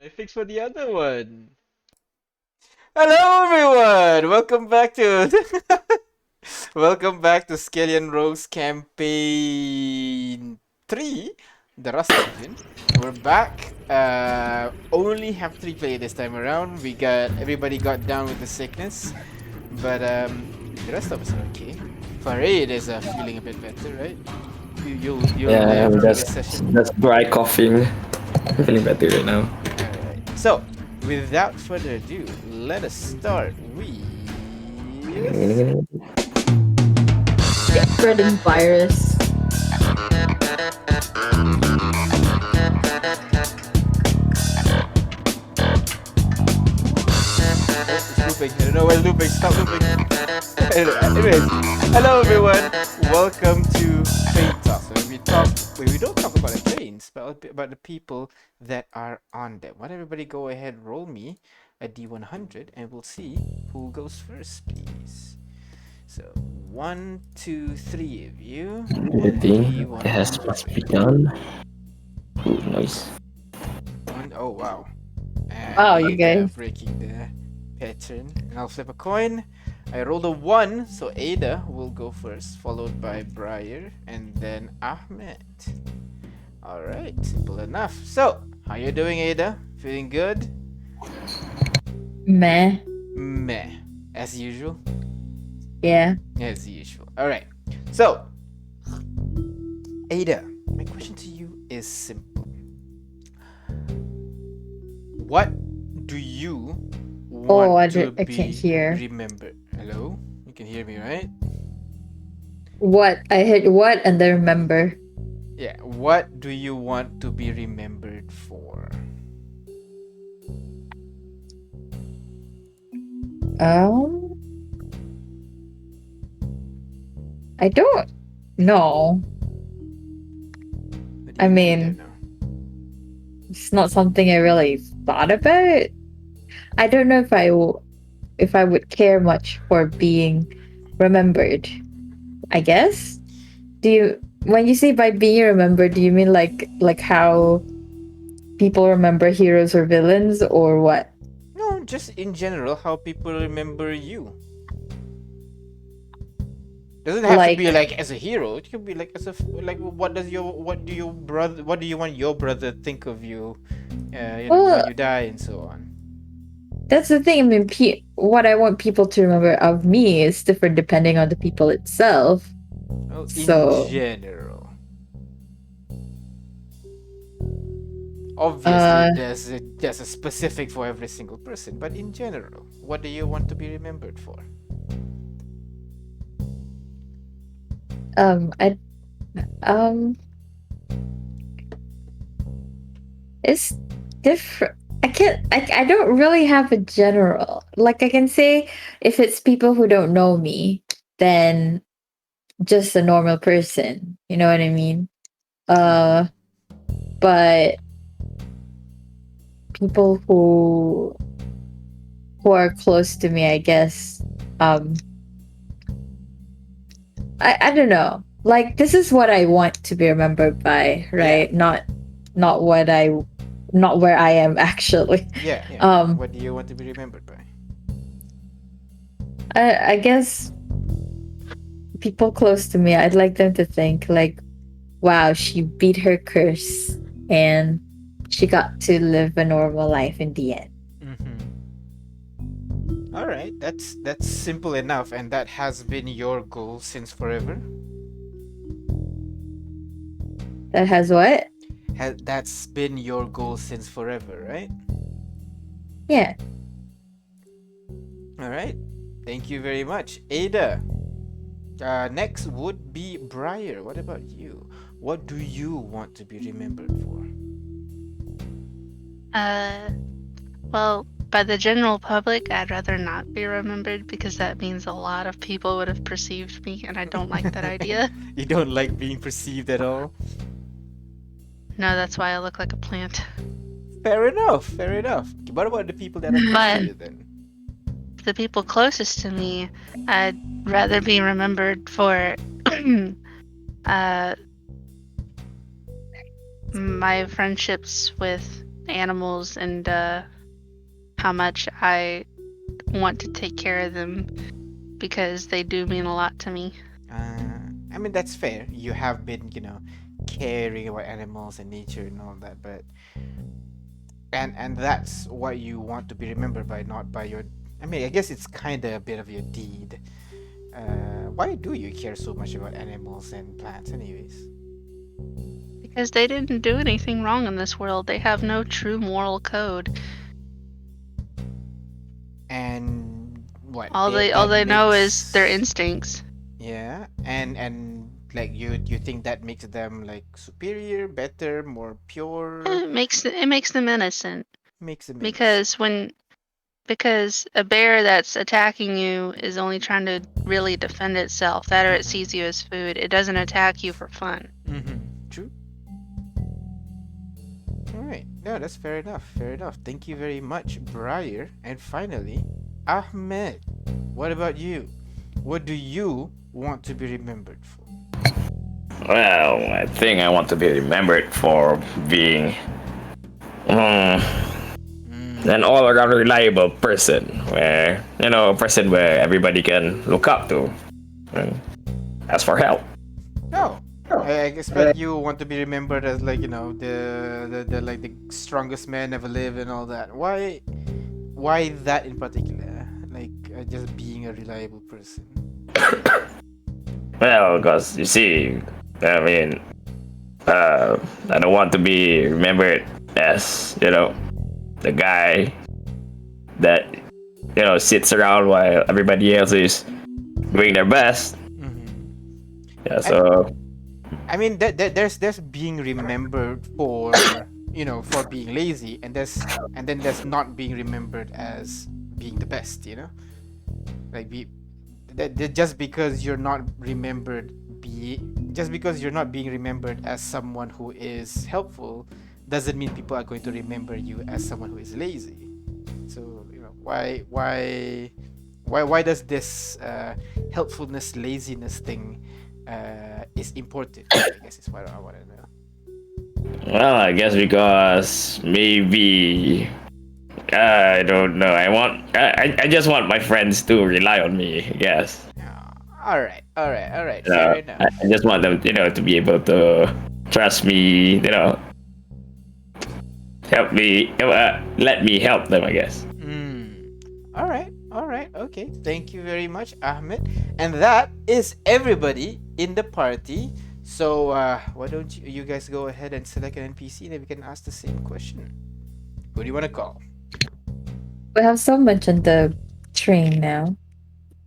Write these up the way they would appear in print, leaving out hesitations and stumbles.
I fixed for the other one. Hello everyone! Welcome back to welcome back to Skyllian Rogues Campaign 3, the Rust Dungeon. We're back. Only have 3 players this time around. Everybody got down with the sickness, but the rest of us are okay. Farid is feeling a bit better, right? You'll Yeah, live I'm through just this session. just dry coughing. I'm feeling better right now. Alright. So, without further ado, let us start with Spreading virus. Oh, it's looping. I don't know why it's looping. Stop looping. Anyways, hello everyone. Welcome to Train Talk. So we don't talk about the trains, but about the people that are on them. Why don't everybody go ahead, roll me a D100, and we'll see who goes first, please. So 1, 2, 3 of you. The thing it has must be D100. done. Ooh, nice. Oh wow. And Wow, you Ada guys. breaking the pattern. And I'll flip a coin. I rolled a 1, so Ada will go first, followed by Briar, and then Ahmed. Alright, simple enough. So, how you doing, Ada? Feeling good? Meh. Meh. As usual? Yeah. As usual. Alright. So, Ada, my question to you is simple. What do you Oh, want to I can't be hear. remembered? Hello? You can hear me, right? What? I hit what and then remember. Yeah. What do you want to be remembered for? Um, I don't know. What do I you mean you don't mean, know? it's not something I really thought about. I don't know if I would care much for being remembered. I guess. Do you when you say by being remembered, do you mean like how people remember heroes or villains or what? No, just in general, how people remember you. Doesn't have to be Like, like as a hero. It could be like as a like what do you want your brother think of you? When well, you die and so on. that's the thing. I mean, what I want people to remember of me is different depending on the people itself. Well, in So, general, obviously uh, there's a specific for every single person, but in general, what do you want to be remembered for? I um, it's different. I don't really have a general. Like, I can say if it's people who don't know me, then just a normal person. You know what I mean? Mm-hmm. Uh, but people who are close to me, I guess. Um, I don't know. Like, this is what I want to be remembered by, Yeah, right? Not what I not where I am actually. yeah. Um, What do you want to be remembered by? I guess people close to me, I'd like them to think like, wow, she beat her curse and she got to live a normal life in the end. Mm-hmm. All right, that's simple enough, and that has been your goal since forever. That has what? That's been your goal since forever, right? Yeah. All right. Thank you very much, Ada. Next would be Briar. What about you? What do you want to be remembered for? Uh, well, by the general public, I'd rather not be remembered because that means a lot of people would have perceived me, and I don't like that idea. You don't like being perceived at all? No, that's why I look like a plant. Fair enough, fair enough. What about the people that are close to But you then? the people closest to me, I'd rather be remembered for uh, my friendships with animals and how much I want to take care of them because they do mean a lot to me. I mean, that's fair. You have been, caring about animals and nature and all that, but and that's what you want to be remembered by, not by your. I mean, I guess it's kind of a bit of your deed. Why do you care so much about animals and plants, anyways? Because they didn't do anything wrong in this world. They have no true moral code. And what? All they know is their instincts. Yeah, and like you think that makes them like superior, better, more pure? It makes them innocent. Makes them Because a bear that's attacking you is only trying to really defend itself. That or it sees you as food. It doesn't attack you for fun. True. All right. No, that's fair enough. Fair enough. Thank you very much, Briar. And finally, Ahmed. What about you? What do you want to be remembered for? Well, I think I want to be remembered for being an all-around reliable person, where a person where everybody can look up to and ask for help. Oh, I expect you want to be remembered as like the strongest man ever lived and all that. Why that in particular? Like just being a reliable person. Well, because you see, I mean, I don't want to be remembered as the guy that sits around while everybody else is doing their best. Yeah, so I mean there's being remembered for for being lazy, and then there's not being remembered as being the best, like just because you're not being remembered as someone who is helpful doesn't mean people are going to remember you as someone who is lazy. So why does this helpfulness laziness thing is important? I guess is what I want to know. well, I guess because maybe I don't know. I just want my friends to rely on me. Yes. All right. Fair enough. I just want them, to be able to trust me. Help me. Let me help them, I guess. All right. Okay. Thank you very much, Ahmed. And that is everybody in the party. So why don't you guys go ahead and select an NPC, and then we can ask the same question. Who do you want to call? We have so much on the train now.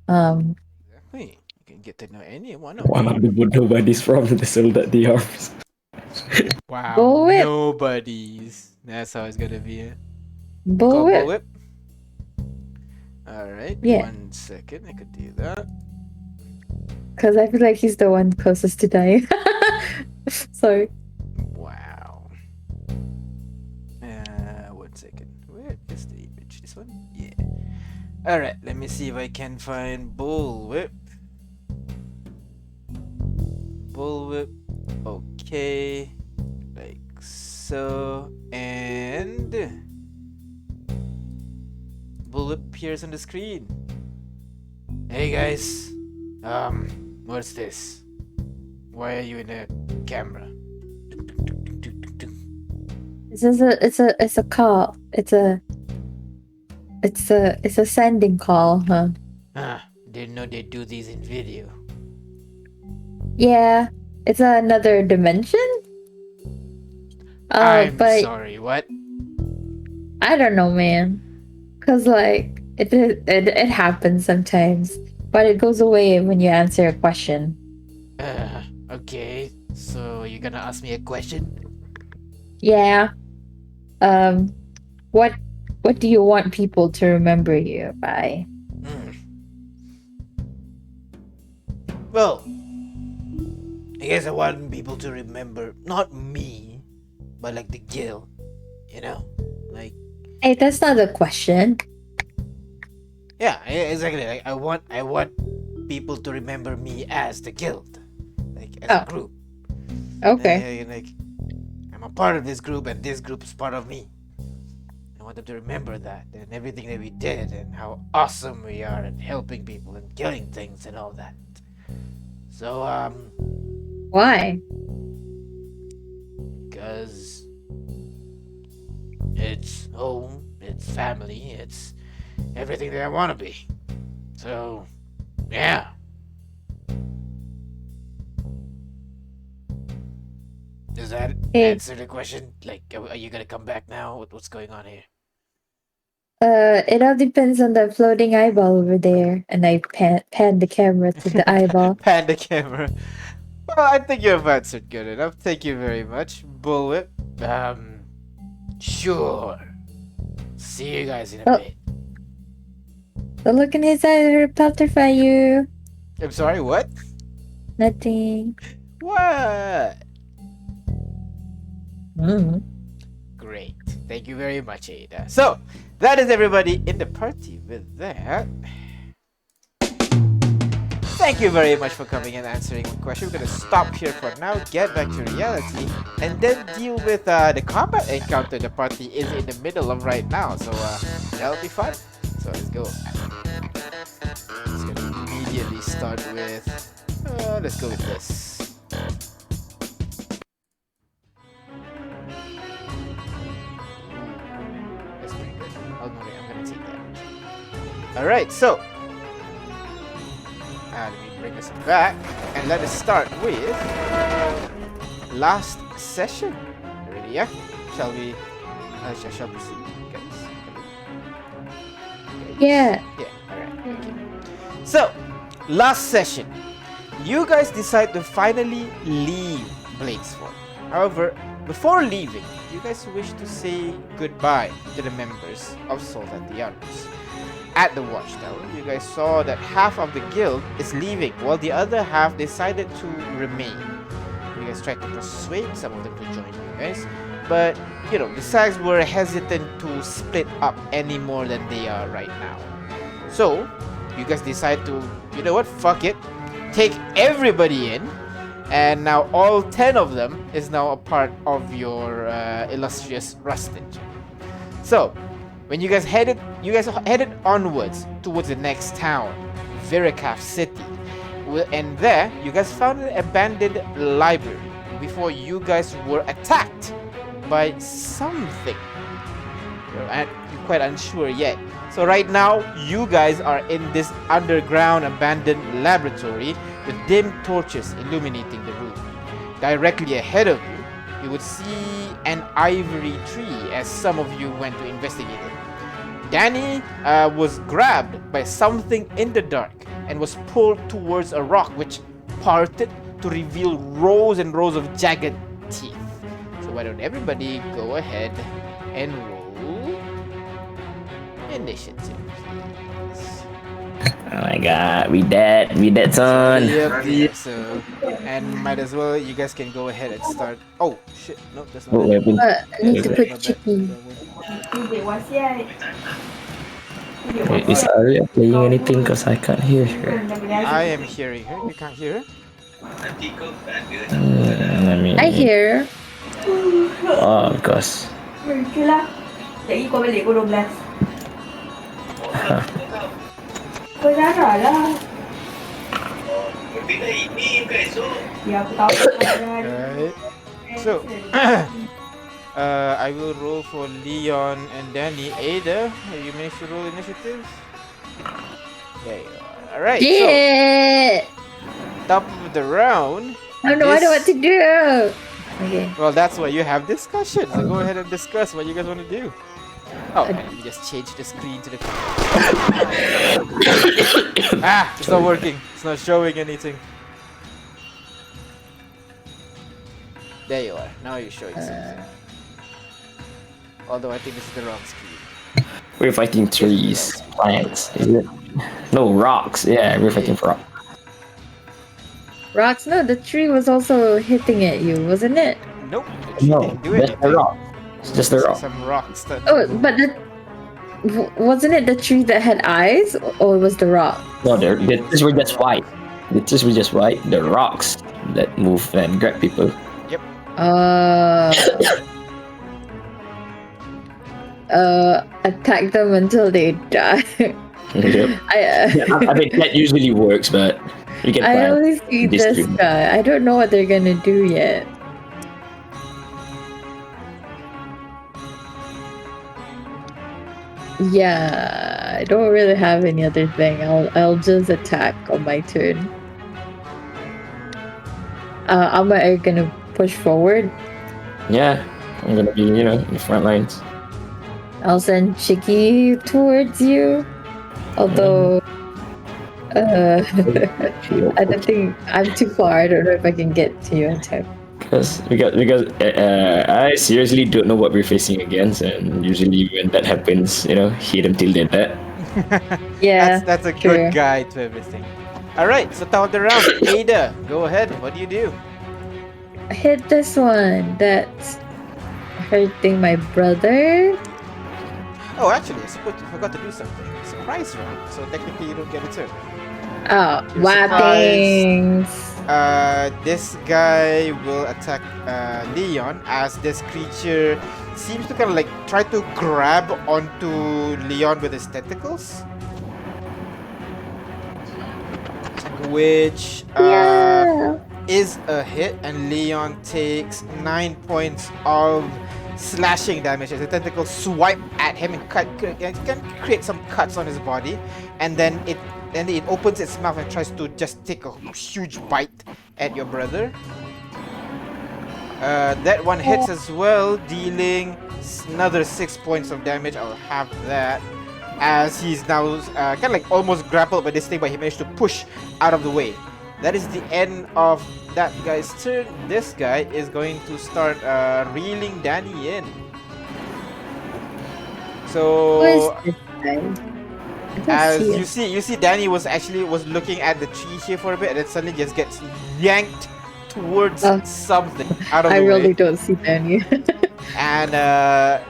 Exactly. You can get to know anyone. One of the nobody's from the sold at the arms. Wow. Bullwhip. Nobody's. That's how it's gonna be. Bullwhip. Bullwhip. All right. Yeah. 1 second. I could do that. Because I feel like he's the one closest to dying. Sorry. Wow. 1 second. Where is the image? This one? Yeah. Alright, let me see if I can find Bullwhip. Bullwhip. Okay. Like so. And Bullwhip appears on the screen. Hey guys. What's this? Why are you in a camera? It's a call. It's a sending call, huh? Didn't know they do these in video. Yeah. It's another dimension? I'm but sorry, what? I don't know, man. Cause like it happens sometimes. But it goes away when you answer a question. Okay. So you're gonna ask me a question? Yeah. What do you want people to remember you by? Well, I guess I want people to remember not me, but like the guild. Like. Hey, that's not a question. Yeah, exactly. Like I want people to remember me as the guild, like as a group. Okay. Like I'm a part of this group, and this group is part of me. I want them to remember that and everything that we did and how awesome we are at helping people and killing things and all that. So, Why? because it's home, it's family, it's everything that I want to be. So, yeah. Does that Hey. answer the question? Like, are you gonna come back now? What's going on here? It all depends on the floating eyeball over there. And I pan the camera to the eyeball. Pan the camera. Well, I think you have answered good enough. Thank you very much, Bullwhip. Sure. See you guys in a Oh. bit. The look in his eye will petrify you. I'm sorry, what? Nothing. What? Mm. Great. Thank you very much, Ada. So, that is everybody in the party. With that, thank you very much for coming and answering my question. We're gonna stop here for now, get back to reality, and then deal with the combat encounter the party is in the middle of right now. So, that'll be fun. So, let's go. It's gonna immediately start with. Let's go with this. That's pretty good. Oh no, wait, I'm gonna take that. Alright, so let me bring us back and let us start with last session. Ready? Yeah? Shall we? Shall proceed, guys? Yeah. Yeah. Alright. Okay. So, last session, you guys decide to finally leave Bladesford. However, before leaving, you guys wish to say goodbye to the members of Salt and the Arrows. At the Watchtower, you guys saw that half of the guild is leaving, while the other half decided to remain. You guys tried to persuade some of them to join you guys, but you know, the Sags were hesitant to split up any more than they are right now. So, you guys decide to, you know what, fuck it, take everybody in, and now all 10 of them is now a part of your illustrious rustage. So, when you guys headed onwards towards the next town, Veracaf City, and there you guys found an abandoned library before you guys were attacked by something. You're quite unsure yet. So right now, you guys are in this underground abandoned laboratory with dim torches illuminating the room. Directly ahead of you, you would see an ivory tree as some of you went to investigate it. Danny was grabbed by something in the dark and was pulled towards a rock which parted to reveal rows and rows of jagged teeth. So why don't everybody go ahead and roll initiative, please. Oh my god, we dead, son. Yep. So, and might as well, you guys can go ahead and start. Oh shit! No, that's not Oh, it. weapon. I need to My put bad. chicken. Wait, is Arya playing anything? Because I can't hear her. I am hearing her. You can't hear her? I mean, I hear. oh, of course. Để qua bên liệu của đồn là tôi ra rồi đó giờ tao Alright. So, I will roll for Leon and Danny. Ada, you managed to roll initiative? There you are. Alright, Yeah. so top of the round. I don't know what to do. Okay. Well, that's why you have discussion. So go ahead and discuss what you guys want to do. Oh, and you just change the screen to the. It's not working. It's not showing anything. There you are. Now you're showing something. Although I think this is the wrong screen. We're fighting trees, plants, is it? No, rocks. Yeah, we're fighting for rocks. Rocks? No, the tree was also hitting at you, wasn't it? Nope. She No, didn't do just anything. the rock. It's just the rock. Some rocks that. Oh, but wasn't it the tree that had eyes, or was the rock? No, the trees were just white. The trees were just white. The rocks that move and grab people. attack them until they die. Yep. I mean that usually works, but you can I try only see this this too. guy. I don't know what they're gonna do yet. Yeah, I don't really have any other thing. I'll just attack on my turn. Am I gonna push forward? Yeah, I'm gonna be, in the front lines. I'll send Chicky towards you. Although, I don't think I'm too far. I don't know if I can get to you in time. Because I seriously don't know what we're facing against, and usually when that happens, hit them till they're dead. Yeah, that's a true. good guide to everything. All right, so top of the round, Ada, go ahead. What do you do? I hit this one. That's hurting my brother. Oh, actually, I forgot to do something. Surprise round. So technically, you don't get a turn. Oh, You're whappings. This guy will attack Leon as this creature seems to kind of like try to grab onto Leon with his tentacles, which Yeah. is a hit, and Leon takes 9 points of slashing damage as the tentacles swipe at him and can create some cuts on his body, and then it opens its mouth and tries to just take a huge bite at your brother. That one hits as well, dealing another 6 points of damage. I'll have that, as he's now kind of like almost grappled by this thing, but he managed to push out of the way. That is the end of that guy's turn. This guy is going to start reeling Danny in. Who is So this guy? I don't as see him. you see Danny was looking at the tree here for a bit, and then suddenly just gets yanked towards Oh. something out of I the really way. don't see Danny. And God.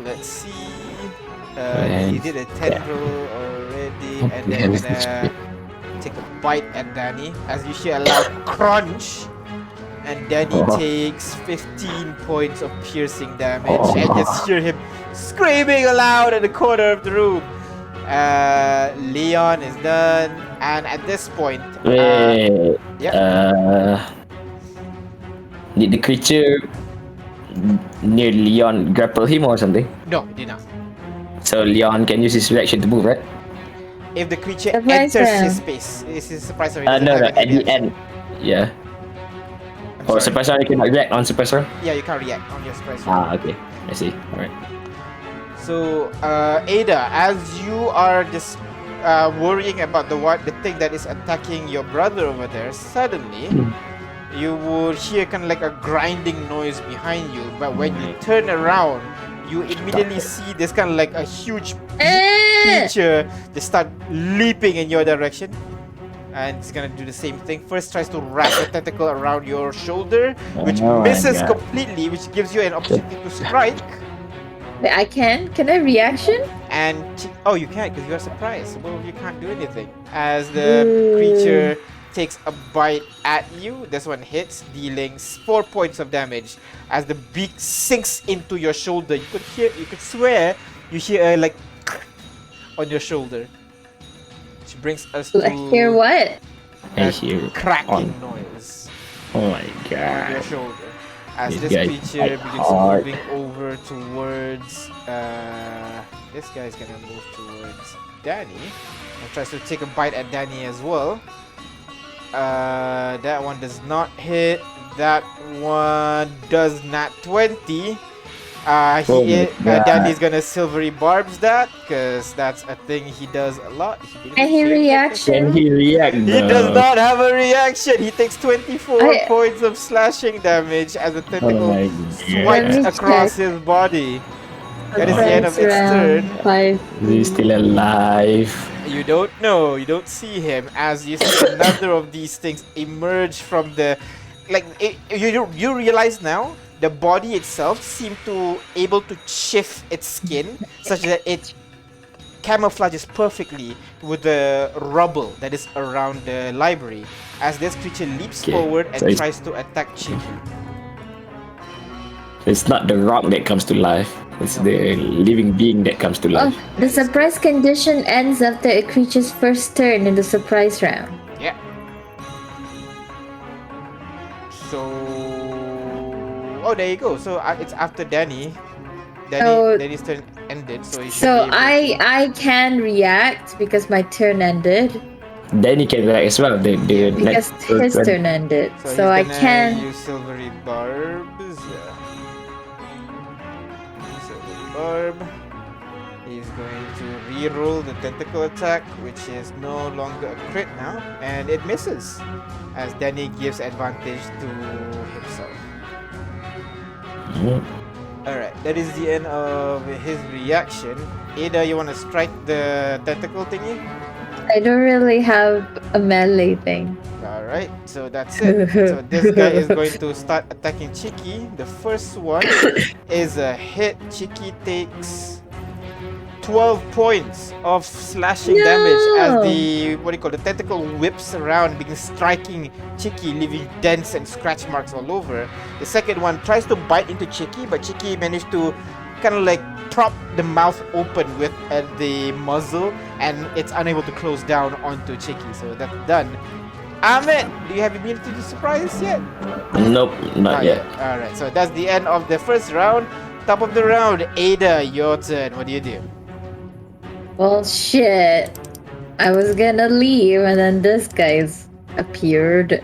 let's see. He And- did a tendril already, What and the then hell is this gonna take a bite at Danny as you hear a loud crunch, and Danny Oh. takes 15 points of piercing damage, and just hear him screaming aloud in the corner of the room. Leon is done, and at this point, Wait. yeah. Did the creature near Leon grapple him or something? No, he did not. So Leon can use his reaction to move, right? If the creature Surprise enters round. his space, this is surprise round. He doesn't No, have no, any at the reaction. end. Yeah. I'm Or sorry. surprise round, you cannot react on surprise round? Yeah, you can't react on your surprise round. Ah, okay. I see. Alright. So, Ada, as you are just worrying about the thing that is attacking your brother over there, suddenly you would hear kind of like a grinding noise behind you. But when you turn around, you immediately see this kind of like a huge creature just start leaping in your direction. And it's gonna do the same thing. First tries to wrap a tentacle around your shoulder, which Oh my misses God. completely, which gives you an opportunity to strike. Wait, I can? Can I reaction? And oh, you can't because you are surprised. Well, you can't do anything as the creature takes a bite at you. This one hits, dealing 4 points of damage as the beak sinks into your shoulder. You could swear you hear a like on your shoulder, which brings us to I hear what? I a hear cracking noise Oh my on your god. shoulder as This this guy creature fight begins hard. moving over towards this guy's gonna move towards Danny and tries to take a bite at Danny as well. That one does not hit. That one does not 20. Oh my God. Danny's gonna silvery barbs that because that's a thing he does a lot. He didn't Can he say it reaction? Can he react? he does not have a reaction. He takes 24 I- points of slashing damage as a Oh tentacle my swipes Let me across check. his body. That is the end of its turn. 5. He's still alive. You don't know. You don't see him as you see another of these things emerge from the, you realize now the body itself seemed to able to shift its skin such that it camouflages perfectly with the rubble that is around the library as this creature leaps Okay, forward and so tries to attack Chicky. It's not the rock that comes to life. It's the living being that comes to Oh, life. the surprise condition ends after a creature's first turn in the surprise round. Yeah. So, oh, there you go. So it's after Danny. Oh. Danny's turn ended, so he should So be able to... I can react because my turn ended. Then he can react as well. The Because next his turn. turn ended. So, So I he's gonna can. use Silvery Barbs. Silvery Barb. He's going to re-roll the tentacle attack, which is no longer a crit now, and it misses, as Danny gives advantage to himself. Mhm. Alright, that is the end of his reaction. Ada, you want to strike the tentacle thingy? I don't really have a melee thing. Alright, so that's it. So this guy is going to start attacking Chiki. The first one is a hit. Chiki takes 12 points of slashing damage as the tentacle whips around, begins striking Chiki, leaving dents and scratch marks all over. The second one tries to bite into Chiki, but Chiki managed to kind of like prop the mouth open with the muzzle, and it's unable to close down onto Chiki. So that's done. Ahmed, do you have immunity to surprise yet? Nope, not yet. Alright, so that's the end of the first round. Top of the round, Ada, your turn. What do you do? Well, shit. I was gonna leave, and then this guy's appeared.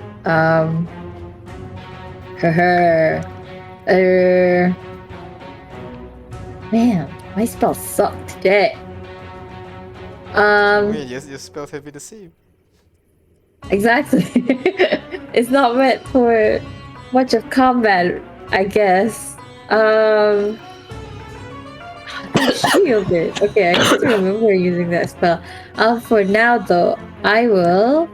Man, my spells suck today. Yes, your spells have been the same. Exactly. It's not meant for much of combat, I guess. I'm shielded. Okay, I just remember using that spell. For now though, I will.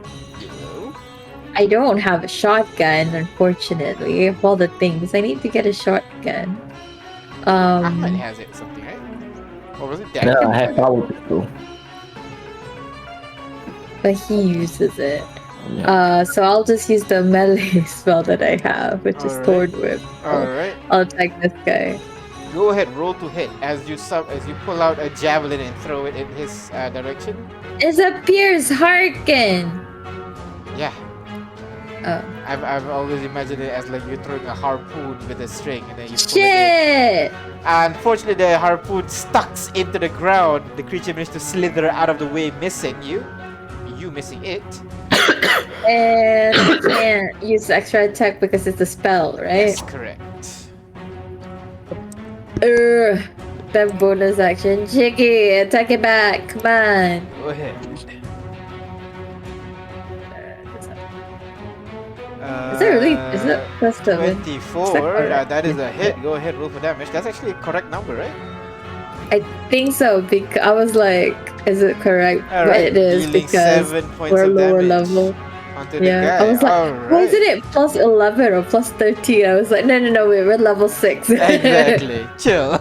I don't have a shotgun, unfortunately. Of all the things, I need to get a shotgun. Ahmed has it, something, right? Or was it Dan? No, I have power pistol. But he uses it. Yeah. So I'll just use the melee spell that I have, which is Alright. Thorn Whip. Alright. I'll attack this guy. Go ahead, roll to hit as you pull out a javelin and throw it in his direction. It's a Pierce Harkin! Yeah. Oh. I've always imagined it as like you're throwing a harpoon with a string and then you pull it Shit! in. Unfortunately, the harpoon stucks into the ground. The creature managed to slither out of the way, missing you. You missing it. And I can't use extra attack because it's a spell, right? Yes, correct. That bonus action. Jiggy, attack it back. Come on. Go ahead. Is that really? Is that plus 24? That is a hit. Go ahead, roll for damage. That's actually a correct number, right? I think so, because I was like, is it correct? All But right, it is dealing because 7 points we're of lower damage level. onto the Yeah, guy. I was like, All why right. isn't it plus 11 or plus 13? I was like, no, we're level 6. Exactly. Chill.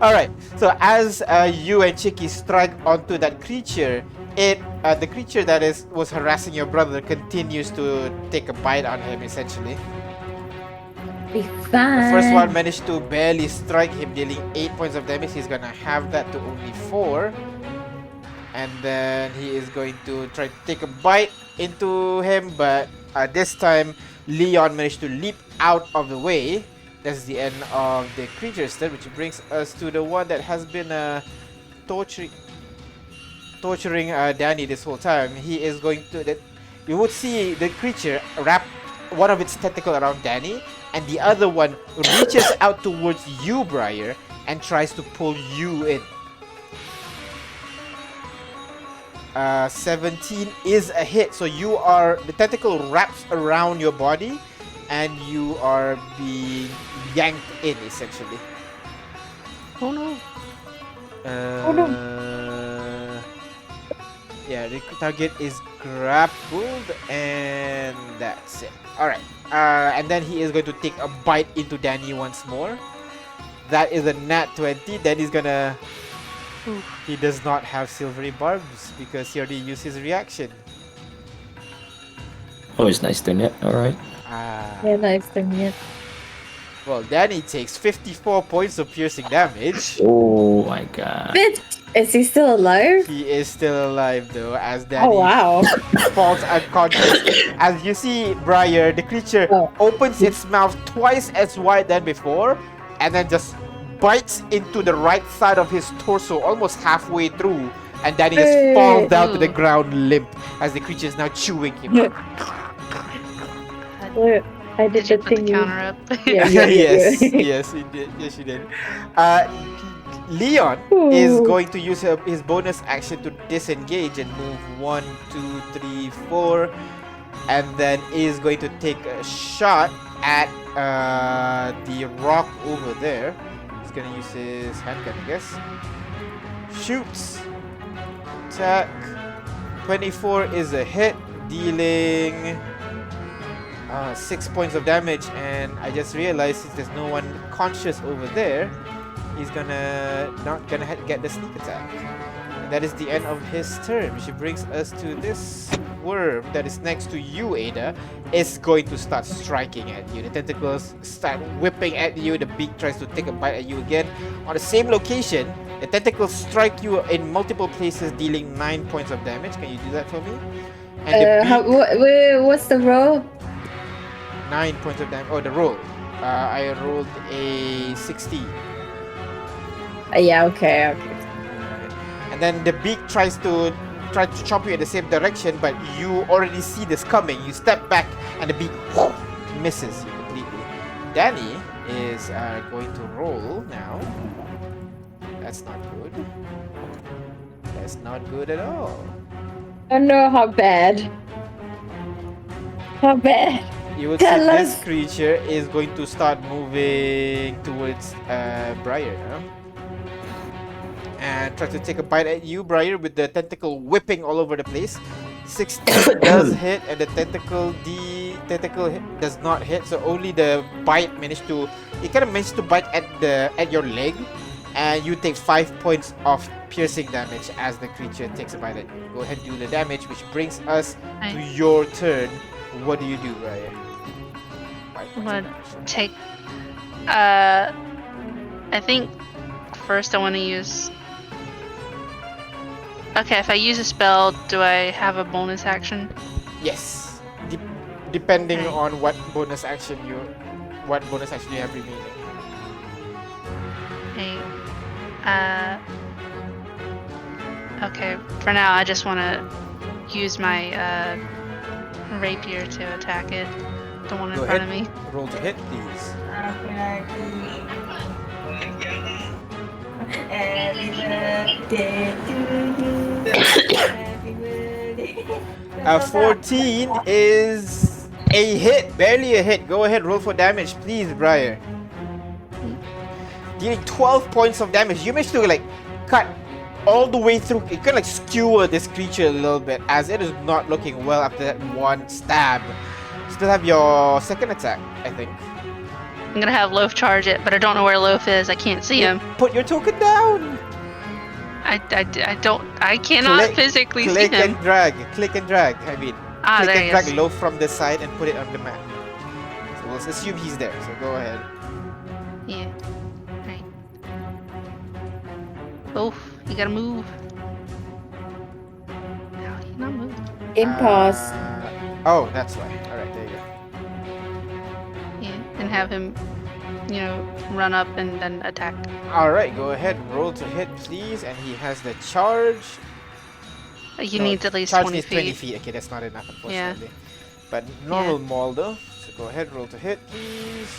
All right. So as you and Chiki strike onto that creature, the creature that was harassing your brother continues to take a bite on him, essentially. Be fine. The first one managed to barely strike him, dealing 8 points of damage. He's gonna have that to only 4. And then he is going to try to take a bite into him, but this time Leon managed to leap out of the way. That's the end of the creature's turn, which brings us to the one that has been torturing Danny this whole time. He is going to... You would see the creature wrap one of its tentacle around Danny, and the other one reaches out towards you, Briar, and tries to pull you in. 17 is a hit, so the tentacle wraps around your body, and you are being yanked in, essentially. Oh no. Yeah, the target is grappled, and that's it. Alright. And then he is going to take a bite into Danny once more. That is a nat 20. Then he's gonna... He does not have silvery barbs because he already used his reaction. Oh, it's nice to net. Alright. Yeah, nice to meet. Well, Danny takes 54 points of piercing damage. Oh my god. Bitch, is he still alive? He is still alive though, as Oh Danny wow. falls unconscious. As you see, Briar, the creature Oh. opens its mouth twice as wide than before, and then just bites into the right side of his torso, almost halfway through, and Danny just falls down to the Ooh. ground limp, as the creature is now chewing him. Look, I did Did you the put the thing. you- counter up? Yeah. Yes, yes, he did. Yes, she did. Leon is Ooh. going to use his bonus action to disengage and move 1, 2, 3, 4, and then is going to take a shot at the rock over there. He's gonna use his handgun, I guess. Shoots. Attack. 24 is a hit, dealing 6 points of damage, and I just realized since there's no one conscious over there, he's not gonna get the sneak attack. And that is the end of his turn, which brings us to this worm that is next to you, Ada, is going to start striking at you. The tentacles start whipping at you. The beak tries to take a bite at you again. On the same location, the tentacles strike you in multiple places, dealing 9 points of damage. Can you do that for me? And the What's the roll? 9 points of damage. Oh, the roll. I rolled a 16. Yeah, okay. And then the beak tries to chomp you in the same direction, but you already see this coming. You step back, and the beak misses you completely. Danny is going to roll now. That's not good. That's not good at all. Oh no, how bad? How bad? You would see Tell this us. creature is going to start moving towards Briar now. And try to take a bite at you, Briar, with the tentacle whipping all over the place. 16 does hit, and the tentacle hit does not hit. So only the bite managed to. It kind of managed to bite at your leg, and you take 5 points of piercing damage as the creature takes a bite at you. Go ahead and do the damage, which brings us to Nice. your turn. What do you do, Briar? 5 points of Would damage. take. I think first I want to use. Okay, if I use a spell, do I have a bonus action? Yes. Depending Okay. on what bonus action you have remaining. Okay. Okay. For now, I just want to use my rapier to attack it. The one in Go front ahead. of me. Roll to hit, please. Happy birthday to you. Happy birthday. 14 is a hit, barely a hit. Go ahead, roll for damage, please, Briar. Dealing 12 points of damage. You managed to cut all the way through. You can skewer this creature a little bit, as it is not looking well after that one stab. Still have your second attack, I think. I'm gonna have Loaf charge it, but I don't know where Loaf is. I can't see him. Put your token down. I cannot Click- physically see Click him. and drag. Click and drag. I mean, Ah, click there and he drag is. Loaf from the side and put it on the map. So we'll assume he's there. So go ahead. Yeah. Right. Oh, you gotta move. How do you not move? Impulse. Oh, that's why. All right, there you go. Yeah, and have him, run up and then attack. All right, go ahead. Roll to hit, please. And he has the charge. You No, need at least charge 20 needs feet. 20 feet. Okay, that's not enough, Yeah. unfortunately. But normal maul though. So go ahead, roll to hit, please.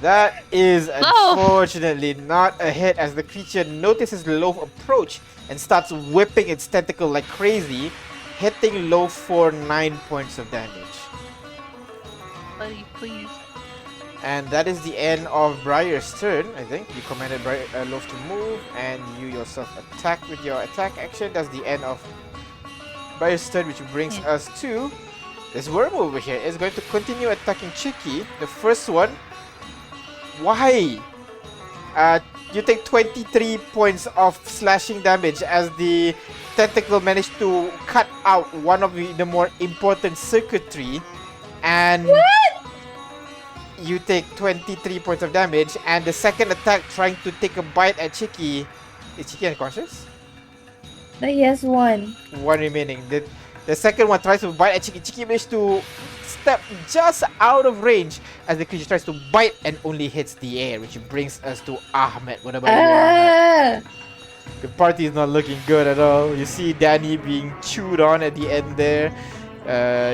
That is Loaf! unfortunately not a hit, as the creature notices Loaf approach and starts whipping its tentacle like crazy, hitting Loaf for 9 points of damage. Buddy, please. And that is the end of Briar's turn, I think. You commanded Loaf to move, and you yourself attack with your attack action. That's the end of Briar's turn, which brings us to this worm over here. It's going to continue attacking Chicky. The first one. Why? You take 23 points of slashing damage as the tentacle managed to cut out one of the more important circuitry, and you take 23 points of damage, and the second attack trying to take a bite at Chicky. Is Chicky unconscious? No, he has one. One remaining. The second one tries to bite at Chicky. Chicky managed to step just out of range as the creature tries to bite and only hits the air, which brings us to Ahmed. What about you, Ahmed? Ah! The party is not looking good at all. You see Danny being chewed on at the end there.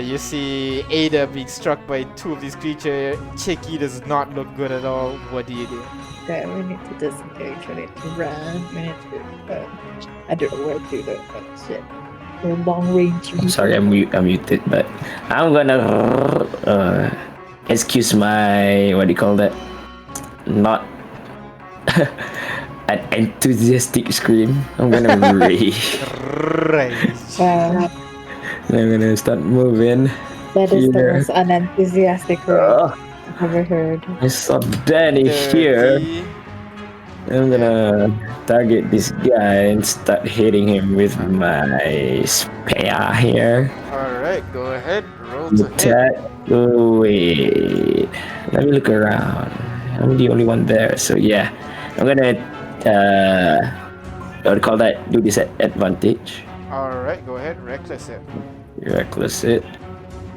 You see Ada being struck by two of these creatures. Chicky does not look good at all. What do you do? Okay, we need to disengage. We need to run. We need to. I don't know where to go. But shit. We're long range. I'm sorry, I'm muted, but I'm gonna excuse my what do you call that? Not an enthusiastic scream. I'm gonna rage. Rage. Wow, I'm gonna start moving. that is the Here. most unenthusiastic word I've ever heard. I saw Danny here. 30. I'm gonna target this guy and start hitting him with my spear here. Alright, go ahead. Roll to hit. Attack. Oh, wait. Let me look around. I'm the only one there, so yeah. I'm gonna what do you call that? Do this at advantage. Alright, go ahead. Reckless it. Reckless it.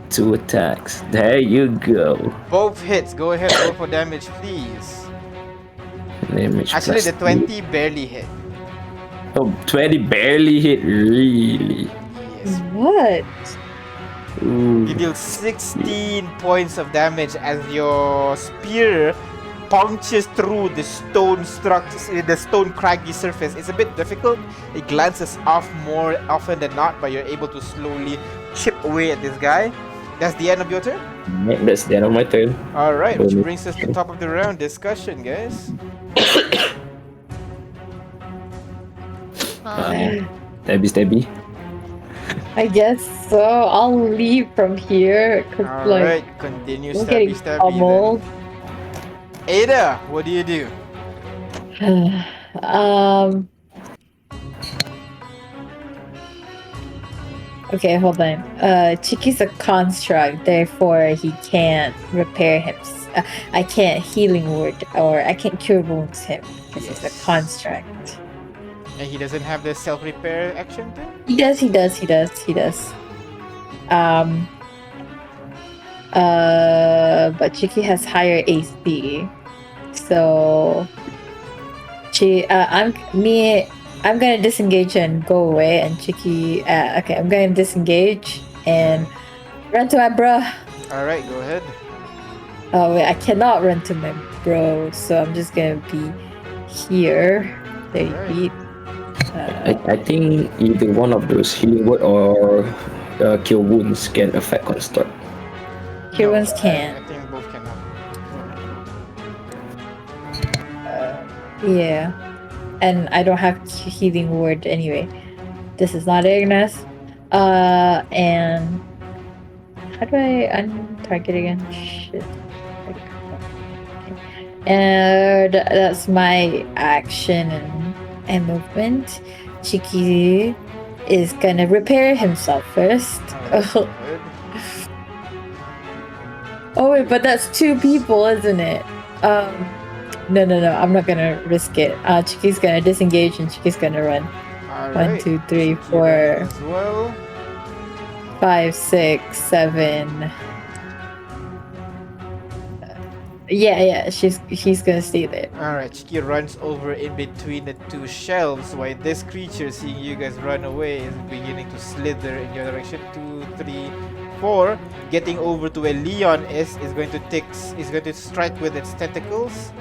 2 attacks. There you go. Both hits. Go ahead. Roll for damage, please. Damage Actually, plus the 20 barely hit. Oh, 20 barely hit. Really? Yes. What? Ooh. You deal 16 points of damage as your spear punctures through the stone structure, the stone craggy surface. It's a bit difficult. It glances off more often than not, but you're able to slowly chip away at this guy. That's the end of your turn. That's the end of my turn. Alright, which brings us to top of the round discussion, guys. Well, Stabby. I guess so. I'll leave from here. Cause Alright, continue we're getting stabby stabby. pummeled. Then. Ada, what do you do? Okay, hold on. Chiki's a construct, therefore he can't repair him. I can't healing word or I can't cure wounds him because he's a Yes. construct. And he doesn't have the self-repair action thing? He does. But Chiki has higher AC, so I'm gonna disengage and go away, and Chiki. Okay, I'm gonna disengage and run to my bro. Alright, go ahead. Oh wait, I cannot run to my bro, so I'm just gonna be here. 30 Alright. feet. I think either one of those healing word or cure wounds can affect construct. Cure wounds I can. think both cannot. Yeah, and I don't have healing word anyway. This is not Ignis. And how do I untarget again? Shit. And that's my action and movement. Chiki is gonna repair himself first. Alright, go ahead. Oh wait, but that's 2 people, isn't it? No, I'm not gonna risk it. Chiki's gonna disengage and Chiki's gonna run. 1, Alright. 2, 3, Chiki 4, runs as well. 5, 6, 7. Yeah, she's gonna stay there. Alright, Chiki runs over in between the 2 shelves while this creature, seeing you guys run away, is beginning to slither in your direction. 2, 3, 4. Getting over to where Leon is going to strike with its tentacles.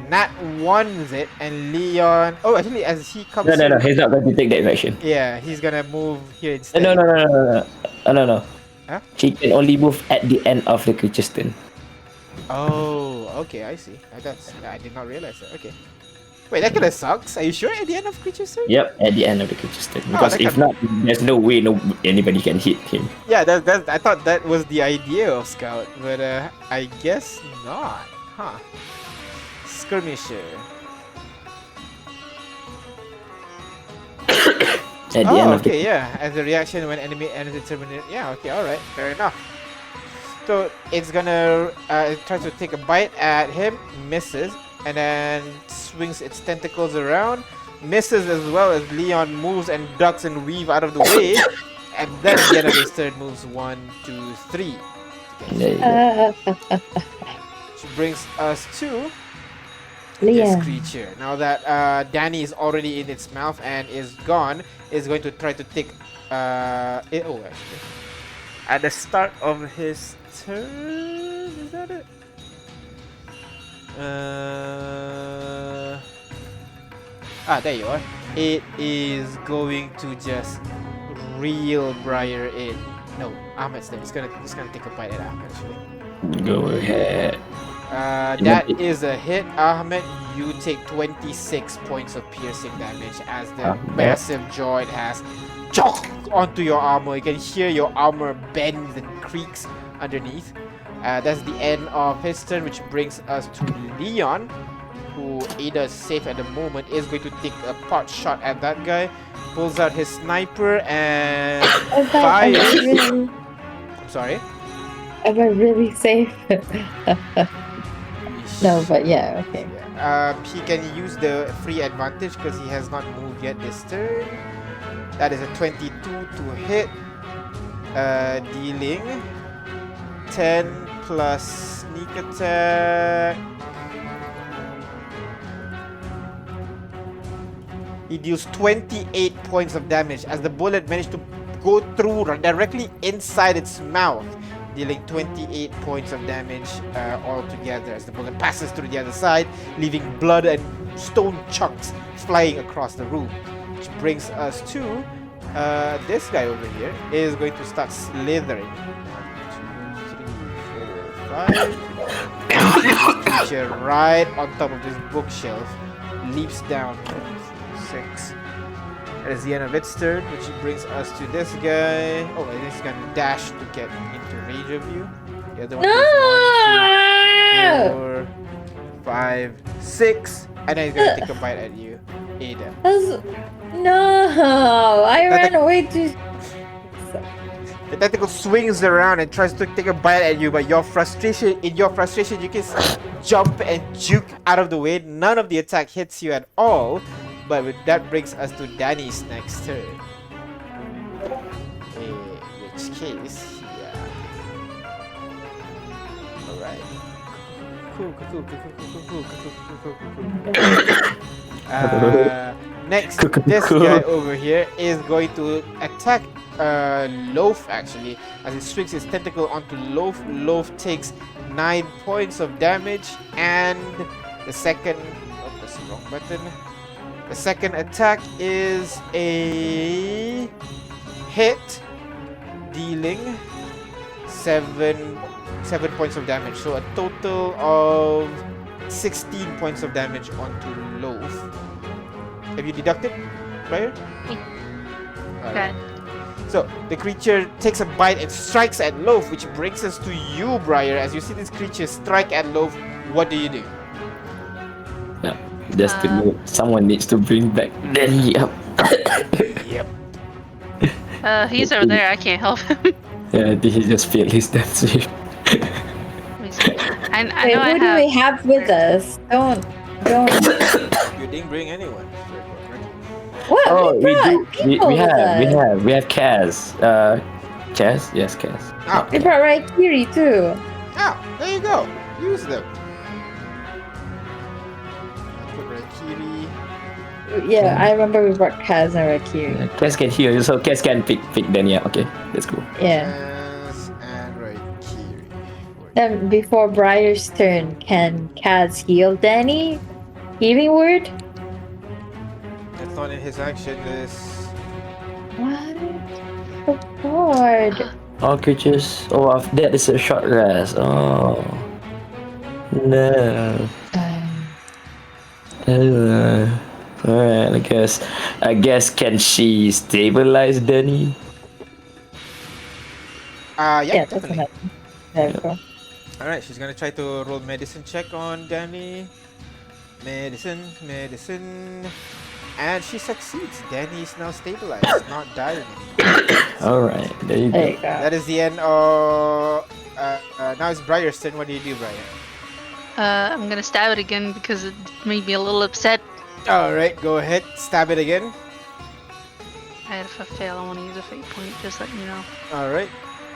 Nat ones it, and Leon. Oh, actually, as he comes. No. He's not going to take that action. Yeah, he's gonna move here instead. No. Huh? She can only move at the end of the creature's turn. Oh, okay, I see. I did not realize that. Okay. Wait, that kinda sucks. Are you sure at the end of creature's turn? Yep, at the end of the creature's turn. Because that if can- not, there's no way anybody can hit him. Yeah, that I thought that was the idea of Scout, but I guess not. Huh. Skirmisher. At the end of the okay, yeah. As a reaction when enemy enters terminated. Yeah, okay, alright. Fair enough. So it's gonna it tries to take a bite at him, misses, and then swings its tentacles around, misses as well as Leon moves and ducks and weave out of the way, and then at the end of his turn moves 1, 2, 3. There you go. Which brings us to Leon. this creature. Now that Danny is already in its mouth and is gone, is going to try to take actually. At the start of his turn, is that it? There you are. It is going to just reel Briar in. No, Ahmed's there. It's gonna take a bite at Ahmed actually. Go ahead. That is a hit, Ahmed. You take 26 points of piercing damage as the massive jaw it has chock onto your armor. You can hear your armor bends and creaks underneath. That's the end of his turn, which brings us to Leon, who Ada is safe at the moment, is going to take a pot shot at that guy. Pulls out his sniper and fires. I'm sorry? Am I really safe? No, but yeah, okay. He can use the free advantage because he has not moved yet this turn. That is a 22 to hit, dealing 10 plus sneak attack. He deals 28 points of damage as the bullet managed to go through directly inside its mouth, dealing 28 points of damage altogether as the bullet passes through the other side, leaving blood and stone chunks flying across the room. Which brings us to this guy over here is going to start slithering. 1, 2, 3, 4, 5. Creature right on top of this bookshelf leaps down. 6. That is the end of its turn, which brings us to this guy. Oh, and he's gonna dash to get into range of you. The other one is 1, 2, 4, 5, 6, and then he's gonna take a bite at you, Ada. No, I ran away too. The tentacle swings around and tries to take a bite at you, but in your frustration, you can jump and juke out of the way. None of the attack hits you at all. But that brings us to Danny's next turn. In which case, alright. Cool. Next, this guy over here is going to attack Loaf actually, as it swings his tentacle onto Loaf. Loaf takes 9 points of damage, and the second. Oh, that's the wrong button. The second attack is a hit, dealing 7 points of damage. So a total of 16 points of damage onto Loaf. Have you deducted, Briar? Okay. So the creature takes a bite and strikes at Loaf, which brings us to you, Briar. As you see this creature strike at Loaf, what do you do? Yeah. Just to know, someone needs to bring back Danny up. Yep. He's over there. I can't help him. Yeah, he just failed his death save. Let me see. I Wait, know I who do we have with us? Don't. You didn't bring anyone. What? Oh, we brought do. people We with us. have Kaz. Kaz? Yes, Kaz. Oh, We brought Raikiri too. oh, there you go. Use them. Put Raikiri. Yeah, I remember we brought Kaz and Raikiri. Kaz can heal, so Kaz can pick Danny up. Okay, let's go. Yeah. Yes, and Raikiri. Then before Briar's turn, can Kaz heal Danny? Healing word? That's not in his action list. What? So bored. All creatures. Oh, that is a short rest. Oh. No. Alright, I guess can she stabilize Danny? Yeah, That's definitely. enough. There we go. Alright, she's gonna try to roll medicine check on Danny. Medicine. And she succeeds. Danny is now stabilized, not dying anymore. Alright, there you There you go. go. That is the end of now it's Briar's turn. What do you do, Briar? I'm gonna stab it again because it made me a little upset. Alright, go ahead. Stab it again. If I fail, I want to use a fate point. Just let you know. Alright.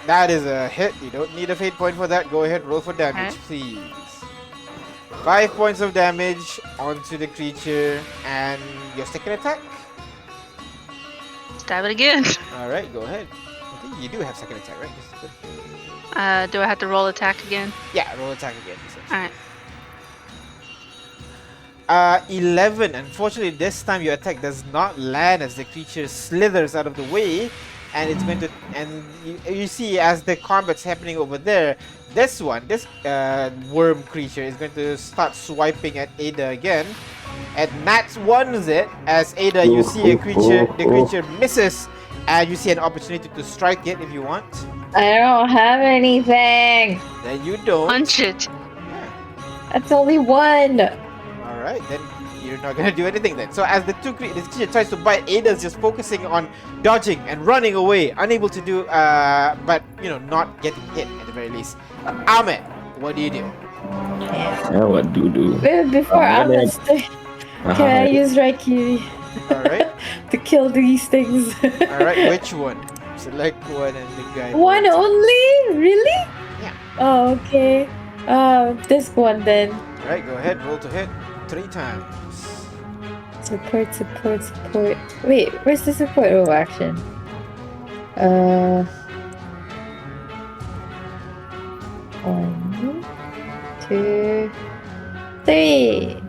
That is a hit. You don't need a fate point for that. Go ahead, roll for damage, Alright. please. 5 points of damage onto the creature. And your second attack? Stab it again. Alright, go ahead. I think you do have second attack, right? Just good. Do I have to roll attack again? Yeah, roll attack again. Alright. 11. Unfortunately, this time your attack does not land as the creature slithers out of the way, and it's going to. And you see, as the combat's happening over there, this worm creature is going to start swiping at Ada again, and Nat wants it. As Ada, you see a creature. The creature misses, and you see an opportunity to strike it if you want. I don't have anything. Then you don't. Punch it. That's only one. Alright, then you're not gonna do anything then. So as the this creature tries to bite, Ada's just focusing on dodging and running away, unable to do, but not getting hit at the very least. Ahmed, what do you do? Yeah, what do you do? Before I'm gonna- Ahmed, can I use Raikiri Alright, to kill these things? alright, which one? Select one and the guy. One only? Really? Yeah. Oh, okay. This one then. Alright, go ahead, roll to hit 3 times. Support. Wait, where's the support? Oh, action. 1, 2, 3.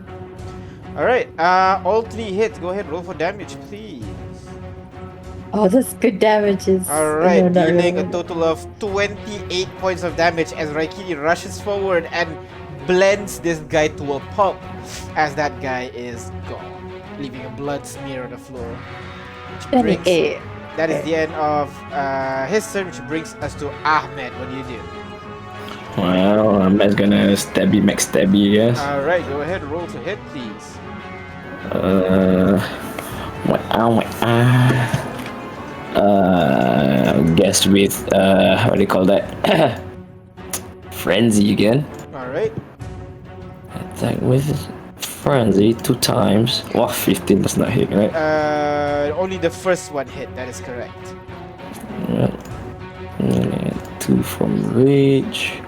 Alright, all 3 hits. Go ahead, roll for damage, please. Oh, that's good damages. Alright, No, not dealing a really. total of 28 points of damage as Raikiri rushes forward and blends this guy to a pulp as that guy is gone, leaving a blood smear on the floor. Which brings, 28. that is the end of his turn, which brings us to Ahmed. What do you do? Well, I'm just gonna stabby max stabby, yes. Alright, go ahead, roll to hit, please. Guess with what do you call that? Frenzy again. Alright, Attack with frenzy 2 times. Wow, 15 does not hit, right? only the first one hit, that is correct. Yeah. 2 from reach.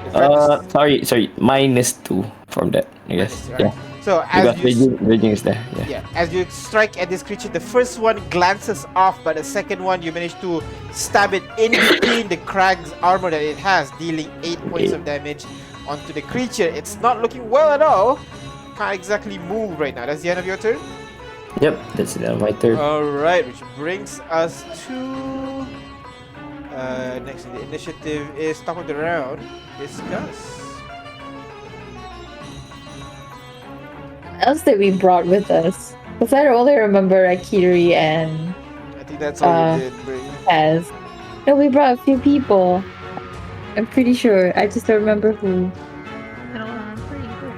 The first- Sorry, -2 from that, I guess. Right. Yeah, So as because you raging is there. Yeah. Yeah, as you strike at this creature, the first one glances off, but the second one you manage to stab it in between the crag's armor that it has, dealing 8 points of damage onto the creature. It's not looking well at all. Can't exactly move right now. That's the end of your turn. Yep, that's my turn. Alright, which brings us to next in the initiative is top of the round. Discuss. What else did we brought with us? Because I only remember Akiri and I think that's all we did, bring. Kaz. No, we brought a few people. I'm pretty sure. I just don't remember who. I don't remember either.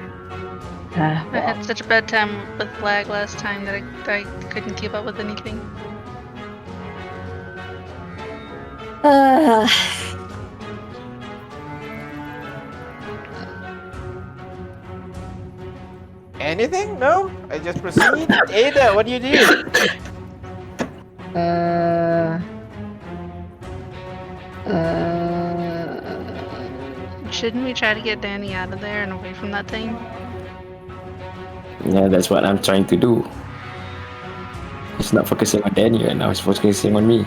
Ah, I had such a bad time with lag last time that I couldn't keep up with anything. well. Anything? No? I just proceed. Ada, what do you do? Shouldn't we try to get Danny out of there and away from that thing? Yeah, that's what I'm trying to do. It's not focusing on Danny right now, it's focusing on me.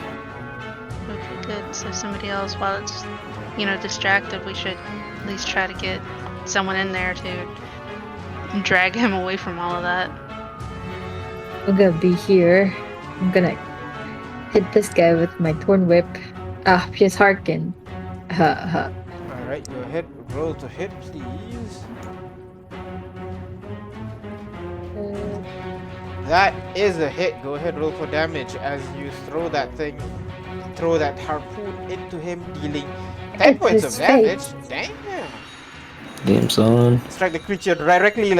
Okay, good. So somebody else, while it's, distracted, we should at least try to get someone in there to drag him away from all of that. I'm gonna be here. I'm gonna hit this guy with my thorn whip. Just hearken. Alright, go ahead. Roll to hit, please. That is a hit. Go ahead, roll for damage as you throw that harpoon into him, dealing 10 It's points of his damage. Damn. Damn son. Strike the creature directly,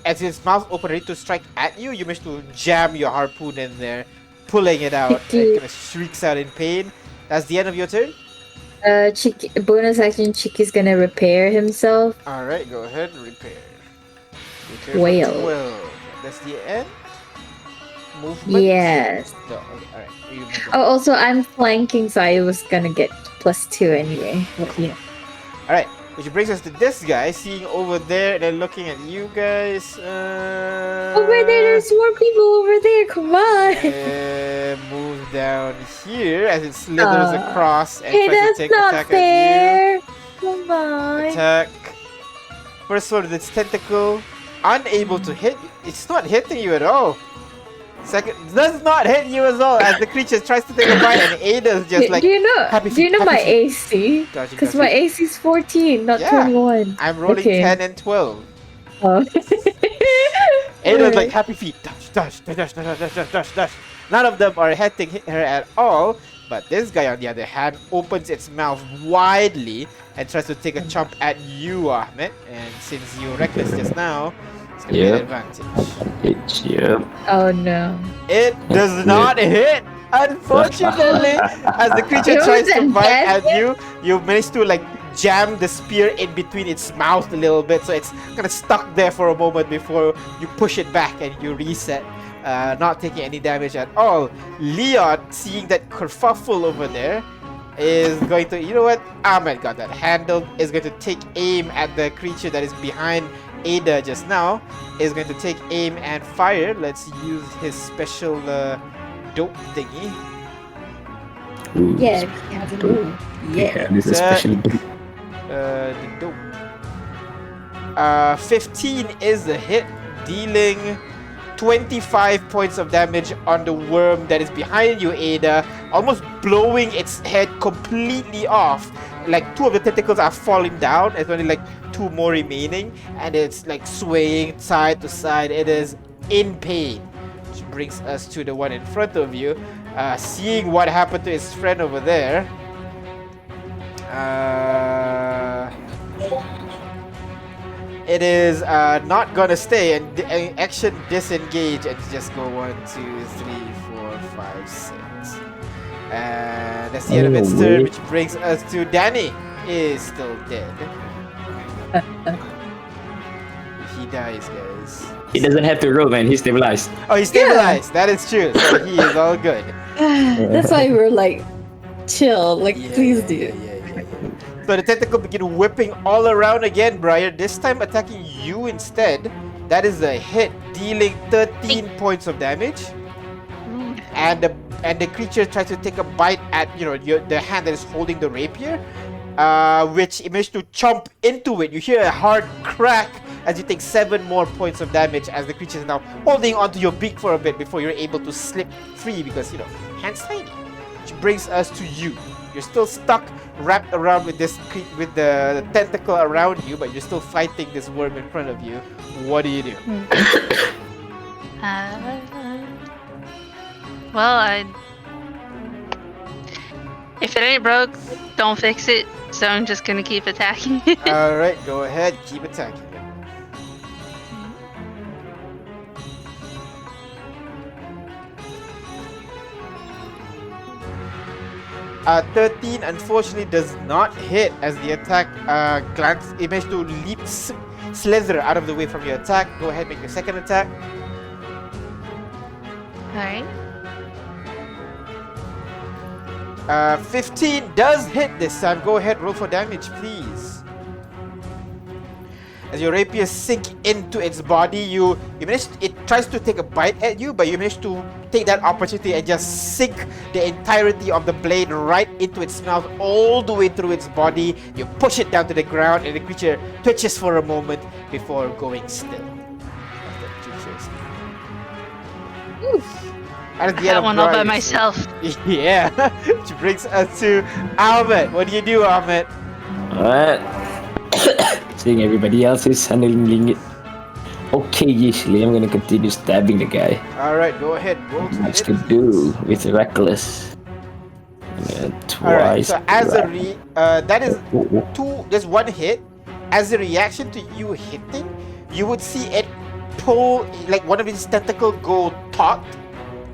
as its mouth open, ready to strike at you. You manage to jam your harpoon in there, pulling it out. It kind of shrieks out in pain. That's the end of your turn. Bonus action. Chicky's gonna repair himself. All right, go ahead and repair. Repair Whale. for 12. That's the end. Movement. Yes. No, okay, all right. You move Oh, on. also I'm flanking, so I was gonna get +2 anyway. But yeah. All right, which brings us to this guy, seeing over there and then looking at you guys. Over there's more people over there. Come on. Move down here as it slithers across and Hey, tries to that's take not attack fair. Come at on. you. Attack. First one with its tentacle, unable to hit. It's not hitting you at all. Second, does not hit you as well as the creature tries to take a bite, and Ada's just like, do you know? happy Do you feet, know my happy feet. AC? Gotcha, Because gotcha. my AC is 14, not Yeah. 21. I'm rolling Okay. 10 and 12. Oh. Ada's like Alright. happy feet. Dash, dash, dash, dash, dash, dash, dash, dash, dash. None of them are hitting her at all. But this guy, on the other hand, opens its mouth widely and tries to take a chomp at you, Ahmed. And since you reckless just now, it's gonna be an Yep. advantage. Yep. Oh no. It does not hit. Unfortunately, as the creature It tries to wasn't bite at dead you, you manage to like jam the spear in between its mouth a little bit, so it's kind of stuck there for a moment before you push it back and you reset, not taking any damage at all. Leon, seeing that kerfuffle over there, is going to, you know what? Ahmed got that handled. Is going to take aim at the creature that is behind Ada just now. Is going to take aim and fire. Let's use his special dope thingy. Ooh, Yeah, you have to move. Yeah. this is That- especially good. The dope. 15 is a hit, dealing 25 points of damage on the worm that is behind you, Ada, almost blowing its head completely off. Like 2 of the tentacles are falling down, there's only like 2 more remaining, and it's like swaying side to side. It is in pain. Which brings us to the one in front of you. Seeing what happened to his friend over there, it is not gonna stay and action disengage and just go 1, 2, 3, 4, 5, 6. And that's the end of its Oh, turn, wait. which brings us to Danny. Is still dead. He dies, guys. He doesn't have to roll, man. He's stabilized. Oh, he's stabilized. That is true. So he is all good. That's why we're like, chill. Like, please do. Yeah. So the tentacle begin whipping all around again, Briar. This time attacking you instead. That is a hit, dealing 13 points of damage. And the creature tries to take a bite at the hand that is holding the rapier, which it managed to chomp into it. You hear a hard crack as you take 7 more points of damage as the creature is now holding onto your beak for a bit before you're able to slip free because hands tiny. Which brings us to you. You're still stuck, wrapped around with with the tentacle around you, but you're still fighting this worm in front of you. What do you do? Well, if it ain't broke, don't fix it. So I'm just gonna keep attacking it. All right, go ahead, keep attacking. 13 unfortunately does not hit as the attack it managed to leap slither out of the way from your attack. Go ahead, make your second attack. Alright. 15 does hit this time. Go ahead, roll for damage, please. As your rapier sink into its body, it tries to take a bite at you, but you manage to take that opportunity and just sink the entirety of the blade right into its mouth, all the way through its body. You push it down to the ground, and the creature twitches for a moment before going still. And at the end That of one all by Briar's- myself. Yeah, which brings us to Ahmed. What do you do, Ahmed? Alright. Seeing everybody else is handling it okay-ishly, I'm gonna continue stabbing the guy. Alright, go ahead. Roll to Much hit, to please. do with reckless. Alright, Twice. so as a that is Oh, there's 1 hit. As a reaction to you hitting, you would see it pull, like one of its tentacle go taut.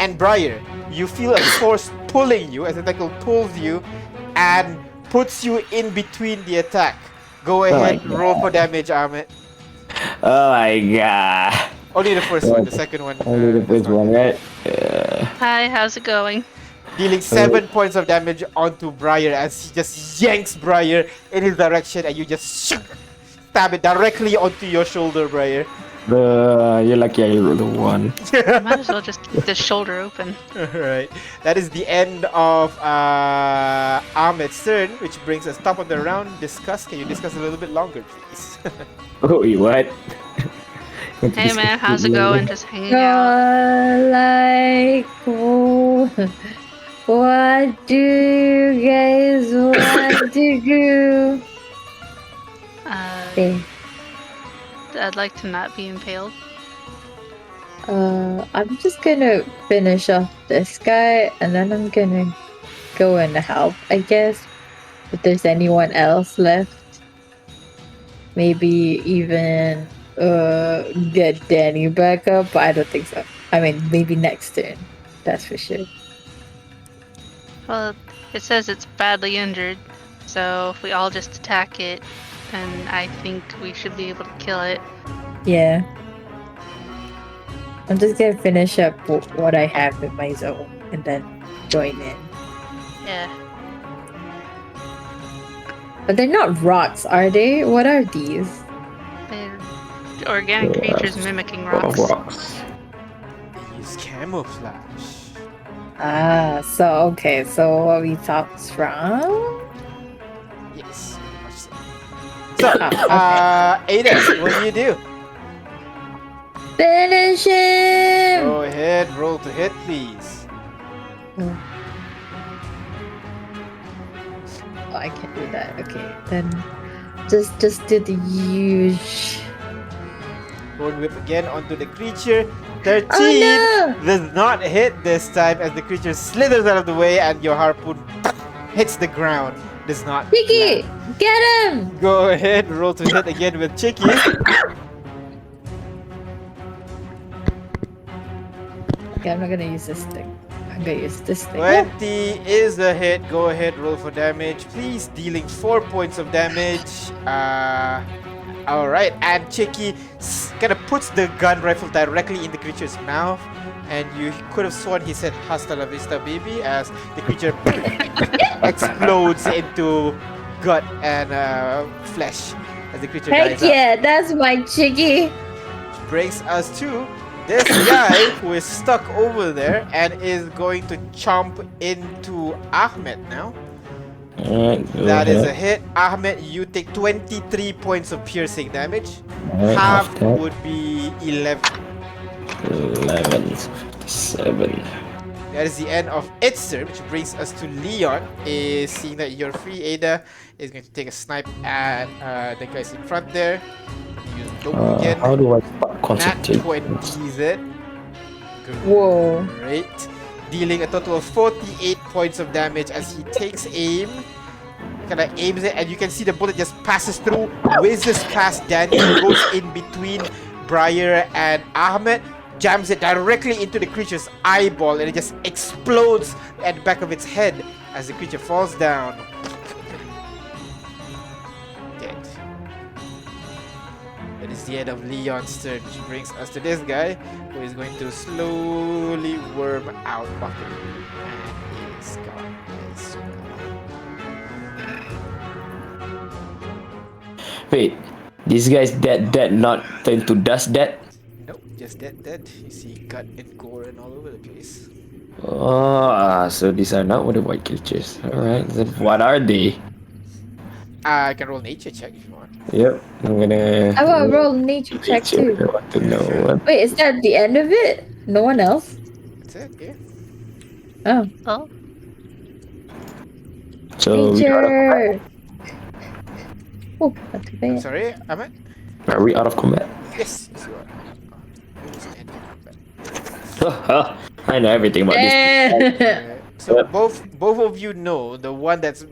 And Briar, you feel a force pulling you as the tentacle pulls you and puts you in between the attack. Go my ahead, God. roll for damage, Ahmed. Oh my god. Only the first one, the second one. Only the does first not one, hit. right? Hi, how's it going? Dealing 7 points of damage onto Briar as he just yanks Briar in his direction and you just stab it directly onto your shoulder, Briar. You're lucky I rolled a 1. Might as well just keep the shoulder open. Alright, that is the end of Ahmed's turn, which brings us top of the round. Can you discuss a little bit longer, please? Oh, wait, what? Hey man, how's it going? Just hanging out. Like, what do you guys want to do? Okay. I'd like to not be impaled. I'm just gonna finish off this guy and then I'm gonna go and help, I guess. If there's anyone else left. Maybe even get Danny back up, but I don't think so. I mean, maybe next turn. That's for sure. Well, it says it's badly injured, so if we all just attack it, then I think we should be able to kill it. Yeah. I'm just gonna finish up what I have in my zone and then join in. Yeah. But they're not rocks, are they? What are these? They're organic creatures mimicking Rocks. rocks. Use camouflage. Ah, so okay, so what we talked from? Yes, very much so. So, Okay. Ada, what do you do? Finish him! Go ahead, roll to hit, please. Oh, I can't do that. Okay, then just do the huge. Thorn whip again onto the creature. 13 Oh does not hit this time as the creature slithers out of the way and your harpoon hits the ground. Does not. Chicky, land. get him! Go ahead, roll to hit again with Chicky. Okay, I'm not gonna use this thing. I'm gonna use this thing. 20 is a hit. Go ahead, roll for damage, please. Dealing 4 points of damage. Alright, and Chicky kind of puts the gun rifle directly in the creature's mouth. And you could have sworn he said "Hasta la vista, baby," as the creature explodes into gut and flesh as the creature Heck dies out. yeah, that's my Chicky. Which brings us to this guy who is stuck over there and is going to chomp into Ahmed now. Alright, That is a hit. Ahmed, you take 23 points of piercing damage. Alright, Half half that. would be 11. 11, 57. That is the end of its turn, which brings us to Leon. Is seeing that you're free, Ada is going to take a snipe at the guys in front there. Use dope again. How do I start Nat concentrating? 20s it. Whoa. Great. Dealing a total of 48 points of damage as he takes aim. Kinda aims it, and you can see the bullet just passes through, whizzes past Danny, goes in between Briar and Ahmed, jams it directly into the creature's eyeball, and it just explodes at the back of its head as the creature falls down. Dead. That is the end of Leon's turn, which brings us to this guy, who is going to slowly worm out of the room. And he's gone. He's gone. Wait, this guy's dead, not turned to dust dead? Nope, just dead. You see gut and gore and all over the place. Oh, so these are not what the white creatures. Alright, then what are they? I can roll nature check if you want. Yep, I'm gonna. I will roll nature check I too. want to know what. Wait, is that the end of it? No one else? That's it, yeah. Oh. Oh, So we out of Nature! Oh, not too I'm bad. sorry, Ahmed? are we out of combat? Yes, yes you are. Just end the combat. I know everything about this. Eh. So both of you know the one that's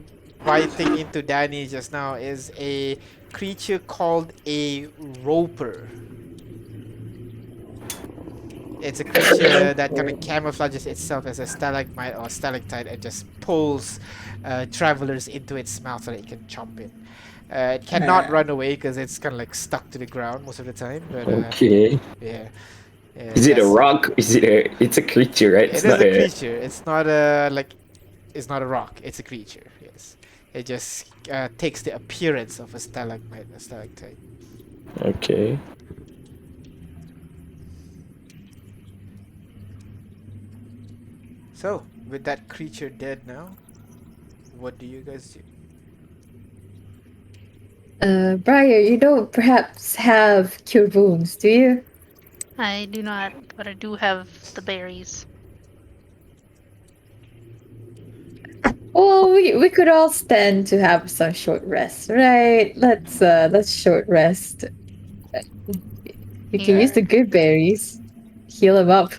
biting into Danny just now is a creature called a roper. It's a creature that kind of camouflages itself as a stalagmite or stalactite and just pulls travelers into its mouth so that it can chomp it. It cannot run away because it's kind of like stuck to the ground most of the time. But Okay. yeah. Yeah, Is it a that's- rock? Is it a? It's a creature, right? It is a creature. It's not a like. It's not a rock. It's a creature. Yes. It just takes the appearance of a stalagmite, a stalactite. Okay. So, with that creature dead now, what do you guys do? Briar, you don't perhaps have cure wounds, do you? I do not, but I do have the berries. Well, we could all stand to have some short rest, right? Let's short rest. We can use the good berries. Heal him up.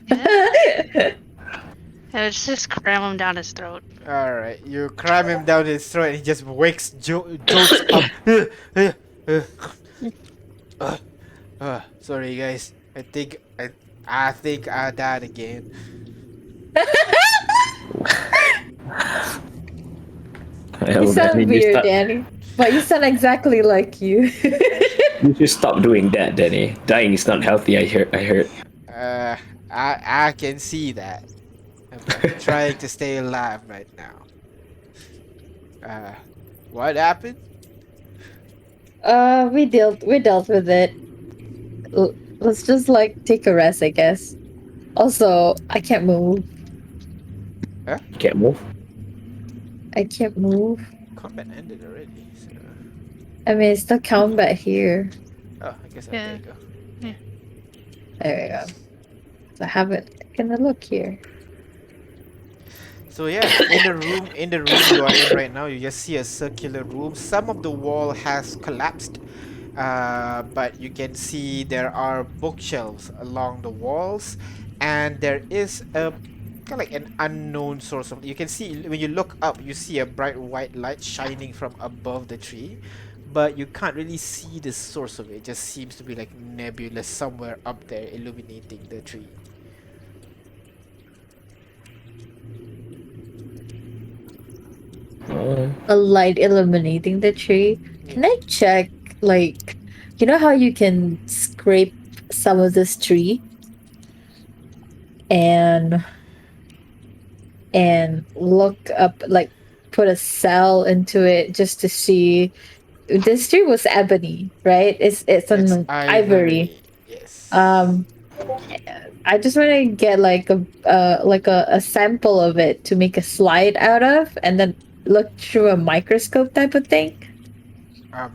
Yeah, just cram him down his throat. Alright, you cram him down his throat and he just wakes, jolts up. Sorry guys. I think I died again. Well, You sound Danny, weird, Danny. But you sound exactly like you. you should stop doing that, Danny. Dying is not healthy. I heard. I can see that. I'm trying to stay alive right now. What happened? We dealt with it. Let's just like take a rest, I guess. Also, I can't move. You can't move. I can't move. Combat ended already. So. I mean, it's still combat here. Oh, I guess Yeah. there you go. There we go. So I haven't taken a look here. So yeah, in the room you are in right now, you just see a circular room. Some of the wall has collapsed, but you can see there are bookshelves along the walls, and there is a kind of like an unknown source of. You can see when you look up, you see a bright white light shining from above the tree, but you can't really see the source of it. It just seems to be like nebulous somewhere up there, illuminating the tree. A light illuminating the tree. Can I check, like, you know how you can scrape some of this tree and look up, like, put a cell into it just to see. This tree was ebony, right? It's an ivory. Yes. I just want to get like a sample of it to make a slide out of, and then look through a microscope type of thing.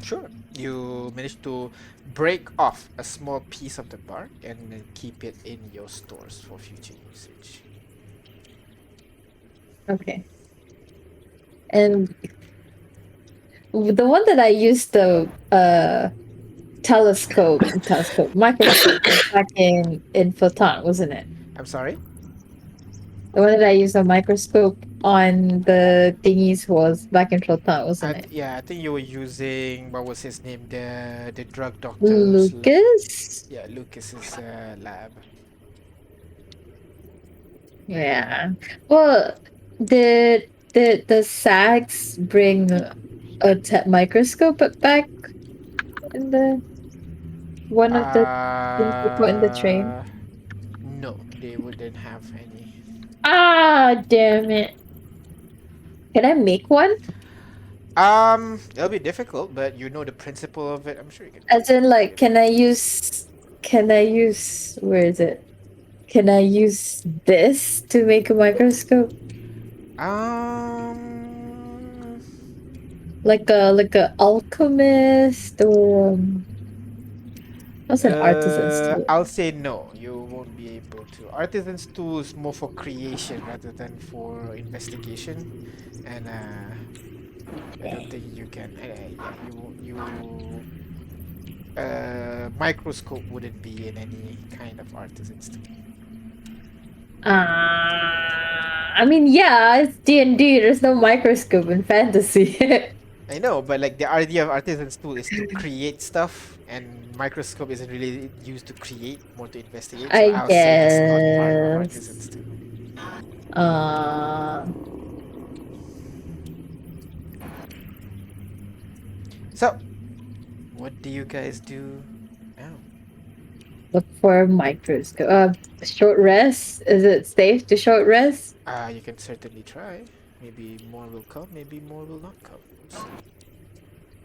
Sure. You managed to break off a small piece of the bark and then keep it in your stores for future usage. Okay. And the one that I used the microscope back in Photon, wasn't it? I'm sorry? The one that I used a microscope on the thingies was back in Photon, wasn't it? Yeah, I think you were using, what was his name? The drug doctor's Lucas? yeah, Lucas's lab. Yeah. Well, did the SAGs bring a microscope back in the one of the things we put in the train? No, they wouldn't have any. Ah, damn it. Can I make one? It'll be difficult, but you know the principle of it. I'm sure you can. As in, like, can I use, where is it? Can I use this to make a microscope? Like a alchemist or what's an artisan's tool? I'll say no. You won't be able to. Artisan's tool is more for creation rather than for investigation, and I don't think you can. Microscope wouldn't be in any kind of artisan's tool. I mean, yeah, it's D&D. There's no microscope in fantasy. I know, but like the idea of artisan's tool is to create stuff, and microscope isn't really used to create, more to investigate. So I I'll say it's not part of artisan's guess. tool. Uh, So, what do you guys do now? look for a microscope. Short rest. Is it safe to short rest? You can certainly try. Maybe more will come. Maybe more will not come. We'll see.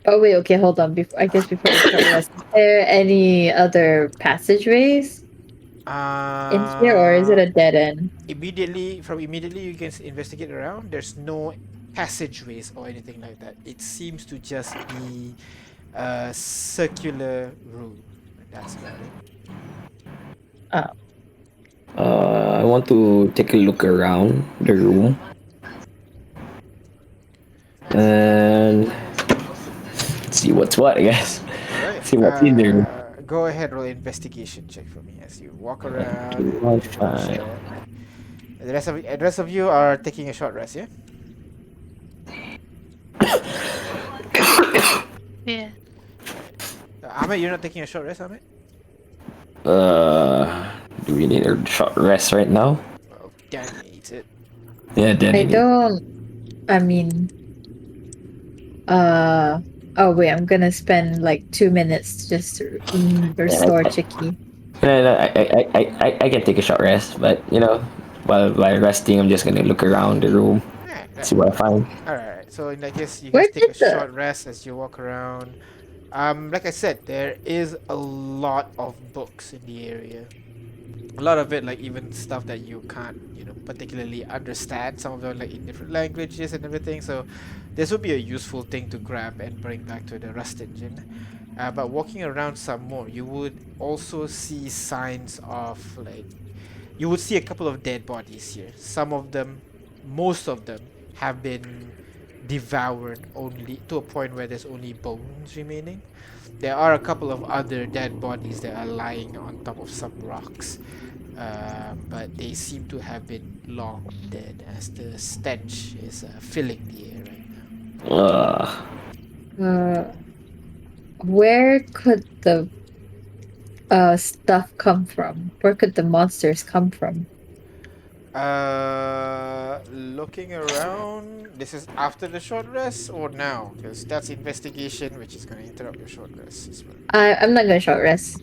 Oh wait, okay, hold on. Before the short rest, is there any other passageways in here, or is it a dead end? Immediately you can investigate around. There's no passageways or anything like that. It seems to just be a circular room. That's about it. I want to take a look around the room. And see what's what, I guess. Alright. See what's in there. Go ahead, roll investigation check for me as you walk around. Okay, roll fine. check. The rest of you are taking a short rest, yeah? Yeah. Ahmed, you're not taking a short rest, Ahmed? Do we need a short rest right now? Well, Danny needs it. Yeah, then I don't. I mean. Oh wait, I'm gonna spend like 2 minutes just to restore Chicky. No, I can take a short rest, but you know, while resting, I'm just gonna look around the room, see what I find. Alright, so in that case, you Where guys take a did the- short rest as you walk around. Like I said, there is a lot of books in the area. A lot of it, like even stuff that you can't, particularly understand. Some of them like in different languages and everything. So this would be a useful thing to grab and bring back to the rust engine. But walking around some more, you would also see signs of you would see a couple of dead bodies here. Most of them have been devoured only to a point where there's only bones remaining. There are a couple of other dead bodies that are lying on top of some rocks, but they seem to have been long dead as the stench is filling the air right now. Where could the stuff come from? Where could the monsters come from? Looking around, this is after the short rest or now? Because that's investigation, which is going to interrupt your short rest as well. I'm not gonna short rest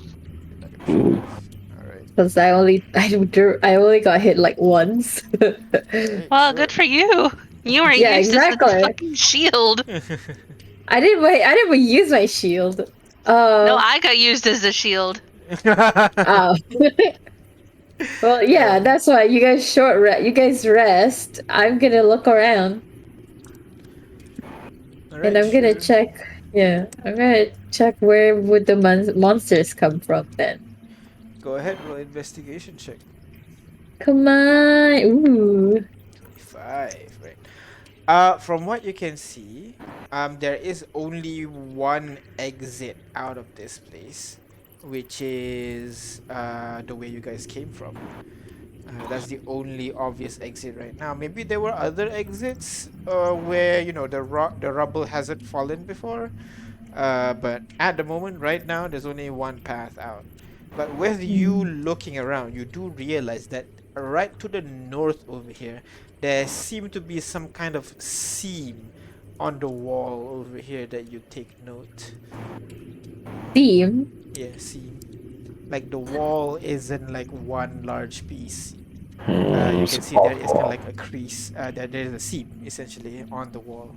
Alright. because I only got hit like once. Well, good for you. You were Yeah, used as exactly. a fucking shield. I didn't use my shield. No, I got used as a shield. Oh. Well, yeah, that's why you guys you guys rest. I'm gonna look around and I'm gonna check. Yeah, I'm gonna check where would the monsters come from then. Go ahead, roll investigation check. Come on, ooh. 5, right? From what you can see, there is only one exit out of this place, which is the way you guys came from. That's the only obvious exit right now. Maybe there were other exits where the rubble hasn't fallen before, but at the moment, right now, there's only one path out. But with you looking around, you do realize that right to the north over here, there seemed to be some kind of seam on the wall over here that you take note. Theme. Yeah, seam. Like the wall isn't like one large piece. You can see there is kind of like a crease. There is a seam essentially on the wall.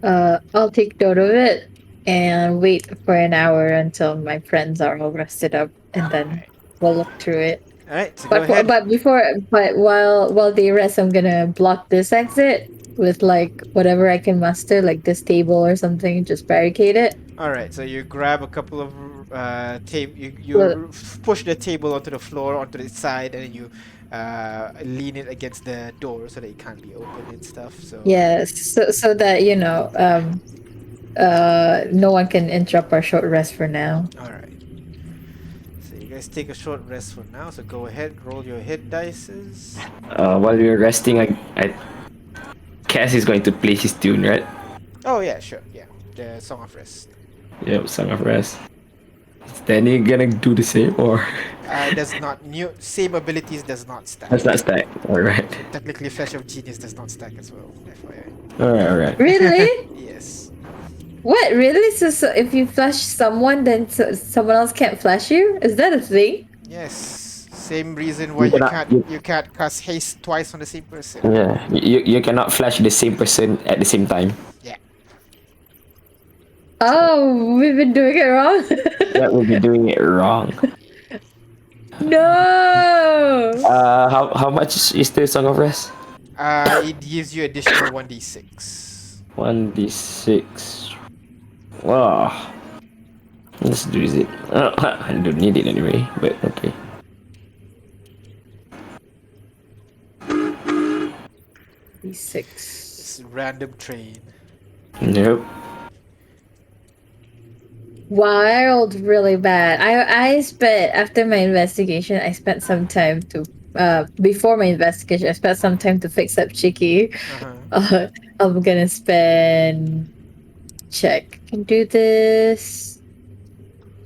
I'll take note of it and wait for an hour until my friends are all rested up, and then we'll look through it. All right, so go ahead. But while they rest, I'm gonna block this exit with like whatever I can muster, like this table or something. Just barricade it. All right, so you grab a couple of you push the table onto the floor, onto the side, and then you lean it against the door so that it can't be open and stuff. So Yes, so that no one can interrupt our short rest for now. all right. So you guys take a short rest for now. So go ahead, roll your hit dices. While we're resting, I Cass is going to play his tune, right? Oh yeah, sure. Yeah, the Song of Rest. Yep, Song of Rest. Is Danny gonna do the same or Does not new same abilities does not stack. that's not stack? Alright. Technically, Flash of Genius does not stack as well. FYI. Alright. Really? Yes. What? Really? So if you flash someone, then someone else can't flash you? Is that a thing? Yes. Same reason why You cannot- you can't cast haste twice on the same person. Yeah. You cannot flash the same person at the same time. Yeah. Oh, we've been doing it wrong. That would be doing it wrong. No. How much is the Song of Rest? It gives you additional 1d6. 1d6. Wow. Let's do it. I don't need it anyway, but okay. D6. It's random train. Nope. Wild, really bad. I spent after my investigation. I spent some time to before my investigation. I spent some time to fix up Chicky. Uh-huh. I'm gonna spend. Check. Can do this.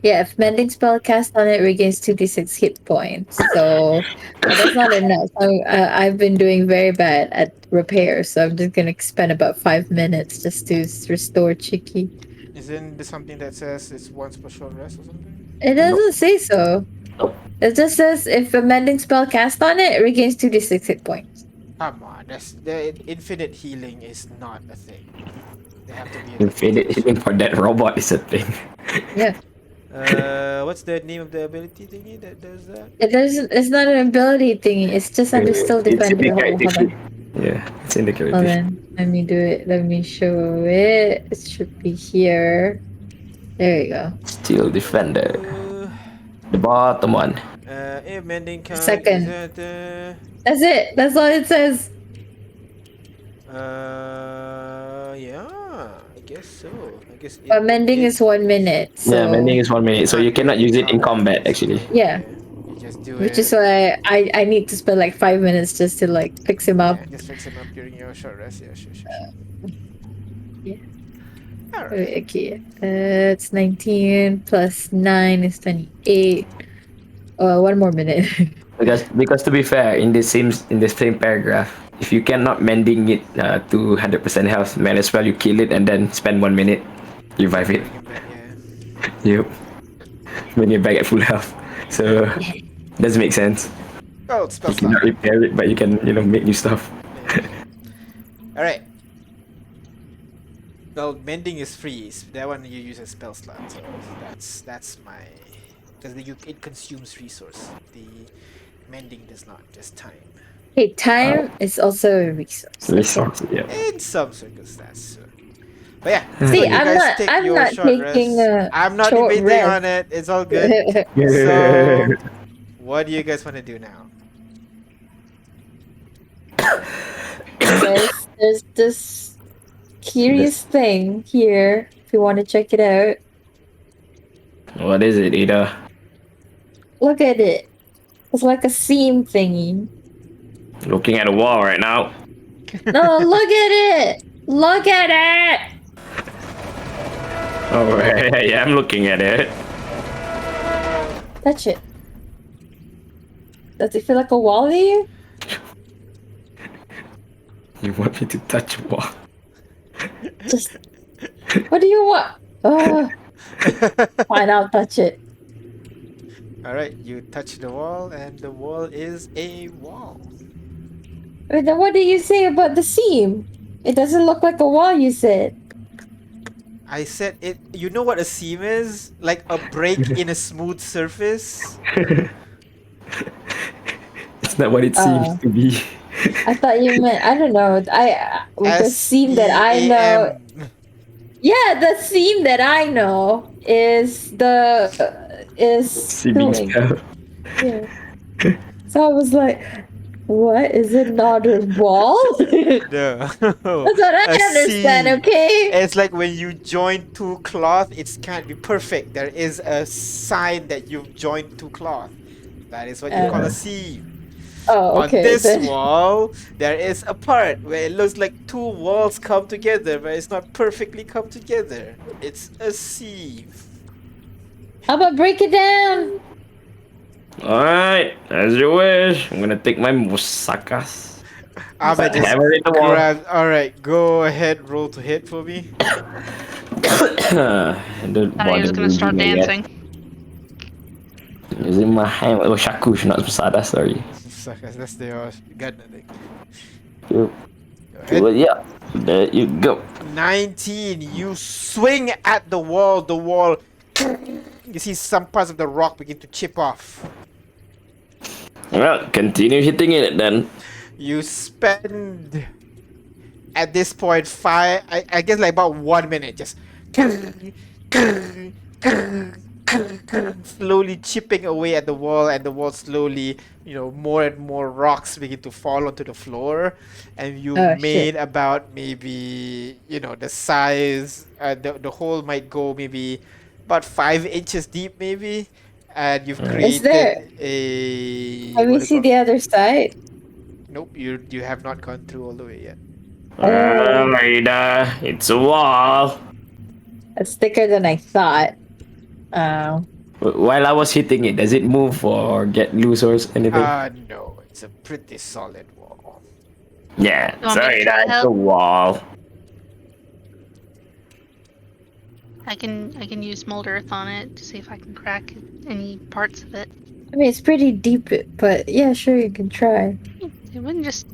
Yeah, if mending spell cast on it regains 2d6 hit points. So that's not enough. I've been doing very bad at repair, so I'm just gonna spend about 5 minutes just to restore Chicky. Isn't there something that says it's once per short rest or something? It doesn't say so. It just says if a mending spell cast on it, it regains 2d6 hit points. Come on, the infinite healing is not a thing. They have to be a Infinite healing for that robot is a thing. Yeah. What's the name of the ability thingy that does that? It doesn't. It's not an ability thingy. It's just under still It's in defender. the Hold character on. sheet. Yeah, it's in the Hold character sheet. on. Let me do it. Let me show it. It should be here. There you go. Steel defender. Uh, The bottom one. mending count. Second. Is that, That's it. That's all it says. yeah, I guess so. I guess. But mending is 1 minute. So, Yeah, mending is 1 minute, so you cannot use it in combat actually. Yeah. You just do Which it. is why I need to spend like 5 minutes just to like fix him up. Yeah, just fix him up during your short rest. Yeah, sure. yeah. Alright. Okay. It's 19 plus 9 is 28. 1 more minute. Because to be fair, in the same paragraph, if you cannot mending it to 100% health, might as well you kill it and then spend 1 minute, revive it. Bring him back, yeah. Yep. When you're back at full health, so doesn't make sense. Oh, it's spell You cannot slot. repair it, but you can make new stuff. Alright. Well, mending is free. That one you use as spell slot, so that's my because it consumes resource. The mending does not, just time. Hey, time is also a resource. Resource, yeah. In some circumstances. But yeah. See, you guys take I'm your not short taking rest. a I'm not short debating rest. on it. It's all good. So, what do you guys want to do now? There's this curious thing here. If you want to check it out, What is it, Ida? look at it. It's like a seam thingy. Looking at a wall right now. No, look at it. Look at it. Oh, yeah, I'm looking at it. Touch it. Does it feel like a wall to you? You want me to touch a wall? Just. What do you want? Fine, I'll touch it. Alright, you touch the wall, and the wall is a wall. Wait, then what did you say about the seam? It doesn't look like a wall, you said. I said it. You know what a seam is? Like a break in a smooth surface. It's not what it seems to be. I thought you meant, I don't know. With the seam that I know. SEAM. Yeah, the seam that I know is Seeming filling. spell. Yeah. So I was like, what? Is it not a wall? That's No. what I A understand, seam. okay? It's like when you join two cloth, it can't be perfect. There is a sign that you've joined two cloth. That is what you call a seam. Oh, On okay. this then. wall, there is a part where it looks like two walls come together, but it's not perfectly come together. It's a sieve. How about break it down? Alright, as you wish. I'm gonna take my musakas. Ahmed just Hammer in the wall. grab. Alright, go ahead, roll to hit for me. Don't Thought he was gonna start dancing. Using my hammer. Oh, shakush, not musadas, sorry. Suckers, that's the gun, I think. Yep. Go ahead. Well, yeah, there you go. 19. You swing at the wall. The wall. You see some parts of the rock begin to chip off. Well, continue hitting it then. You spend at this point I guess like about 1 minute just slowly chipping away at the wall, and the wall slowly, more and more rocks begin to fall onto the floor, and you Oh, made shit. about maybe the size, the hole might go maybe about 5 inches deep maybe, and you've Is there? created a Can we what do you see call- the other side? Nope, you have not gone through all the way yet. Alright, it's a wall. It's thicker than I thought. Oh. While I was hitting it, does it move or get loose or anything? No, it's a pretty solid wall. Yeah, You want me to sorry, try to that's a help? wall. I can use mold earth on it to see if I can crack any parts of it. I mean, it's pretty deep, but yeah, sure, you can try. It wouldn't just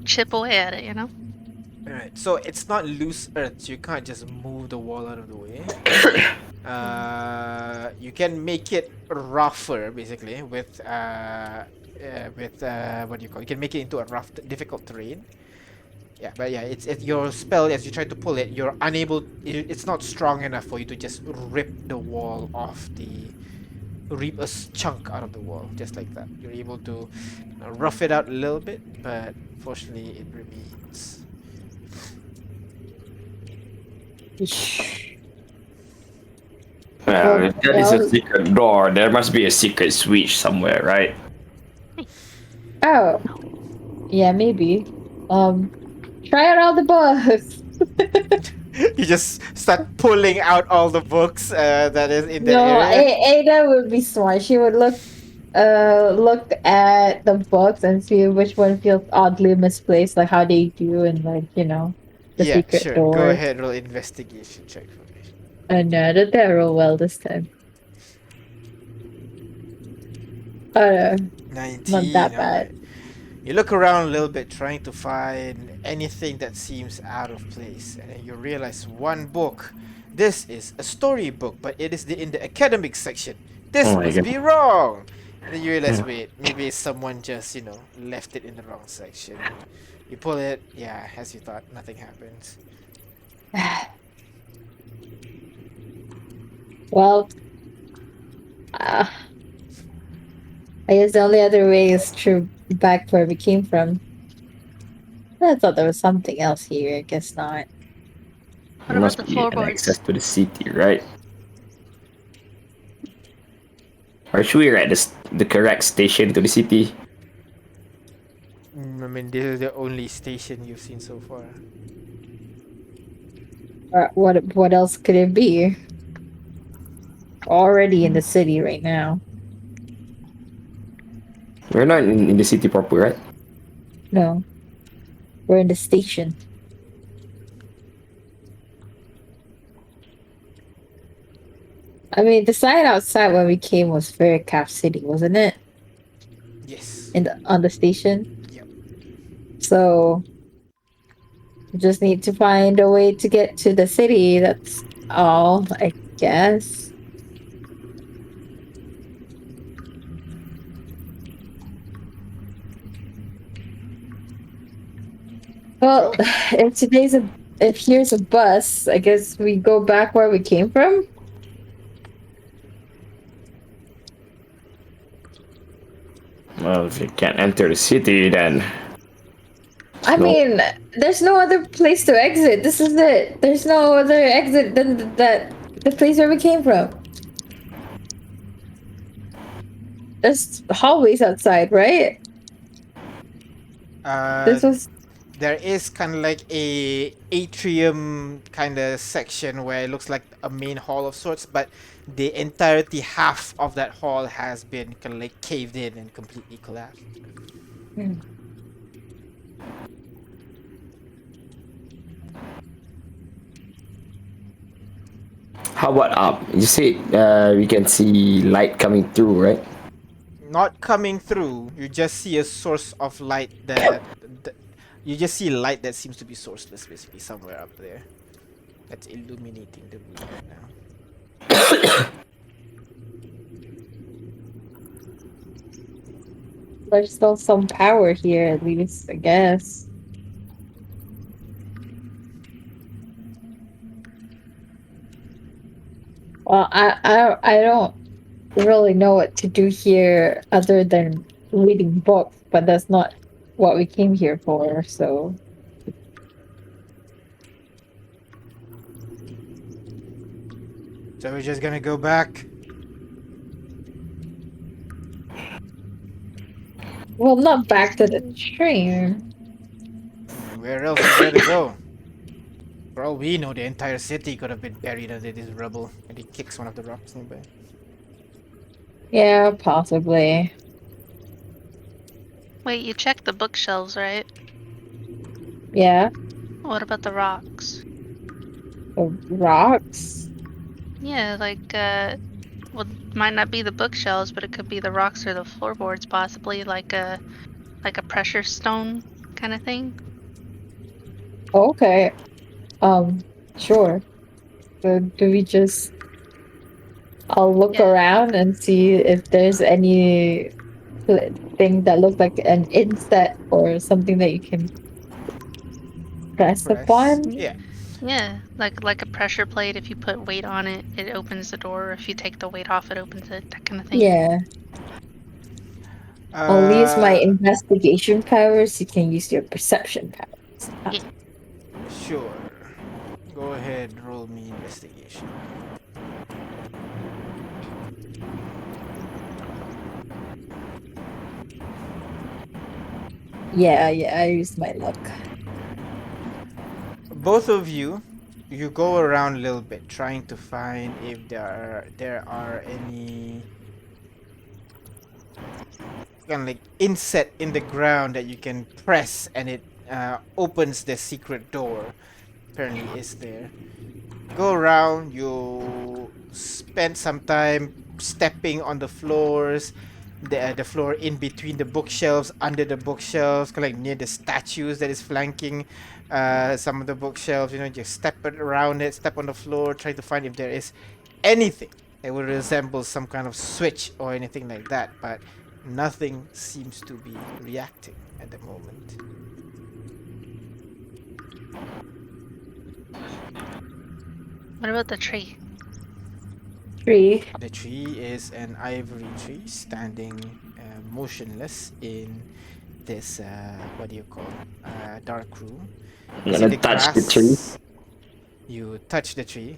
chip away at it, Alright, so it's not loose earth, so you can't just move the wall out of the way. You can make it rougher, basically, with what do you call it? You can make it into a rough, difficult terrain. Yeah, but yeah, it's your spell, as you try to pull it, you're unable, it's not strong enough for you to just rip the wall off rip a chunk out of the wall, just like that. You're able to rough it out a little bit, but fortunately it remains. Well, if that is a well- secret door, there must be a secret switch somewhere, right? Oh. Yeah, maybe. Try out all the books. You just start pulling out all the books that is in the No, area. Ada would be smart. She would look at the books and see which one feels oddly misplaced, like how they do in the Yeah, secret sure. door. Go ahead, roll investigation check for me. And I did that roll well this time. Uh, 19. Not that bad. alright. You look around a little bit, trying to find anything that seems out of place, and then you realize one book. This is a story book, but it is in the academic section. This Oh my must God. be wrong. And then you realize, wait, maybe someone just, left it in the wrong section. You pull it, yeah, as you thought, nothing happens. well, I guess the only other way is through back where we came from. I thought there was something else here. I guess not. What There about must the be an floorboards? access to the city, right? Are sure we're at the correct station to the city? I mean, this is the only station you've seen so far. Or what else could it be? Already in the city right now. We're not in the city proper, right? No. We're in the station. I mean, the sign outside when we came was Veracruz City, wasn't it? Yes. On the station? Yep. So we just need to find a way to get to the city. That's all, I guess. Well, if here's a bus, I guess we go back where we came from. Well, if you can't enter the city, then I No. mean, there's no other place to exit. This is it. There's no other exit than the place where we came from. There's hallways outside, right? Uh, This was there is kind of like a atrium kind of section where it looks like a main hall of sorts, but the entirety half of that hall has been kind of like caved in and completely collapsed. How about up? You said we can see light coming through, right? Not coming through, you just see a source of light that you just see light that seems to be sourceless, basically somewhere up there. That's illuminating the room right now. there's still some power here, at least, I guess. Well, I don't really know what to do here other than reading books, but that's not what we came here for, so So we're just gonna go back. well, not back to the train. Where else is there to go? For all we know, the entire city could have been buried under this rubble. And he kicks one of the rocks nearby. Yeah, possibly. Wait, you checked the bookshelves, right? Yeah, What about the rocks? the rocks. Yeah, like, well, might not be the bookshelves, but it could be the rocks or the floorboards, possibly, like a pressure stone kind of thing. Okay. Sure. So do we just? I'll look Yeah. around and see if there's any thing that looks like an inset or something that you can press upon. Yeah. Yeah, like a pressure plate. If you put weight on it, it opens the door. If you take the weight off, it opens it. That kind of thing. Yeah. I'll use my investigation powers. You can use your perception powers. Yeah. Sure. Go ahead, roll me investigation. Yeah, I used my luck. Both of you, you go around a little bit trying to find if there are any kind of like inset in the ground that you can press and it opens the secret door. Apparently is there. Go around, you spend some time stepping on the floors, the floor in between the bookshelves, under the bookshelves, kind of like near the statues that is flanking some of the bookshelves. You know, just step around it, step on the floor, try to find if there is anything that would resemble some kind of switch or anything like that. But nothing seems to be reacting at the moment. What about the tree? Tree. The tree is an ivory tree standing motionless in this, what do you call it? Dark room. I'm See gonna touch the tree. You touch the tree.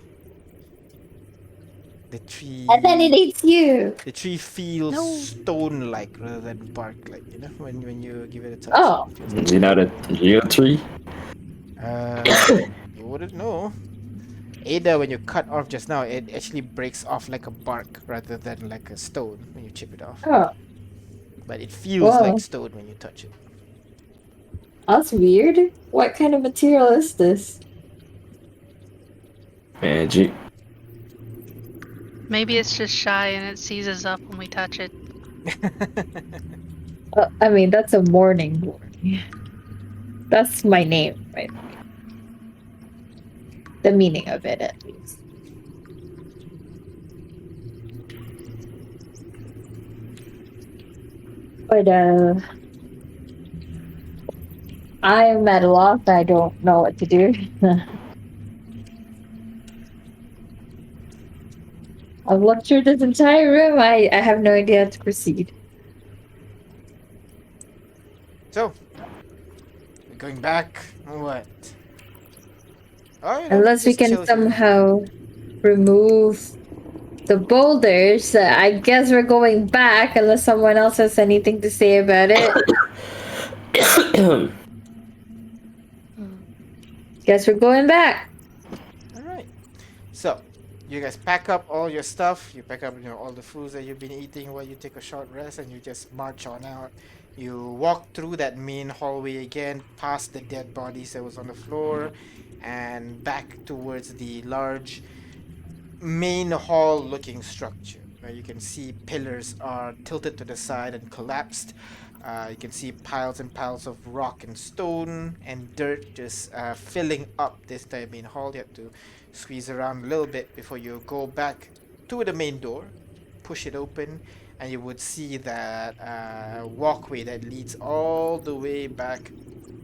The tree. And then it eats you. The tree feels No. stone-like rather than bark-like. You know, when you give it a touch. Oh. It feels You know the real tree? you wouldn't know. Ada, when you cut off just now, it actually breaks off like a bark rather than like a stone when you chip it off. Oh, But it feels Whoa. like stone when you touch it. that's weird. What kind of material is this? Magic. Maybe it's just shy and it seizes up when we touch it. I mean, that's a morning glory. That's my name, right? The meaning of it, at least. But, I'm at a loss. I don't know what to do. I've looked through this entire room. I have no idea how to proceed. So, we're going back or what? Oh, you know, Unless we just can chill here. somehow remove the boulders, I guess we're going back unless someone else has anything to say about it. Guess we're going back. All right. So, you guys pack up all your stuff. You pack up, all the foods that you've been eating while you take a short rest, and you just march on out. You walk through that main hallway again, past the dead bodies that was on the floor, and back towards the large main hall-looking structure. Where you can see pillars are tilted to the side and collapsed. You can see piles and piles of rock and stone and dirt just filling up this entire main hall. You have to squeeze around a little bit before you go back to the main door, push it open, and you would see that walkway that leads all the way back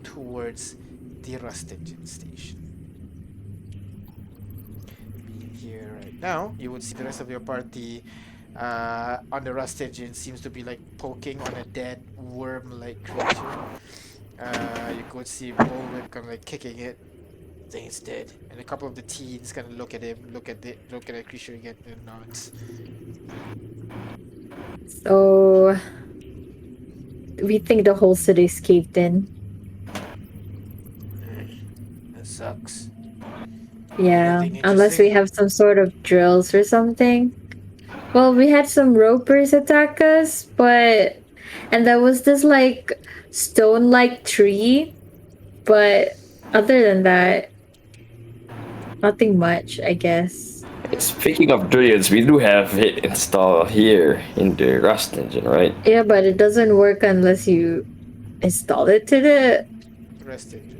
towards the rust engine station. Being here right now, you would see the rest of your party on the rust engine seems to be like poking on a dead worm-like creature. You could see Bullwhip kind of like kicking it, saying it's dead, and a couple of the teens kind of look at him, look at the creature again, and nods. So we think the whole city's caved in. That sucks. Yeah, Anything unless we interesting? have some sort of drills or something. Well, we had some ropers attack us, and there was this like stone-like tree, but other than that, nothing much, I guess. Speaking of druids, we do have it installed here in the rust engine, right? Yeah, but it doesn't work unless you install it to the. Rust engine.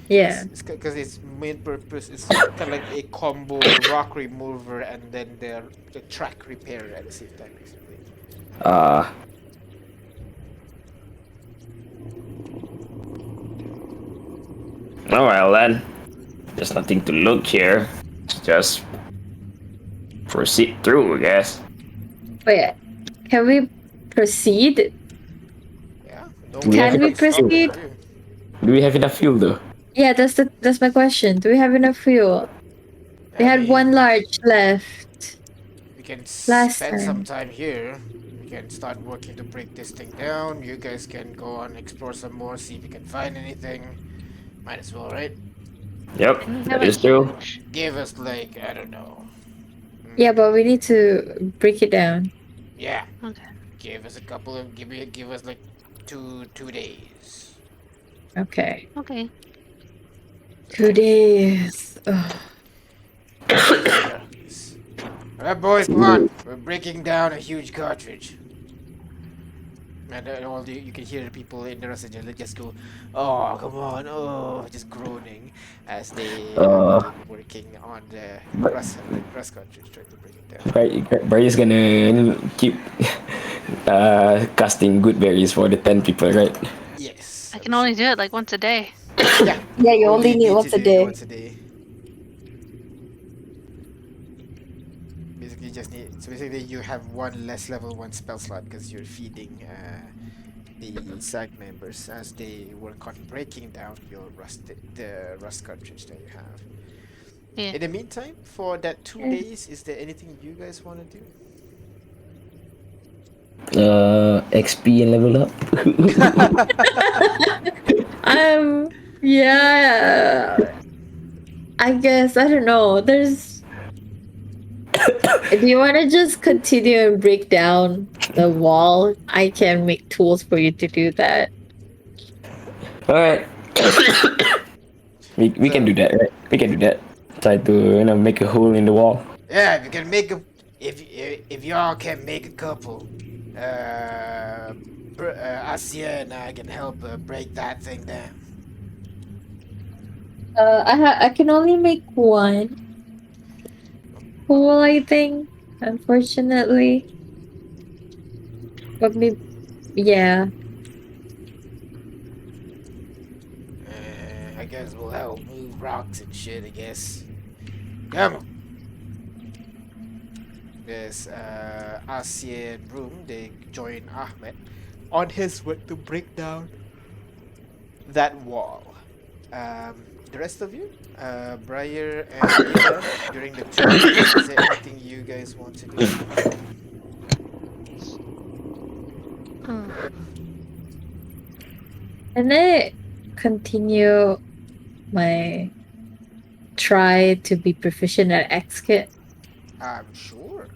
Yeah. It's because its main purpose is kind of like a combo rock remover and then the track repair at the same time, basically. Oh well then. There's nothing to look here. Just proceed through, I guess. Wait, can we proceed? Yeah. Can we proceed? Do we have enough fuel though? Yeah, that's my question. Do we have enough fuel? We had one large left. We can last spend some time. time here. We can start working to break this thing down. You guys can go on, explore some more, see if you can find anything. Might as well, right? Yep, We have that a is true. huge- Give us like, I don't know. Yeah, but we need to break it down. Yeah. Okay. Give us a couple of give us like two days. Okay. Okay. 2 days. Ugh. Alright boys, come on. We're breaking down a huge cartridge. And you can hear the people in the rust engine just go, oh, come on, oh, just groaning as they are working on the rust cartridge, trying to break it down. Barry's gonna keep casting good berries for the 10 people, right? Yes. I can only do it like once a day. Yeah. Yeah, you only need to once a do it day. Once a day. Basically, basically you have one less level 1 spell slot because you're feeding the SAG members as they work on breaking down the rust cartridge that you have. Yeah. In the meantime, for that 2 days, is there anything you guys want to do? XP and level up. Yeah. I guess I don't know. There's. Do you want to just continue and break down the wall? I can make tools for you to do that. Alright. we can do that, right? We can do that. Try to make a hole in the wall. Yeah, if you can make a, if y'all can make a couple, Asia and I can help break that thing down. I can only make one. Pool, I think. Unfortunately. But maybe, yeah. I guess we'll help move rocks and shit, I guess. Come on. There's Asia and Broom, they join Ahmed on his way to break down that wall. The rest of you, Briar and Eva, during the 2 days, is there anything you guys want to do? Can I continue my try to be proficient at XKit? I'm sure.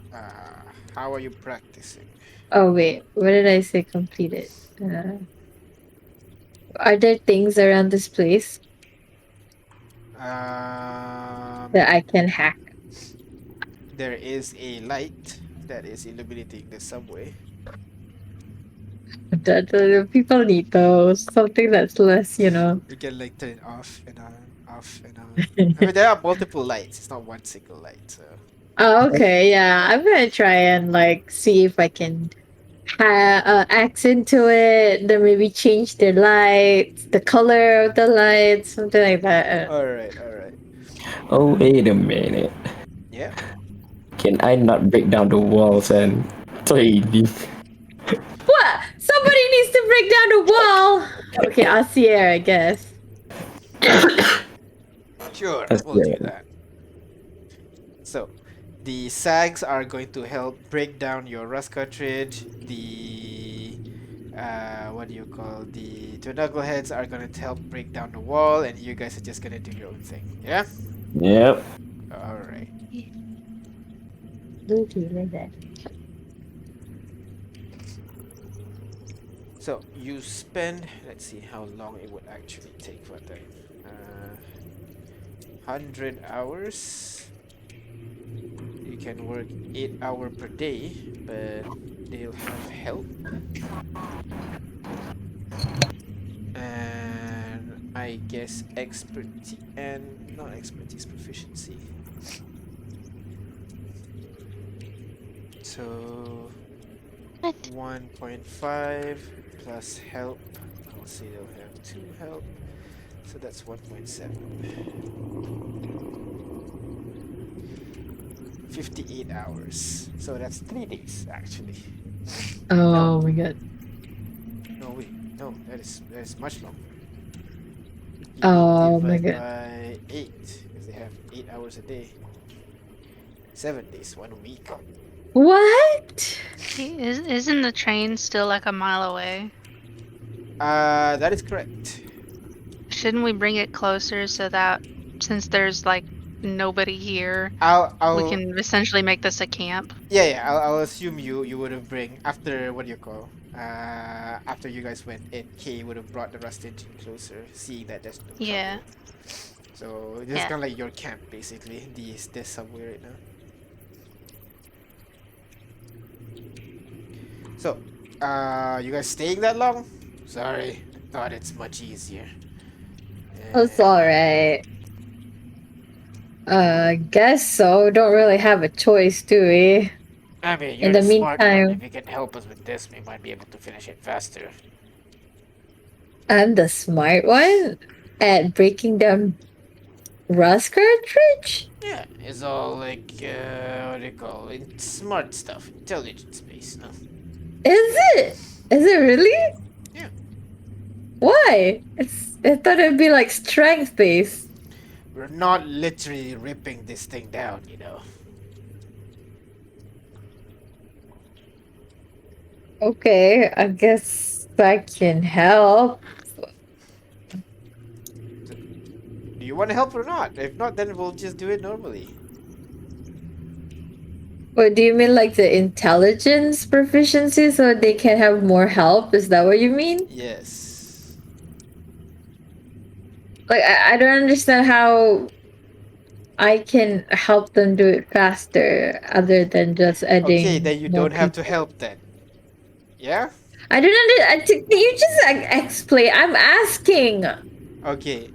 How are you practicing? Oh wait, what did I say completed? Are there things around this place that I can hack? There is a light that is illuminating the subway. People need those. Something that's less, You can like turn it off and on, off and on. I mean, there are multiple lights. It's not one single light. So Oh, okay, yeah. I'm gonna try and like see if I can axe into it, then maybe change the lights, the color of the lights, something like that. all right, all right. Oh, wait a minute. Yeah. Can I not break down the walls and trade? What? Somebody needs to break down the wall. Okay, I'll see her, I guess. Sure, That's we'll do good. that. So, the sags are going to help break down your rust cartridge. The what do you call the two knuckleheads are going to help break down the wall, and you guys are just going to do your own thing. Yeah. Yep. All right. Like that. So you spend. Let's see how long it would actually take for that. 100 hours. You can work 8 hours per day, but they'll have help. And I guess expertise and not expertise, proficiency. So 1.5 plus help. I'll say they'll have 2 help. So that's 1.7. 58 hours. So that's 3 days actually. Oh my god. No wait, no, that is much longer. You Oh my divide god. by 8 if they have 8 hours a day. 7 days, 1 week. What? Isn't the train still like a mile away? That is correct. Shouldn't we bring it closer so that since there's like nobody here, we I'll can essentially make this a camp? yeah, I'll assume you would have bring after what do you call after you guys went in, Kay would have brought the rust engine closer, seeing that there's no Yeah. trouble. So this is Yeah. kind of like your camp basically. This subway right now. So, you guys staying that long? Sorry, I thought it's much easier. It's alright. Guess so. Don't really have a choice, do we? I mean, In you're the the smart one. meantime, If you can help us with this, we might be able to finish it faster. I'm the smart one at breaking down rust cartridge. Yeah, it's all like what do you call it? Smart stuff, intelligence based. No? Is it? Is it really? Yeah. Why? I thought it'd be like strength based. We're not literally ripping this thing down, you know. Okay, I guess I can help. Do you want to help or not? If not, then we'll just do it normally. What do you mean, like the intelligence proficiency, so they can have more help? Is that what you mean? Yes. Like, I don't understand how I can help them do it faster, other than just adding. Okay, then you more don't have to people. help then. Yeah? I don't understand. You just explain. I'm asking. Okay.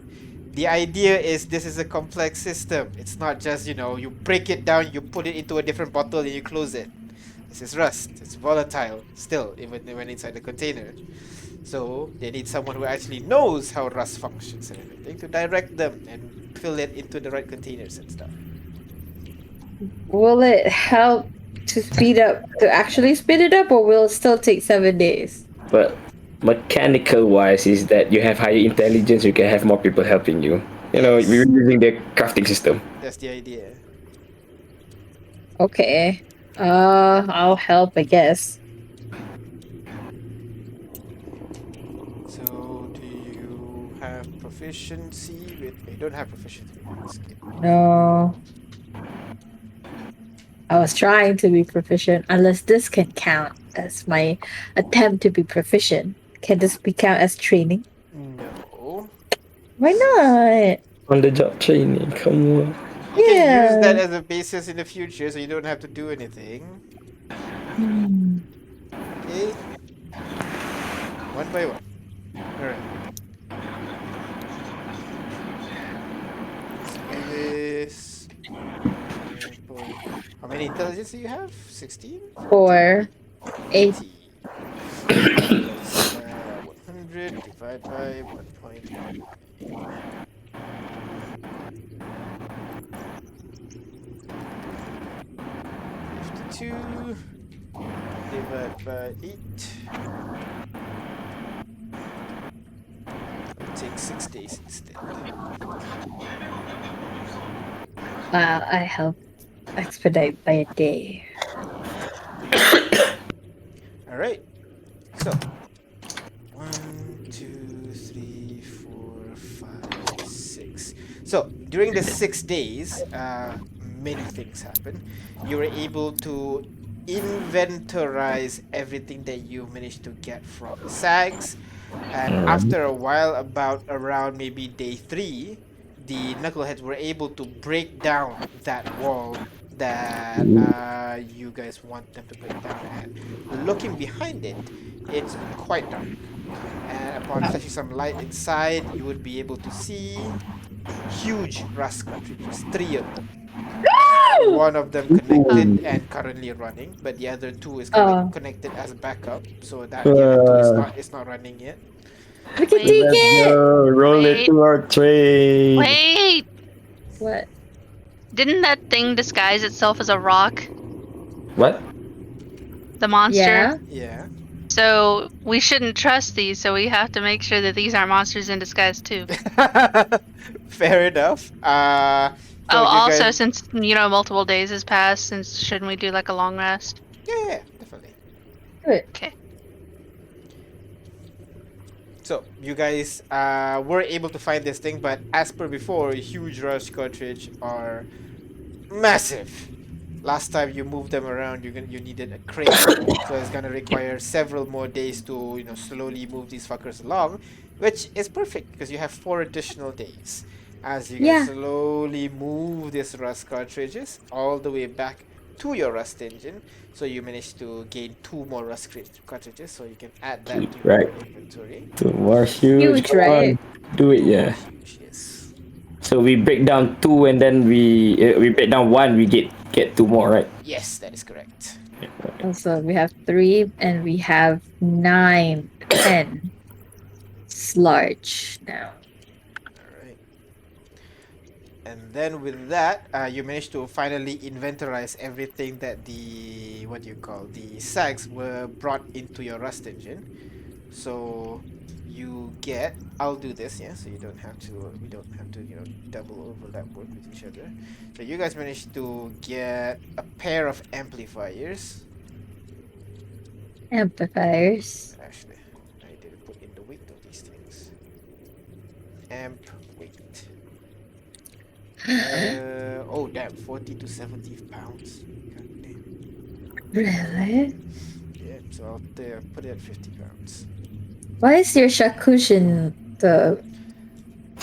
The idea is this is a complex system. It's not just, you break it down, you put it into a different bottle and you close it. This is rust. It's volatile still, even when inside the container. So they need someone who actually knows how rust functions and everything to direct them and fill it into the right containers and stuff. Will it help to actually speed it up, or will it still take 7 days? But mechanical wise is that you have higher intelligence, you can have more people helping you. Yes. We're using the crafting system. That's the idea. Okay. I'll help, I guess. So proficiency with. You don't have proficiency with this skill. No. I was trying to be proficient, unless this can count as my attempt to be proficient. Can this be count as training? No. Why not? On the job training, come on. You can use that Yeah. as a basis in the future, so you don't have to do anything. Hmm. Okay. One by one. Alright. Let's do this. How many intelligence do you have? 16? 4, 8. 80. That's 100 divided by 1.1. 52 divided by 8. I'll take 6 days instead. Wow, I helped expedite by a day. Alright. So 1, 2, 3, 4, 5, 6. So during the 6 days, many things happen. You were able to inventorize everything that you managed to get from the sags, and after a while, about around maybe day 3, the knuckleheads were able to break down that wall that you guys want them to break down. And looking behind it, it's quite dark. And upon flashing some light inside, you would be able to see huge rust cartridges, 3 of them. One of them connected and currently running, but the other 2 is connected as backup. So that the other 2 is not running yet. We can Wait. take Let's it! go. Roll it Wait. to our trade. Wait! What? Didn't that thing disguise itself as a rock? What? The monster? Yeah? Yeah. So we shouldn't trust these, so we have to make sure that these are monsters in disguise too. Fair enough. So Oh, you also, guys- since, multiple days has passed, since shouldn't we do like a long rest? yeah, definitely. Good. Okay. So you guys were able to find this thing, but as per before, huge rush cartridge are massive. Last time you moved them around, you needed a crane, so it's gonna require several more days to slowly move these fuckers along, which is perfect because you have 4 additional days as you Yeah. guys slowly move these rust cartridges all the way back to your rust engine. So you managed to gain 2 more rust cartridges, so you can add that to your Right. inventory. Two more huge. Huge, Come right? on. Do it, yeah. Huge, yes. So we break down 2 and then we break down 1, we get 2 more, right? Yes, that is correct. Also, we have 3 and we have 9, 10. It's large now. Alright. And then with that, you managed to finally inventorize everything that the sags were brought into your rust engine. So you get, I'll do this, yeah, so we don't have to double overlap work with each other. So you guys managed to get a pair of amplifiers. Amplifiers. Actually, I didn't put in the weight of these things. Amp weight. Oh damn, 40 to 70 pounds. God damn. Really? Yeah, so I'll put it at 50 pounds. Why is your shakush in the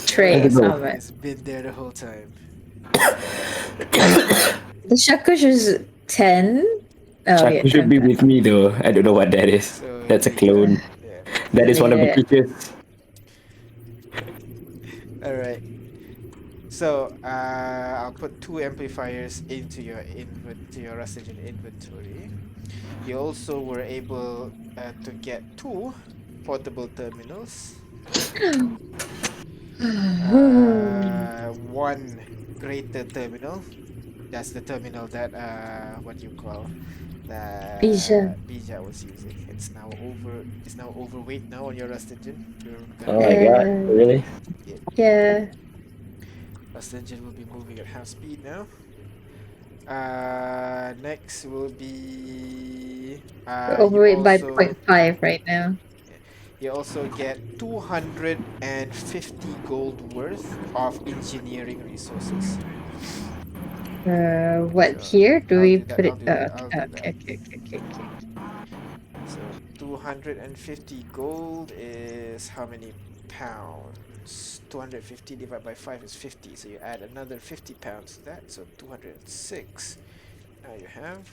tray don't know. somewhere? It's been there the whole time. The shakush is 10. Oh, Chaku yeah, should 10. be with me though. I don't know what that is. So That's a clone. Yeah. That is one of the Yeah. creatures. Alright. So I'll put 2 amplifiers into your rust engine inventory. You also were able to get 2 portable terminals. 1 greater terminal. That's the terminal that that Bija was using. It's now overweight now on your rust engine. Oh my god, really? Yeah. Rust engine will be moving at half speed now. Next will be We're overweight by 0.5 right now. You also get 250 gold worth of engineering resources. What So, here? Do I'll we do that, put I'll it? do that, I'll do Okay, that. okay. So 250 gold is how many pounds? 250 divided by 5 is 50. So you add another 50 pounds to that. So 206. Now you have.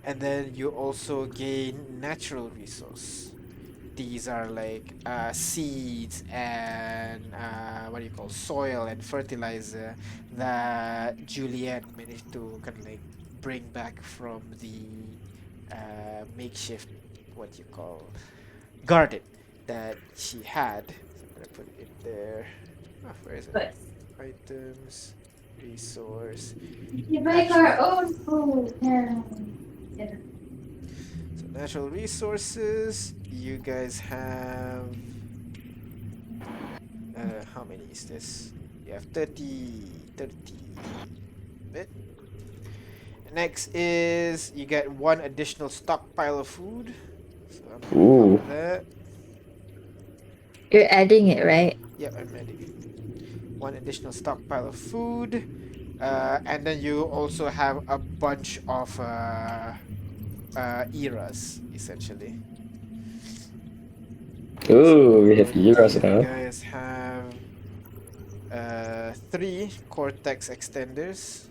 And then you also gain natural resource. These are like seeds and what do you call soil and fertilizer that Julianne managed to kind of like bring back from the makeshift what you call garden that she had. So I'm gonna put it in there. Oh, where is it? But Items, resource, we make natural. our own food. Yeah. So natural resources. You guys have how many is this? You have 30 bit. Next is you get one additional stockpile of food. So I'm gonna Ooh. pop that. You're adding it, right? Yep, I'm ready. One additional stockpile of food. And then you also have a bunch of eras, essentially. Ooh, we have So heroes you now. guys have 3 cortex extenders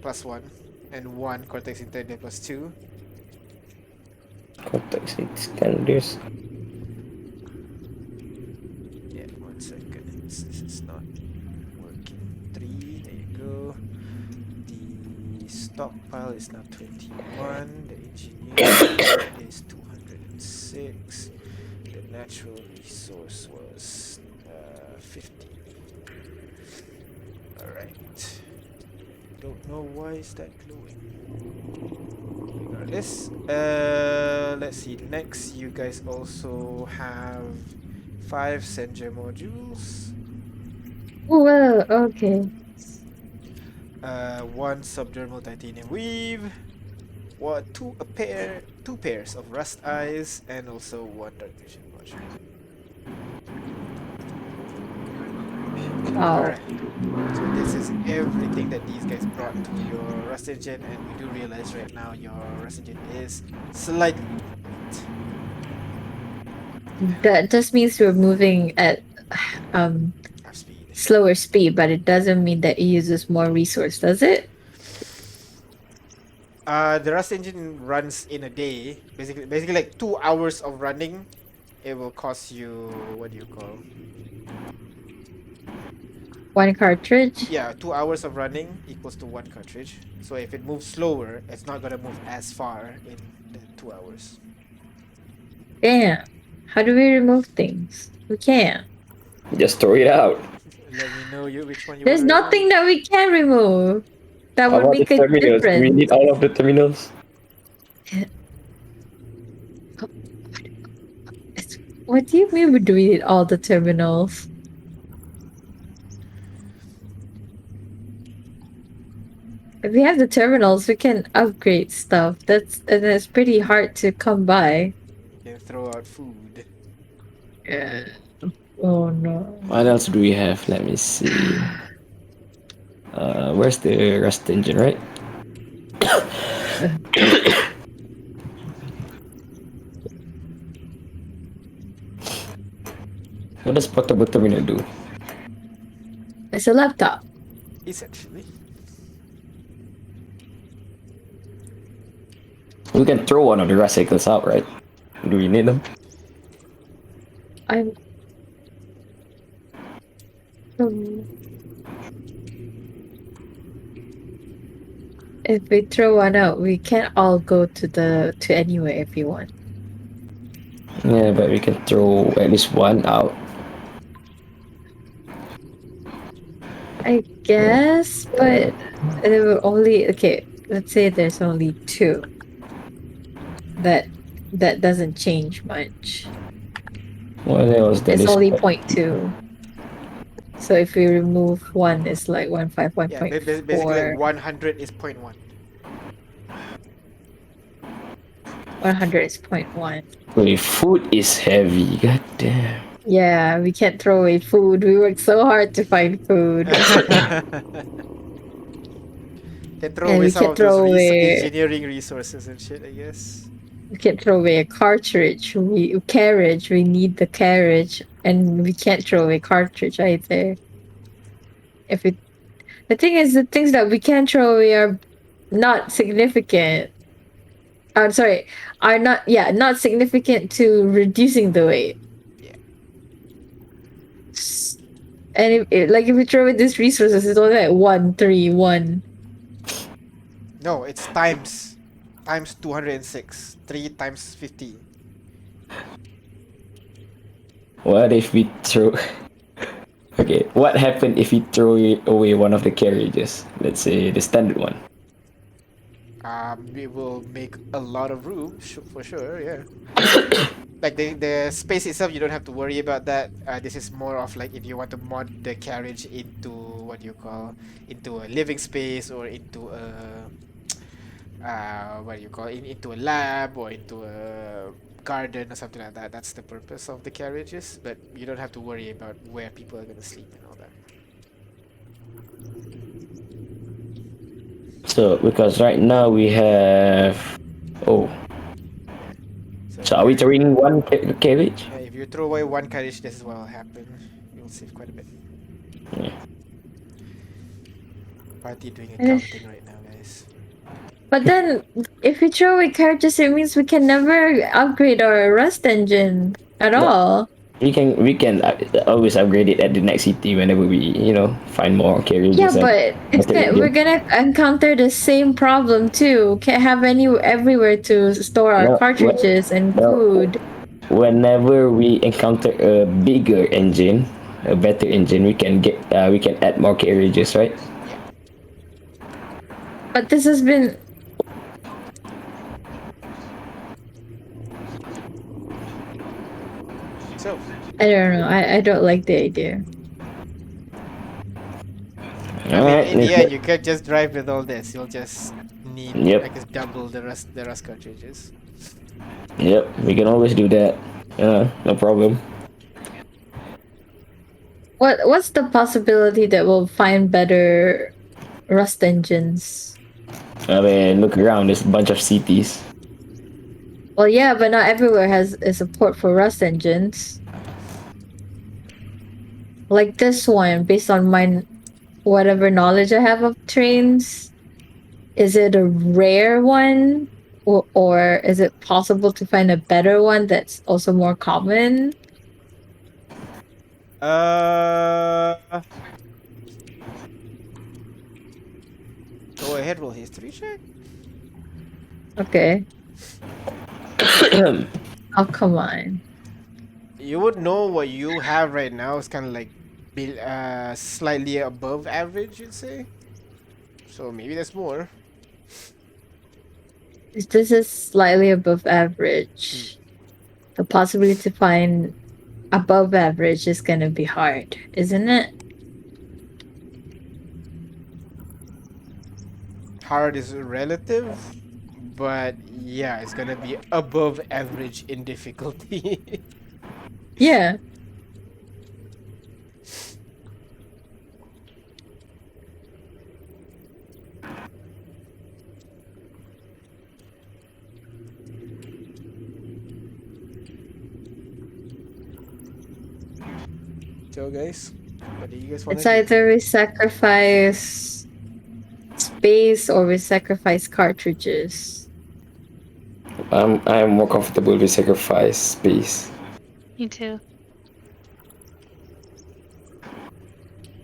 plus 1 and 1 cortex extender plus 2. Cortex extenders. Yeah, 1 second. This is not working. 3, there you go. The stockpile is now 21. The engineering is 206. The natural resource was 50. Alright. Don't know why is that glowing. Regardless. Let's see. Next, you guys also have 5 Senja modules. Whoa, okay. 1 subdermal titanium weave. Two pairs of rust eyes, and also 1 dark vision module. Oh, Alright. So this is everything that these guys brought to your rust engine, and we do realize right now your rust engine is slightly overweight. that just means we're moving at Half speed. slower speed, but it doesn't mean that it uses more resource, does it? The rust engine runs in a day. Basically like 2 hours of running. It will cost you, what do you call? One cartridge? Yeah, 2 hours of running equals to 1 cartridge. So if it moves slower, it's not gonna move as far in the 2 hours. Damn. How do we remove things? We can't. Just throw it out. Let me know which one you There's wanna nothing remove. that we can remove. That How would about the make a terminals? Do we difference. need all of the terminals? What do you mean we deleted all the terminals? If we have the terminals, we can upgrade stuff. That's pretty hard to come by. You can throw out food. Yeah. Oh no. What else do we have? Let me see. Where's the rust engine, right? What does portable terminal do? It's a laptop. Essentially. We can throw one of the rust cycles out, right? Do we need them? I'm. If we throw one out, we can't all go to anywhere if we want. Yeah, but we can throw at least one out. I guess, but there were only okay. Let's say there's only 2. That doesn't change much. What else? That It's is only 0.2. So if we remove 1, it's like 1.5, Yeah, basically 1.4. 100 is 0.1. 100 is 0.1. Wait, food is heavy. God damn. Yeah, we can't throw away food. We work so hard to find food. They throw And away we some can't of those throw away engineering resources and shit, I guess. we can't throw away a cartridge. Carriage. We need the carriage, and we can't throw away cartridge either. If it, the thing is, the things that we can throw away are not significant. I'm sorry, are not significant to reducing the weight. Yeah. And if we throw away these resources, it's only like 1, 3, 1. No, it's times 206. 3 times 50. What if we throw? Okay, what happened if we throw away one of the carriages? Let's say the standard one. We will make a lot of room for sure. Yeah. Like the space itself, you don't have to worry about that. This is more of like if you want to mod the carriage into what you call into a living space or into a into a lab or into a garden or something like that. That's the purpose of the carriages, but you don't have to worry about where people are gonna sleep and all that. So because right now we have. Oh, so are we throwing one carriage? If you throw away one carriage, this is what will happen. You'll save quite a bit. Yeah. Party doing accounting right now, guys. But then, if we throw away carriages, it means we can never upgrade our Rust engine at all. We can always upgrade it at the next city whenever we find more carriages. Yeah, but we're gonna encounter the same problem too. Can't have everywhere to store our cartridges and food. Whenever we encounter a bigger engine, a better engine, we can add more carriages, right? But this has been. So I don't know. I don't like the idea. in the end, you can't just drive with all this. You'll just need Yep. I guess double the rust cartridges. Yep, we can always do that. No problem. What's the possibility that we'll find better Rust engines? I mean, look around. There's a bunch of cities. Well, yeah, but not everywhere has a support for Rust engines. Like this one, based on whatever knowledge I have of trains, is it a rare one, or is it possible to find a better one that's also more common? Go ahead, roll history check. Okay. Oh, come on. You would know what you have right now is kind of like slightly above average, you'd say. So maybe there's more. This is slightly above average. The possibility to find above average is gonna be hard, isn't it? Hard is relative, but yeah, it's gonna be above average in difficulty. Yeah. So guys, what do you guys want It's to do? either we sacrifice space or we sacrifice cartridges. I'm more comfortable with sacrifice space Me too.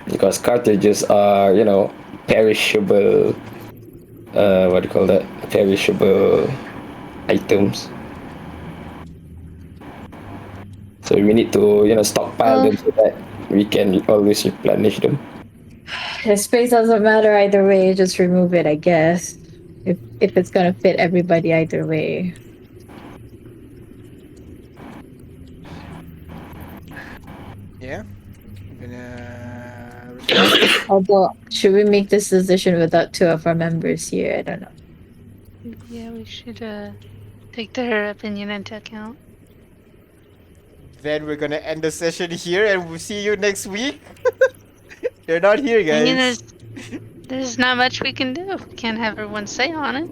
because cartridges are perishable. What do you call that? Perishable items. So we need to stockpile them so that we can always replenish them. The space doesn't matter either way, just remove it, I guess. If it's gonna fit everybody either way. Yeah, I'm gonna. Although, should we make this decision without two of our members here? I don't know. Yeah, we should Take their opinion into account. Then we're gonna end the session here, and we'll see you next week. They're not here, I mean, guys. there's not much we can do. We can't have everyone say on it.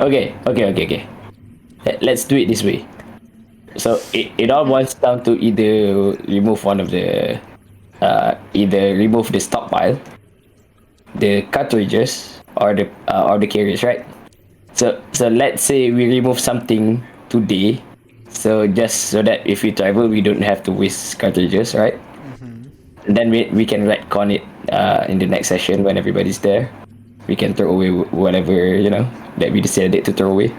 Okay. Let's do it this way. So it all boils down to either remove one of the either remove the stockpile, the cartridges, or the carriage, right? So let's say we remove something today, so just so that if we travel we don't have to waste cartridges, right? And then we can retcon it in the next session when everybody's there. We can throw away whatever that we decided to throw away.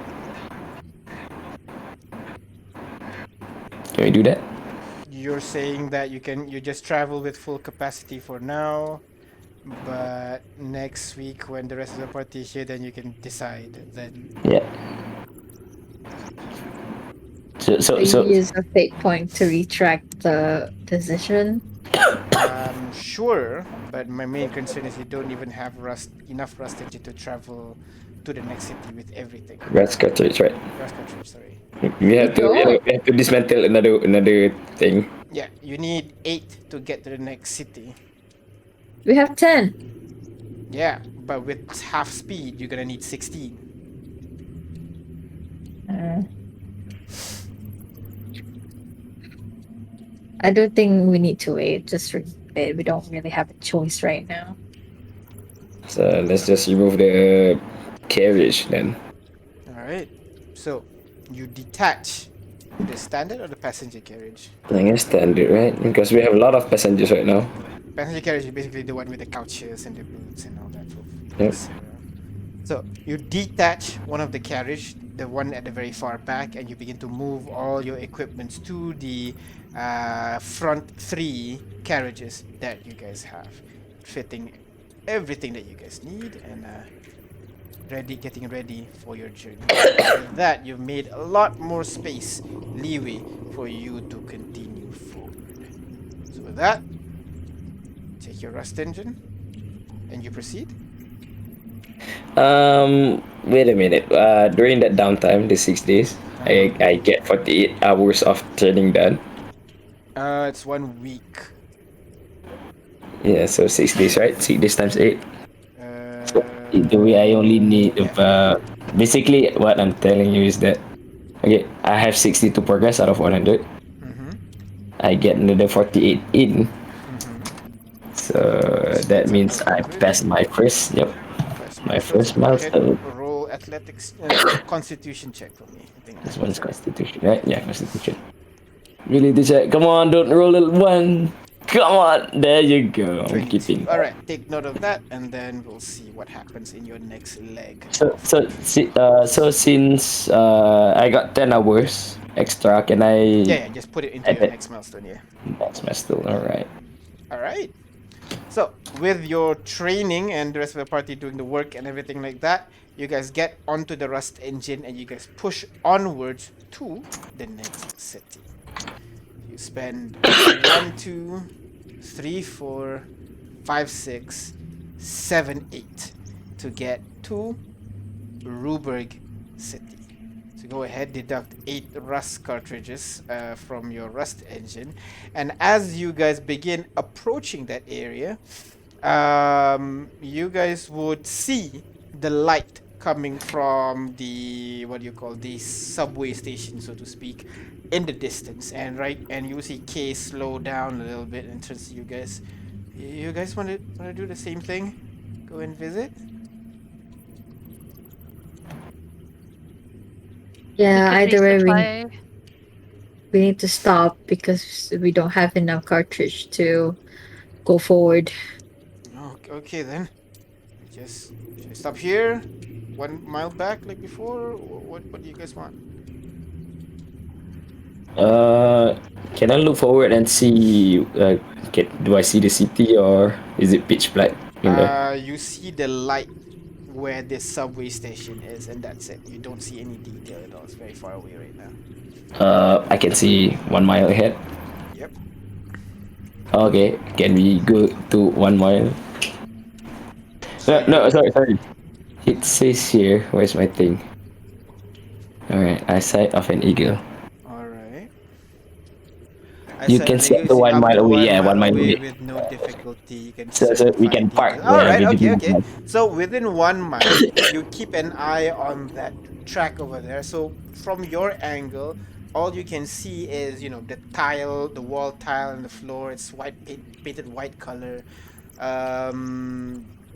Can we do that? You're saying that you just travel with full capacity for now, but next week when the rest of the party is here, then you can decide. Then Yeah. So you use a fate point to retract the decision. sure, but my main concern is you don't even have enough rust engine to travel to the next city with everything. rust cartridge, right? Rust cartridge, sorry. We have to dismantle another thing. Yeah, you need 8 to get to the next city. We have 10. Yeah, but with half speed, you're gonna need 16. I don't think we need to wait. Just we don't really have a choice right now. So let's just remove the carriage then. Alright, so you detach the standard or the passenger carriage? I guess standard, right? Because we have a lot of passengers right now. Passenger carriage is basically the one with the couches and the boots and all that. Yep. So you detach one of the carriage, the one at the very far back, and you begin to move all your equipments to the front 3 carriages that you guys have, fitting everything that you guys need and getting ready for your journey. With that, you've made a lot more space, leeway for you to continue forward. So with that, take your rust engine and you proceed. Wait a minute. During that downtime, the 6 days, I get 48 hours of training done. It's 1 week. Yeah, so 6 days, right? 6 days times 8. Uh, The way I only need basically what I'm telling you is that okay, I have 62 progress out of 100. I get another 48 in. So that means I passed my first. Yep. My first milestone. Roll athletics, constitution check for me. I think This one's constitution, right? Yeah, constitution. Really to check. Come on, don't roll a 1. Come on, there you go. I'm 22. keeping. All right, take note of that, and then we'll see what happens in your next leg. So since I got 10 hours extra, can I? Yeah, just put it into your next milestone. Yeah. That's milestone. All right. All right. So with your training and the rest of the party doing the work and everything like that, you guys get onto the rust engine and you guys push onwards to the next city. You spend 1, 2, 3, 4, 5, 6, 7, 8 to get to Ruberg City. So go ahead, deduct 8 rust cartridges from your rust engine, and as you guys begin approaching that area, you guys would see the light coming from the the subway station, so to speak, in the distance, and you see Kay slow down a little bit and turns to you guys. You guys want to do the same thing? Go and visit? Yeah, We could either way resupply. we need to stop because we don't have enough cartridge to go forward. Okay then. Just should I stop here, 1 mile back like before. What do you guys want? Can I look forward and see? Do I see the city or is it pitch black? You see the light where this subway station is, and that's it. You don't see any detail at all. It's very far away right now. I can see 1 mile ahead. Yep. Okay, can we go to 1 mile? No, sorry. It says here. Where's my thing? All right. Eyesight of an eagle. All right. You can see up to 1 mile away. Yeah, 1 mile away. with no difficulty. You can So we can find park details. All there right. Okay. within Okay. 1 mile. So within 1 mile, you keep an eye on that track over there. So from your angle, all you can see is the tile, the wall tile, and the floor. It's painted white color.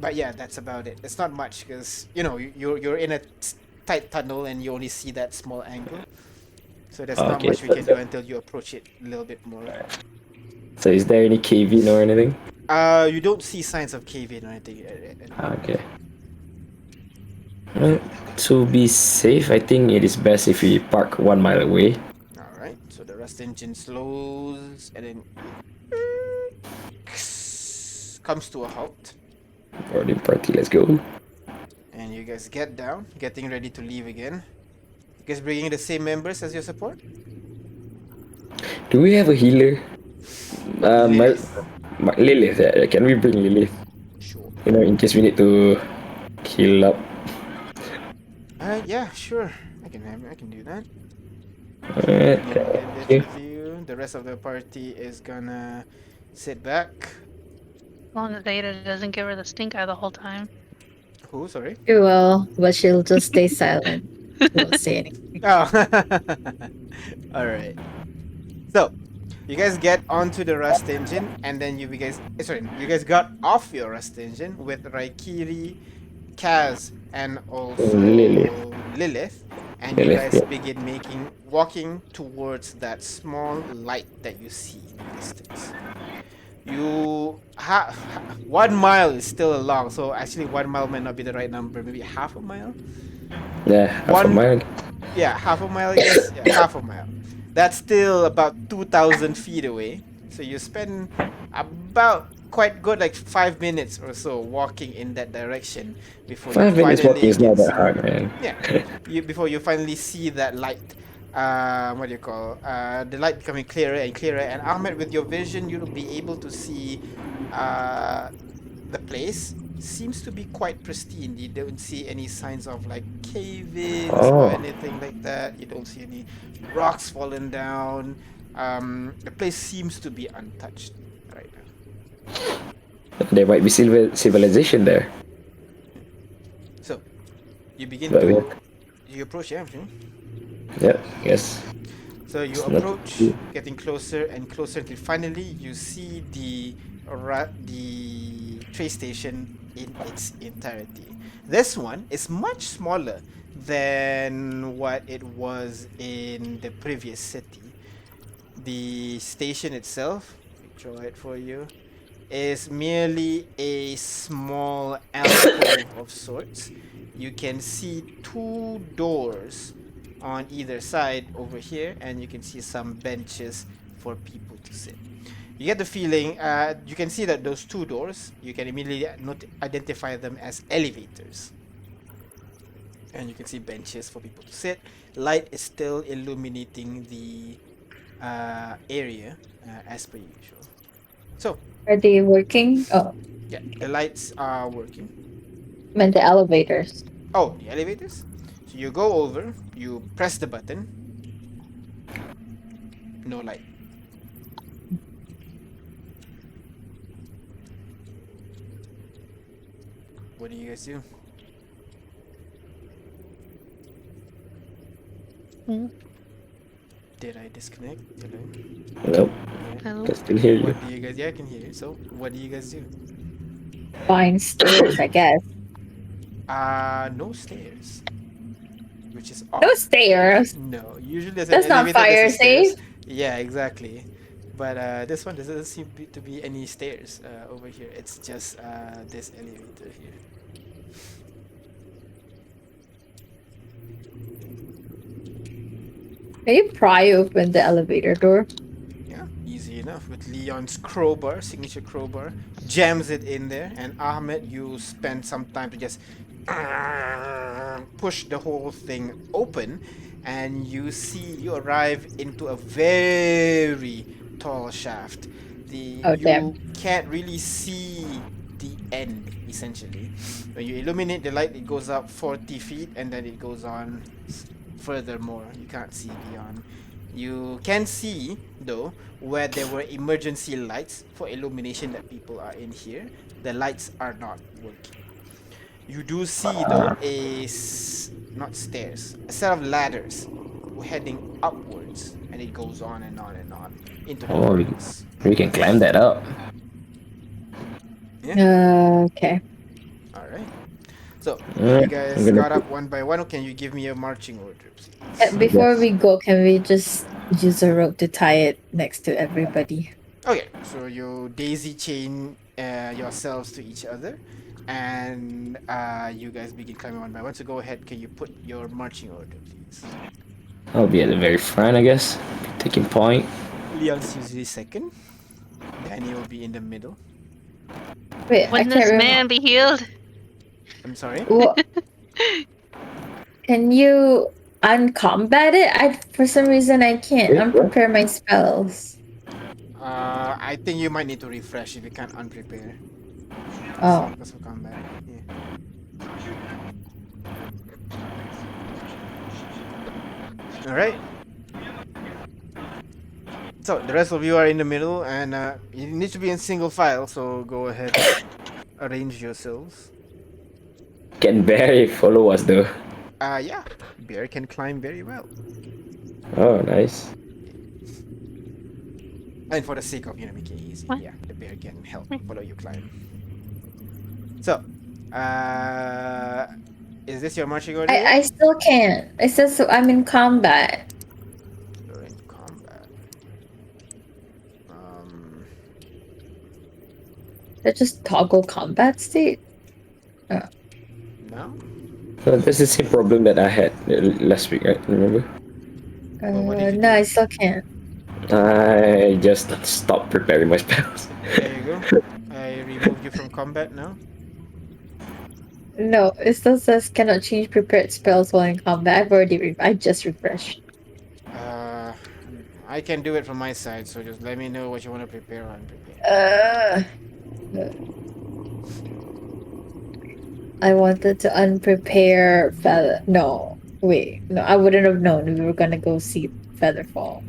But yeah, that's about it. It's not much because you're in a tight tunnel and you only see that small angle. So there's not Okay, much we so- can do until you approach it a little bit more. So is there any cave-in or anything? You don't see signs of cave-in or anything. Okay. Well, to be safe, I think it is best if we park 1 mile away. All right. So the rust engine slows and then comes to a halt. Boarding party, let's go. And you guys get down, getting ready to leave again. You guys bringing the same members as your support? Do we have a healer? Lilith. Lilith, yeah. Can we bring Lilith? Sure. In case we need to heal up. Yeah, sure. I can do that. Alright. Lilith with you. The rest of the party is gonna sit back. As long as Ada doesn't give her the stink eye the whole time. Who? Sorry. She will, but she'll just stay silent. She won't say anything. Oh. All right. So, you guys get onto the rust engine, and then you guys got off your rust engine with Raikiri, Kaz, and also Lilith, and you guys begin walking towards that small light that you see in the distance. You 1 mile is still long, so actually 1 mile might not be the right number. Maybe half a mile. Yeah, half a mile. Yeah, half a mile, I guess. Yeah, half a mile. That's still about 2,000 feet away. So you spend about quite good, like 5 minutes or so walking in that direction before 5 you minutes finally walking is not get that hard, man. Yeah, before you finally see that light. What do you call? The light becoming clearer and clearer. And Ahmed, with your vision, you'll be able to see the place seems to be quite pristine. You don't see any signs of like cave-ins or anything like that. You don't see any rocks falling down. The place seems to be untouched right now. There might be civilization there. So you begin But to you approach, yeah. Yeah, yes. So you It's not approach, too- getting closer and closer until finally you see the train station in its entirety. This one is much smaller than what it was in the previous city. The station itself, let me draw it for you, is merely a small alcove of sorts. You can see 2 doors on either side over here, and you can see some benches for people to sit. You get the feeling, you can see that those 2 doors, you can immediately identify them as elevators. And you can see benches for people to sit. Light is still illuminating the area as per usual. So, Are they working? Oh, yeah, the lights are working. meant the elevators. Oh, the elevators? So you go over, you press the button. No light. What do you guys do? Hmm? Did I disconnect? Hello? Nope, Hello? I still hear you. What do you guys? Yeah, I can hear you. So, what do you guys do? Fine stairs, I guess. No stairs. Which is odd. No stairs. No, usually there's That's an not elevator, fire there's a stairs. safe. Yeah, exactly. But this one doesn't seem to be any stairs over here. It's just this elevator here. Can you pry open the elevator door? Yeah, easy enough with Leon's crowbar, signature crowbar, jams it in there, and Ahmed, you spend some time to just push the whole thing open, and you arrive into a very tall shaft. You Oh, damn. can't really see the end, essentially. When you illuminate the light, it goes up 40 feet and then it goes on furthermore. You can't see beyond. You can see, though, where there were emergency lights for illumination that people are in here. The lights are not working. You do see, though, not stairs, a set of ladders heading upwards, and it goes on and on and on into the Oh, darkness. we can climb that up. Okay. All right. So Alright, you guys I'm gonna got up one by one. Can you give me a marching order, please? Before Yes. we go, can we just use a rope to tie it next to everybody? Okay. So you daisy chain yourselves to each other, and you guys begin climbing one by one. So go ahead. Can you put your marching order, please? I'll be at the very front, I guess. Taking point. Leon's usually second. Danny will be in the middle. Wait, I Wouldn't can't this remember. man be healed? I'm sorry. What? Can you uncombat it? For some reason I can't Wait, what? unprepare my spells. I think you might need to refresh if you can't unprepare. Oh. Because of combat. Yeah. Alright. So, the rest of you are in the middle, and you need to be in single file, so go ahead, arrange yourselves. Can Barry follow us though? Yeah, Bear can climb very well. Oh, nice. And for the sake of, making it easy, What? yeah, the bear can help follow you climb. So, is this your marching order? I still can't. It says I'm in combat. You're in combat. That just toggle combat state. No? So this is the same problem that I had last week, right? Remember? Well, what did you No, do? I still can't. I just stopped preparing my spells. There you go. I removed you from combat now. No, it still says cannot change prepared spells while in combat. I've already I just refreshed. I can do it from my side, so just let me know what you want to prepare or unprepare. I wanted to unprepare feather. No, wait, no, I wouldn't have known we were gonna go see Featherfall.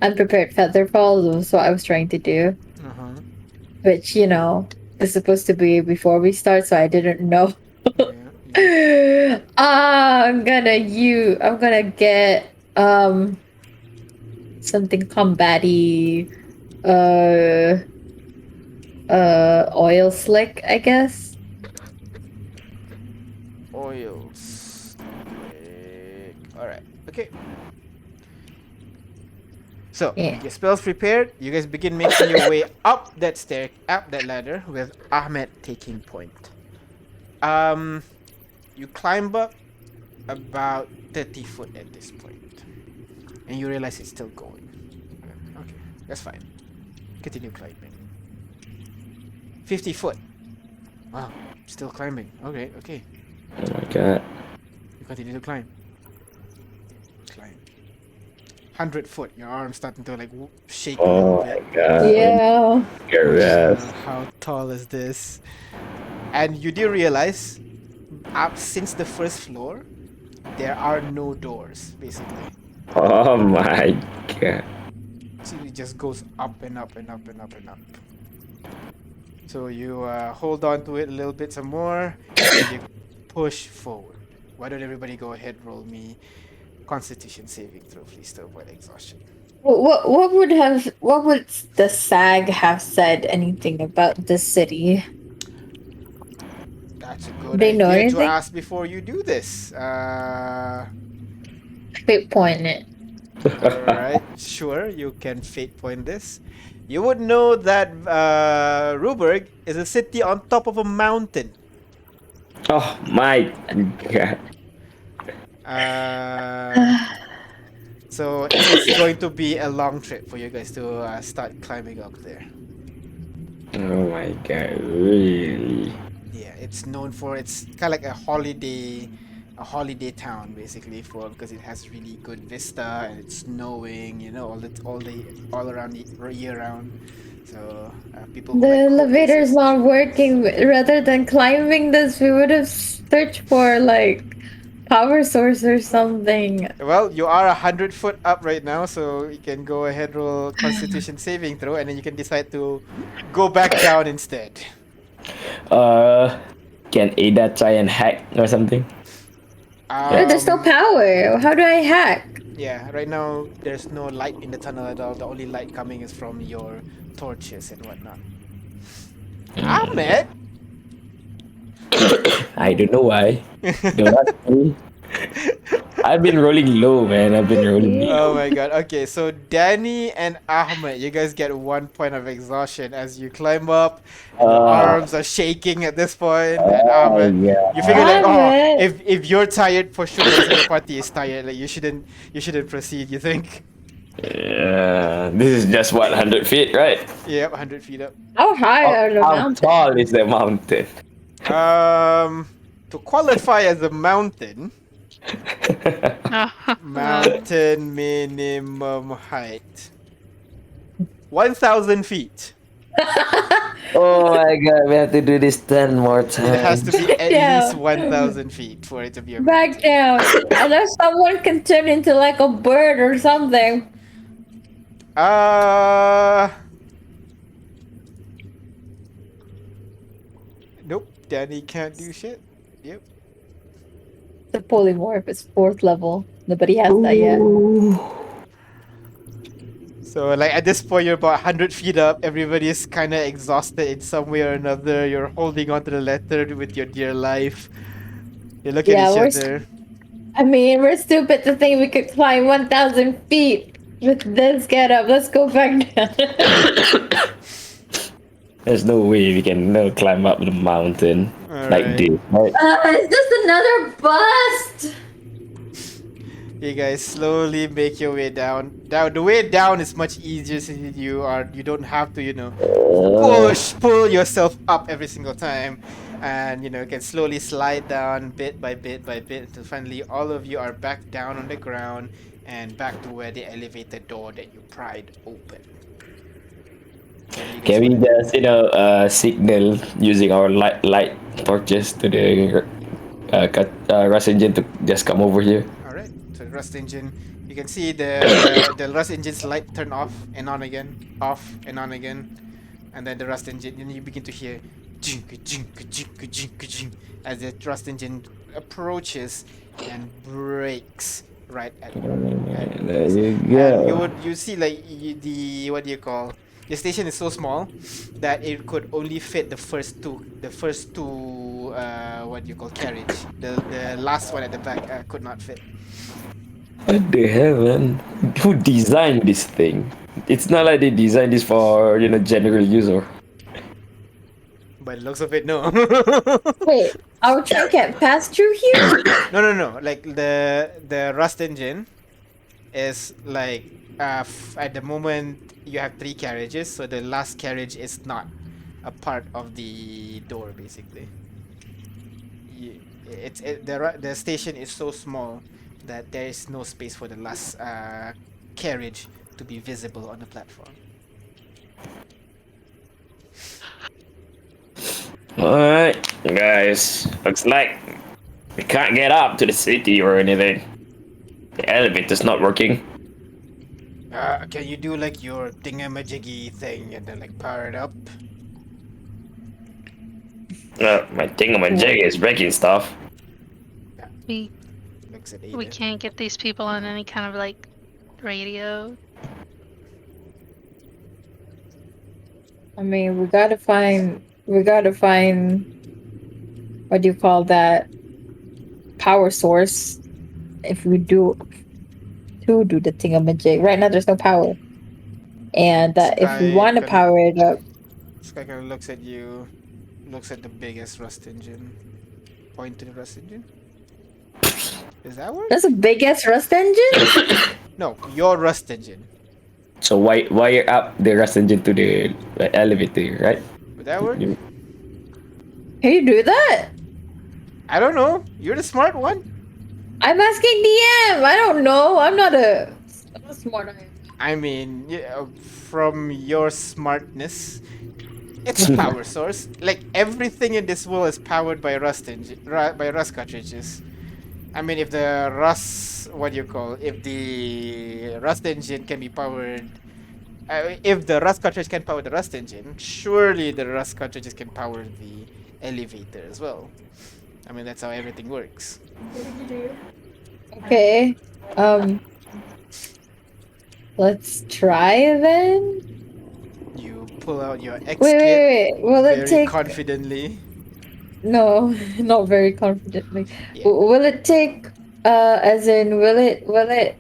Unprepared Featherfall was what I was trying to do, Uh-huh. which is supposed to be before we start, so I didn't know. Yeah. I'm gonna get something combat-y, oil slick, I guess. Oil slick. Alright, okay. So, Yeah. your spells prepared, you guys begin making your way up that ladder with Ahmed taking point. You climb up about 30 foot at this point, and you realize it's still going. Okay, that's fine. Continue climbing. 50 foot. Wow, still climbing. Okay. Oh my god. You continue to climb. Climb. 100 foot. Your arm's starting to shake a little Oh bit. my god. Yeah. Yes. How tall is this? And you do realize, up since the first floor, there are no doors, basically. Oh my god. So it just goes up and up and up and up and up. So you hold on to it a little bit some more, and you push forward. Why don't everybody go ahead, roll me Constitution saving throw, please, to avoid exhaustion. What would the SAG have said anything about the city? That's a good They know idea to anything? ask before you do this. Fate point it. Alright, sure, you can fate point this. You would know that Ruberg is a city on top of a mountain. Oh my god. So it's going to be a long trip for you guys to start climbing up there. Oh my god, really? Yeah, it's known for it's kind of like a holiday town basically because it has really good vista and it's snowing, all around the year round. So people who The like hope elevator's exist. not working. Rather than climbing this, we would have searched for like power source or something. Well, you are 100 foot up right now, so you can go ahead roll Constitution saving throw, and then you can decide to go back down instead. Uh, can Ada try and hack or something? There's no power. How do I hack? Yeah, right now there's no light in the tunnel at all. The only light coming is from your torches and whatnot. Ahmed, I don't know why. Don't ask me. I've been rolling low, man. I've been rolling low. oh my god. Okay, so Danny and Ahmed, you guys get 1 point of exhaustion as you climb up. And your arms are shaking at this point. And Ahmed, yeah. you figure like, oh, Ahmed. if you're tired, for sure the rest of the party is tired. Like you shouldn't proceed. You think? This is just what 100 feet, right? Yep, 100 feet up. How high are the How mountains? tall is the mountain? To qualify as a mountain, mountain minimum height 1,000 feet. Oh my god, we have to do this 10 more times. It has to be at Yeah. least 1,000 feet for it to be a Back down. Unless someone can turn into like a bird or something. Nope, Danny can't do shit. Yep. The polymorph is 4th level. Nobody has that yet. So like at this point you're about 100 feet up, everybody's kind of exhausted in some way or another. You're holding onto the letter with your dear life. You look Yeah, at we're each other. I mean, we're stupid to think we could climb 1,000 feet with this getup. Let's go back down. There's no way we can climb up the mountain like Alright. this, right? Is this another bust? You guys slowly make your way down. The way down is much easier since you don't have to, pull yourself up every single time. And you can slowly slide down bit by bit by bit until finally all of you are back down on the ground and back to where the elevator door that you pried open. Can we just, signal using our light torches to the rust engine to just come over here? Alright, so the rust engine, you can see the rust engine's light turn off and on again, and then the rust engine, then you begin to hear as the rust engine approaches and brakes right at you. There you And go. you see like what do you call? The station is so small that it could only fit the first two carriage. The last one at the back could not fit. What the hell, man? Who designed this thing? It's not like they designed this for, general user. By the looks of it, no. Wait, our train can't pass through here? No. Like the rust engine is like at the moment you have 3 carriages, so the last carriage is not a part of the door basically. The station is so small that there is no space for the last carriage to be visible on the platform. Alright, guys. Looks like we can't get up to the city or anything. The elevator's not working. Can you do like your thingamajiggy thing and then like power it up? My thingamajig is breaking stuff. We Looks at we Ada. can't get these people on any kind of like radio. I mean, we gotta find, what do you call that? Power source. If we do the thingamajig. Right now, there's no power. And if we Sky want to can- power it up, Sky kind of looks at you, looks at the biggest rust engine, point to the rust engine. Does that work? that's the biggest rust engine? No, your rust engine. So wire up the rust engine to the elevator, right? Would that work? You- Can you do that? I don't know. You're the smart one. I'm asking DM. I don't know. I'm not a smart. I mean, from your smartness, it's a power source. Like everything in this world is powered by by rust cartridges. I mean, if the rust, what do you call? If the rust engine can be powered, if the rust cartridge can power the rust engine, surely the rust cartridges can power the elevator as well. I mean, that's how everything works. Okay. Let's try then. You pull out your X Wait, kit wait, wait. Will it very take? confidently. No, not very confidently. Yeah. Will it take? As in, will it?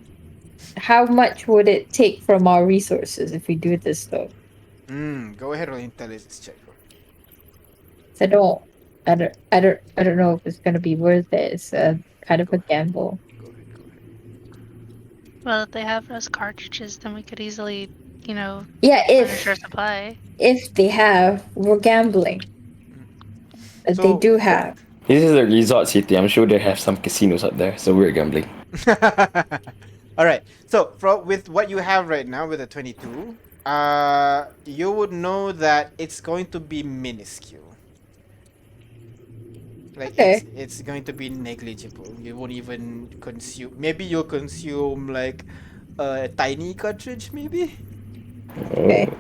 How much would it take from our resources if we do this though? Go ahead, roll intelligence check. I don't know if it's gonna be worth it. It's kind of a gamble. Go ahead. Well, if they have rust cartridges, then we could easily, Yeah, furnish our supply. if they have, we're gambling. They So- do have. This is a resort city. I'm sure they have some casinos up there, so we're gambling. All right. So, with what you have right now with the 22, you would know that it's going to be minuscule. Like Okay. it's going to be negligible. You won't even consume. Maybe you'll consume like a tiny cartridge, maybe. Okay.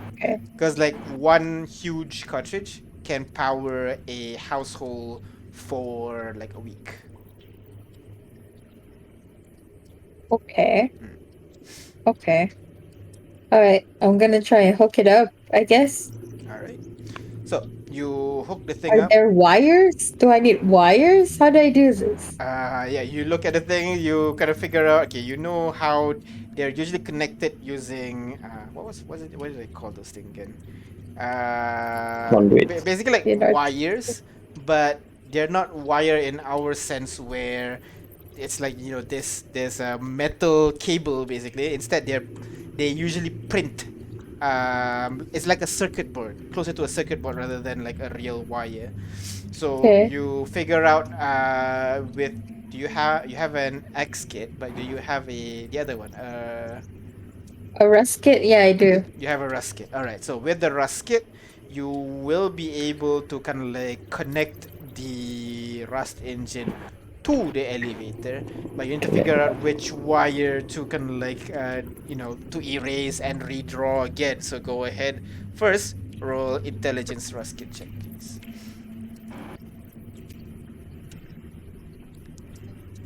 Because like one huge cartridge can power a household for like a week. Okay. Okay. All right. I'm gonna try and hook it up. I guess. All right. So you hook the thing Are up. there wires? Do I need wires? How do I do this? Yeah, you look at the thing, you kind of figure out, okay, you know how they're usually connected using, what did I call those things again? Conduits. Basically like You know- wires, but they're not wire in our sense where it's like, there's a metal cable basically. Instead, they usually print. It's like a circuit board, closer to a circuit board rather than like a real wire. So Okay. you figure out you have an X kit, but do you have the other one? A rust kit? Yeah, I do. You have a rust kit. All right. So with the rust kit, you will be able to kind of like connect the rust engine to the elevator, but you need to figure out which wire to kind of like to erase and redraw again. So go ahead. First, roll intelligence rust kit check, please.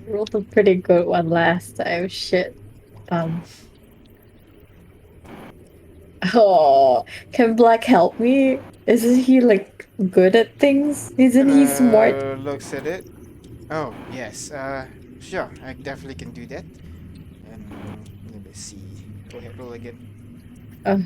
Rolled a pretty good one last time. Shit. Oh, can Black help me? Isn't he like good at things? Isn't he smart? Looks at it. Oh yes. Sure. I definitely can do that. And let me see. Go ahead, roll again. Oh,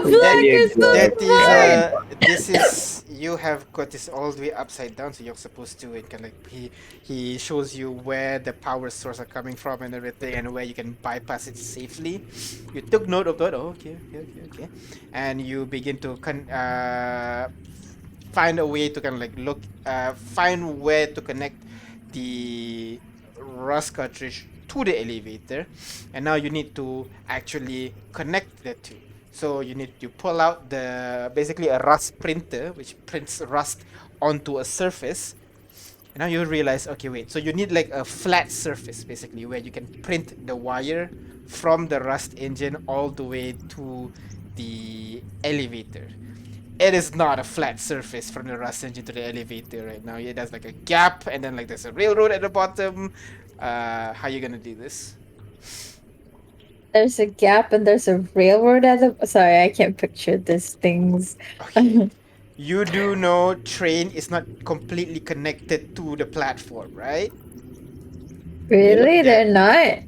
Black is so That smart! this is you have got this all the way upside down, so you're supposed to kind of like he shows you where the power source are coming from and everything, and where you can bypass it safely. You took note of that. Oh, okay, and you begin to find a way to kind of like find where to connect the rust cartridge to the elevator, and now you need to actually connect the two. So you need to pull out basically a rust printer which prints rust onto a surface. And now you realize, okay, wait, so you need like a flat surface basically where you can print the wire from the rust engine all the way to the elevator. It is not a flat surface from the rust engine to the elevator right now. It has like a gap, and then like there's a railroad at the bottom. How you gonna do this? There's a gap and there's a railroad at the. Sorry, I can't picture these things. Okay. You do know train is not completely connected to the platform, right? Really? Yeah. They're not?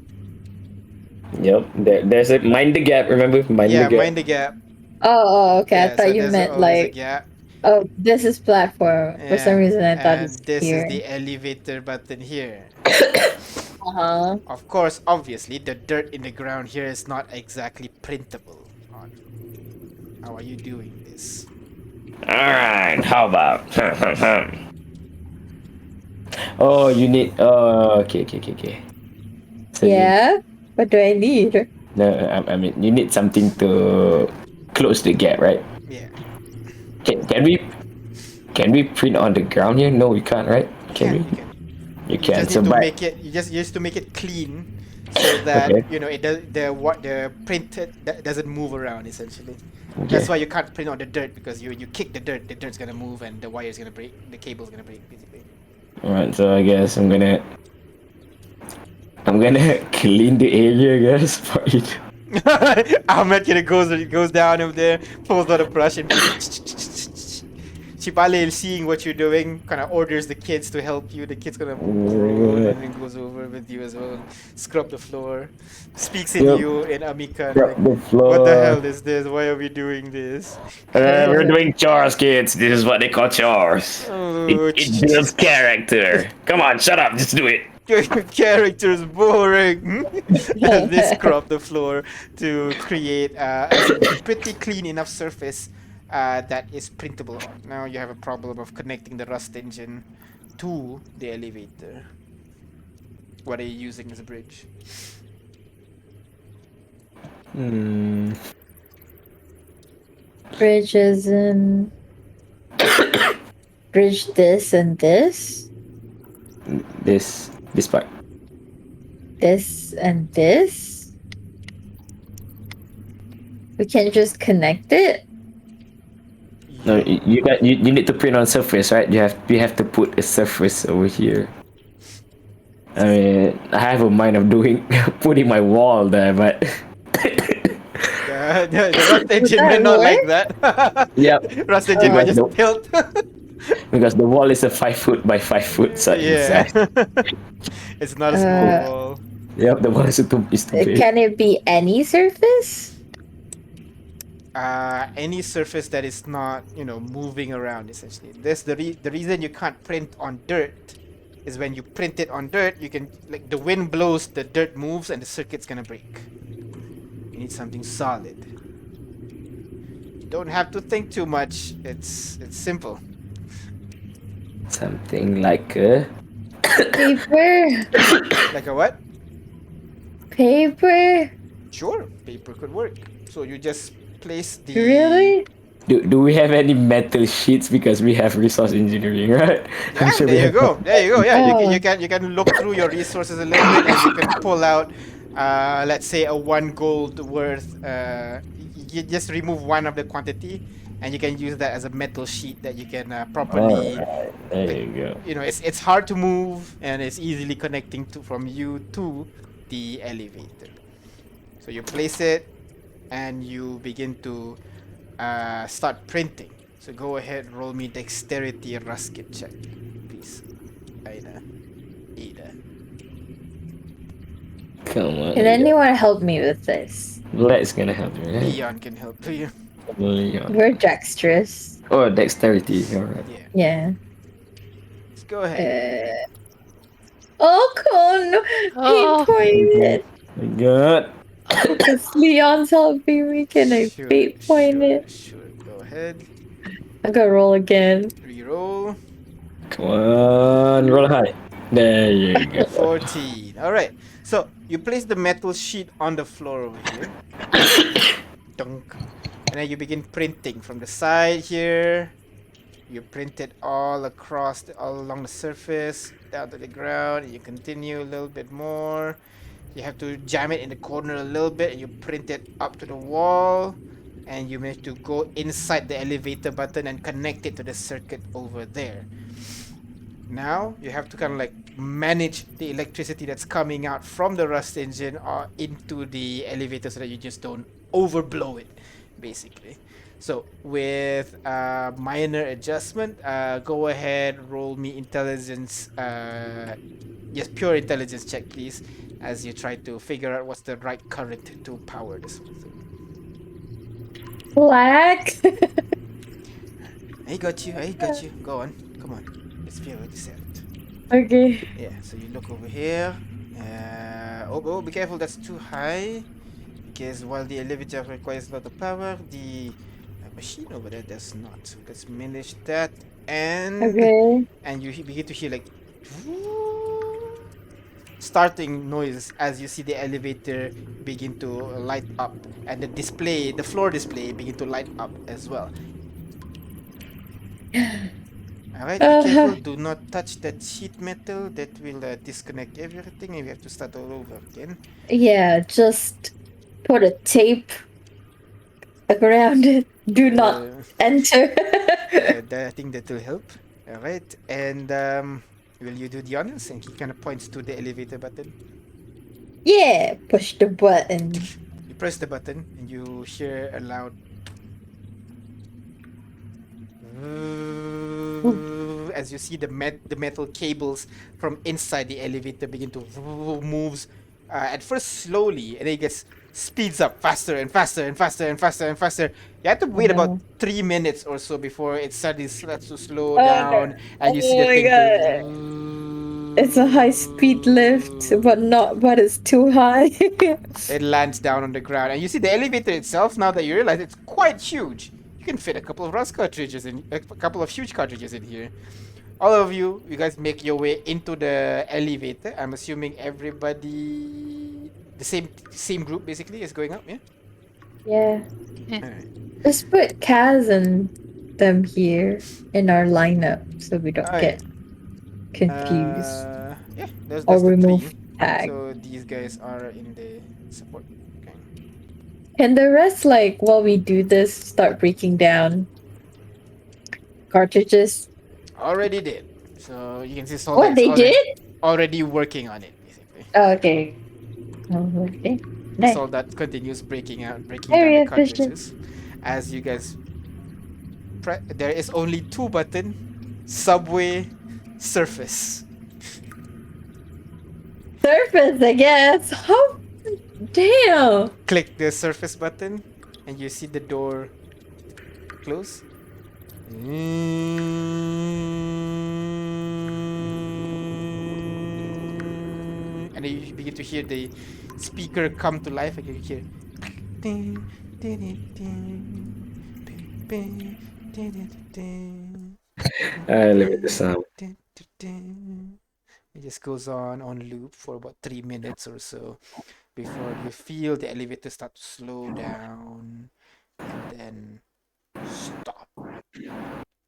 Yep. There's a mind the gap. Remember, mind the gap. Mind the gap. Oh, okay. I Yeah, so thought you there's meant always a like. gap. Oh, this is platform. For some Yeah, reason, I thought and it's this here. is the elevator button here. Uh-huh. Of course, obviously, the dirt in the ground here is not exactly printable. How are you doing this? Alright, how about? Oh, you need. Okay. So Yeah. What do I need? no, I mean you need something to close the gap, right? Yeah. Can we print on the ground here? No, we can't, right? You Can can. we? You can. You You can. just So need to but make it. You just to make it clean, so that okay, it does the printed that doesn't move around essentially. okay. That's why you can't print on the dirt, because you kick the dirt's gonna move and the wire's gonna break, the cable's gonna break basically. Alright, so I guess I'm gonna clean the area, I guess, for it. Ahmed goes down over there, pulls out a brush and Chipale, seeing what you're doing, kind of orders the kids to help you. The kid's gonna roll and then goes over with you as well, scrub the floor, speaks in Yep. you in Amikan, Scrub like, the floor. what the hell is this? Why are we doing this? We're doing chores, kids. This is what they call chores. Oh, It builds character. Come on, shut up. Just do it. your character's boring. And they scrub the floor to create a pretty clean enough surface that is printable on. Now you have a problem of connecting the Rust engine to the elevator. What are you using as a bridge? Hmm. Bridges and bridge this and this. This part. This and this. We can't just connect it. No, you need to print on surface, right? You have to put a surface over here. I mean, I have a mind of putting my wall there, but The Rust engine that might not like work? that. Yep. Rust engine might just Nope. tilt. because the wall is a 5 foot by 5 foot size. Yeah. It's not a small wall. Yep, the wall is too big. Can it be any surface? Any surface that is not, moving around essentially. The reason you can't print on dirt is when you print it on dirt, you can, like, the wind blows, the dirt moves, and the circuit's gonna break. You need something solid. You don't have to think too much. It's simple. Something like a Paper. Like a what? Paper. Sure, paper could work. So you just place the. Really? do we have any metal sheets because we have resource engineering, right? I'm Yeah, sure we there you have- go. There you go. Yeah, Oh. you can look through your resources a little bit, and you can pull out, let's say, a 1 gold worth. You just remove one of the quantity, and you can use that as a metal sheet that you can properly. Alright, there you go. It's hard to move, and it's easily connecting from you to the elevator. So you place it, and you begin to start printing. So go ahead, roll me dexterity rusket check, please. Ada. Come on. Can anyone help me with this? Let's gonna help you, right? Leon can help you. Leon. We're dexterous. Oh, dexterity. Alright. Yeah. Yeah. Let's go ahead. Oh, no. Oh. He pointed. Good. Because Leon's helping me. Can I fate point it? Sure. Go ahead. I gotta roll again. Reroll. Come on, roll high. There you go. 14. Alright. So you place the metal sheet on the floor over here. Dunk. And then you begin printing from the side here. You print it all across, all along the surface, down to the ground, and you continue a little bit more. You have to jam it in the corner a little bit, and you print it up to the wall. And you manage to go inside the elevator button and connect it to the circuit over there. Now you have to kind of like manage the electricity that's coming out from the Rust engine into the elevator so that you just don't overblow it, basically. So with minor adjustment, go ahead, roll me intelligence, yes, pure intelligence check, please, as you try to figure out what's the right current to power this whole thing. Black. I got you. Go on, come on, let's figure this out. Okay. Yeah, so you look over here. Be careful, that's too high. Because while the elevator requires a lot of power, the machine over there does not. So let's manage that. And Okay. and you begin to hear like starting noise as you see the elevator begin to light up, and the floor display begin to light up as well. Alright, be careful, do not touch that sheet metal, that will disconnect everything and we have to start all over again. Yeah, just put a tape around it. Do not enter. I think that will help. Alright, and will you do the honors? And he kind of points to the elevator button. Yeah, push the button. You press the button and you hear a loud as you see the metal cables from inside the elevator begin to moves at first slowly, and then it gets speeds up faster and faster and faster and faster and faster. You have to wait about 3 minutes or so before it suddenly starts to slow down, and you see the thing go. It's a high speed lift, but it's too high. It lands down on the ground, and you see the elevator itself. Now that you realize it's quite huge, you can fit a couple of rust cartridges in, a couple of huge cartridges in here. All of you guys make your way into the elevator. I'm assuming everybody, the same group basically, is going up. Yeah. Yeah. Alright. Let's put Kaz and them here in our lineup so we don't get confused. Yeah, that's Or the remove three. tag. So these guys are in the support. Okay. Can the rest, like, while we do this, start breaking down cartridges? Already did. So you can see Oh, they did? already working on it basically. Oh, okay. Okay. Nice. So that continues breaking down Very the efficient. cartridges. As you guys there is only 2 buttons: subway, surface. Surface, I guess. How? Damn. Click the surface button and you see the door close. And then you begin to hear the speaker come to life, and you hear Limit the sound. It just goes on loop for about 3 minutes or so before you feel the elevator start to slow down and then stop.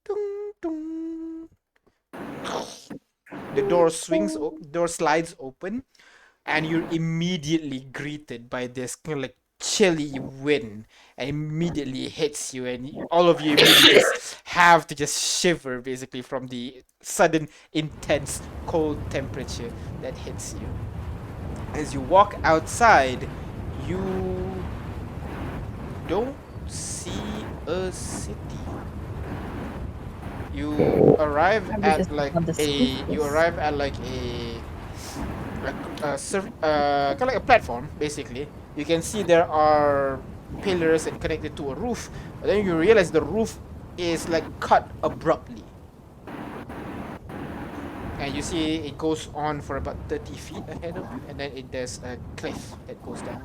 Dung, dung. The door slides open, and you're immediately greeted by this kind of like chilly wind, and immediately hits you, and all of you immediately just have to just shiver basically from the sudden intense cold temperature that hits you. As you walk outside, you don't see a city. You arrive Maybe at just like on the surface. kind of like a platform basically. You can see there are pillars and connected to a roof, but then you realize the roof is like cut abruptly, and you see it goes on for about 30 feet ahead of you, and then there's a cliff that goes down.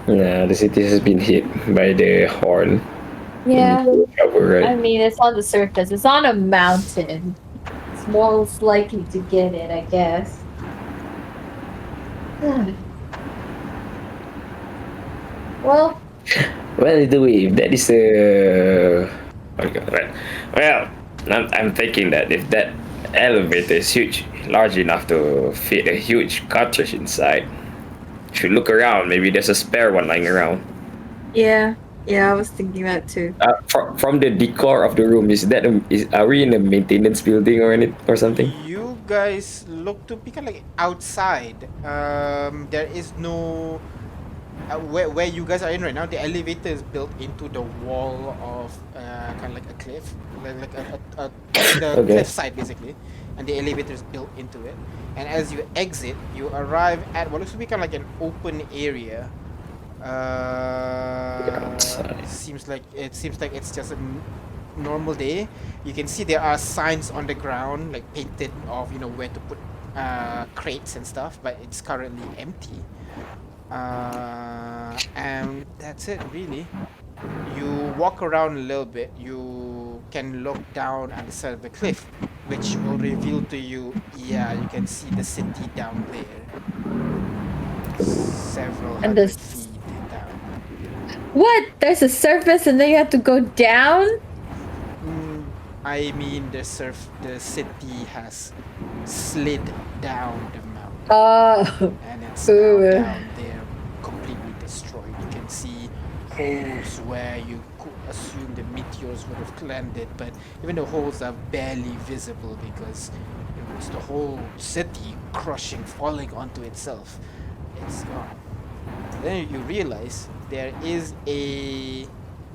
Nah, the city has been hit by the horn. Yeah. Cover, right? I mean, it's on the surface. It's on a mountain. It's most likely to get it, I guess. Well, If that is a okay, well, I'm thinking that if that elevator is huge, large enough to fit a huge cartridge inside, should look around. Maybe there's a spare one lying around. yeah, I was thinking that too. From the decor of the room, are we in a maintenance building or something? You guys look to be kind of like outside. There is no where you guys are in right now. The elevator is built into the wall of kind of like a cliff, like the Okay. cliff side basically, and the elevator is built into it. And as you exit, you arrive at what looks to be kind of like an open area. Outside. Seems like it's just a normal day. You can see there are signs on the ground, like painted of where to put crates and stuff, but it's currently empty. And that's it really. You walk around a little bit. You can look down at the side of the cliff, which will reveal to you, yeah, you can see the city down there. Several And hundred this- feet down. What? There's a surface and then you have to go down? I mean, the city has slid down the mountain. Oh. And it's now Ooh. down there, completely destroyed. You can see holes where you could assume the meteors would have landed, but even the holes are barely visible because it was the whole city crushing, falling onto itself. It's gone. Then you realize there is a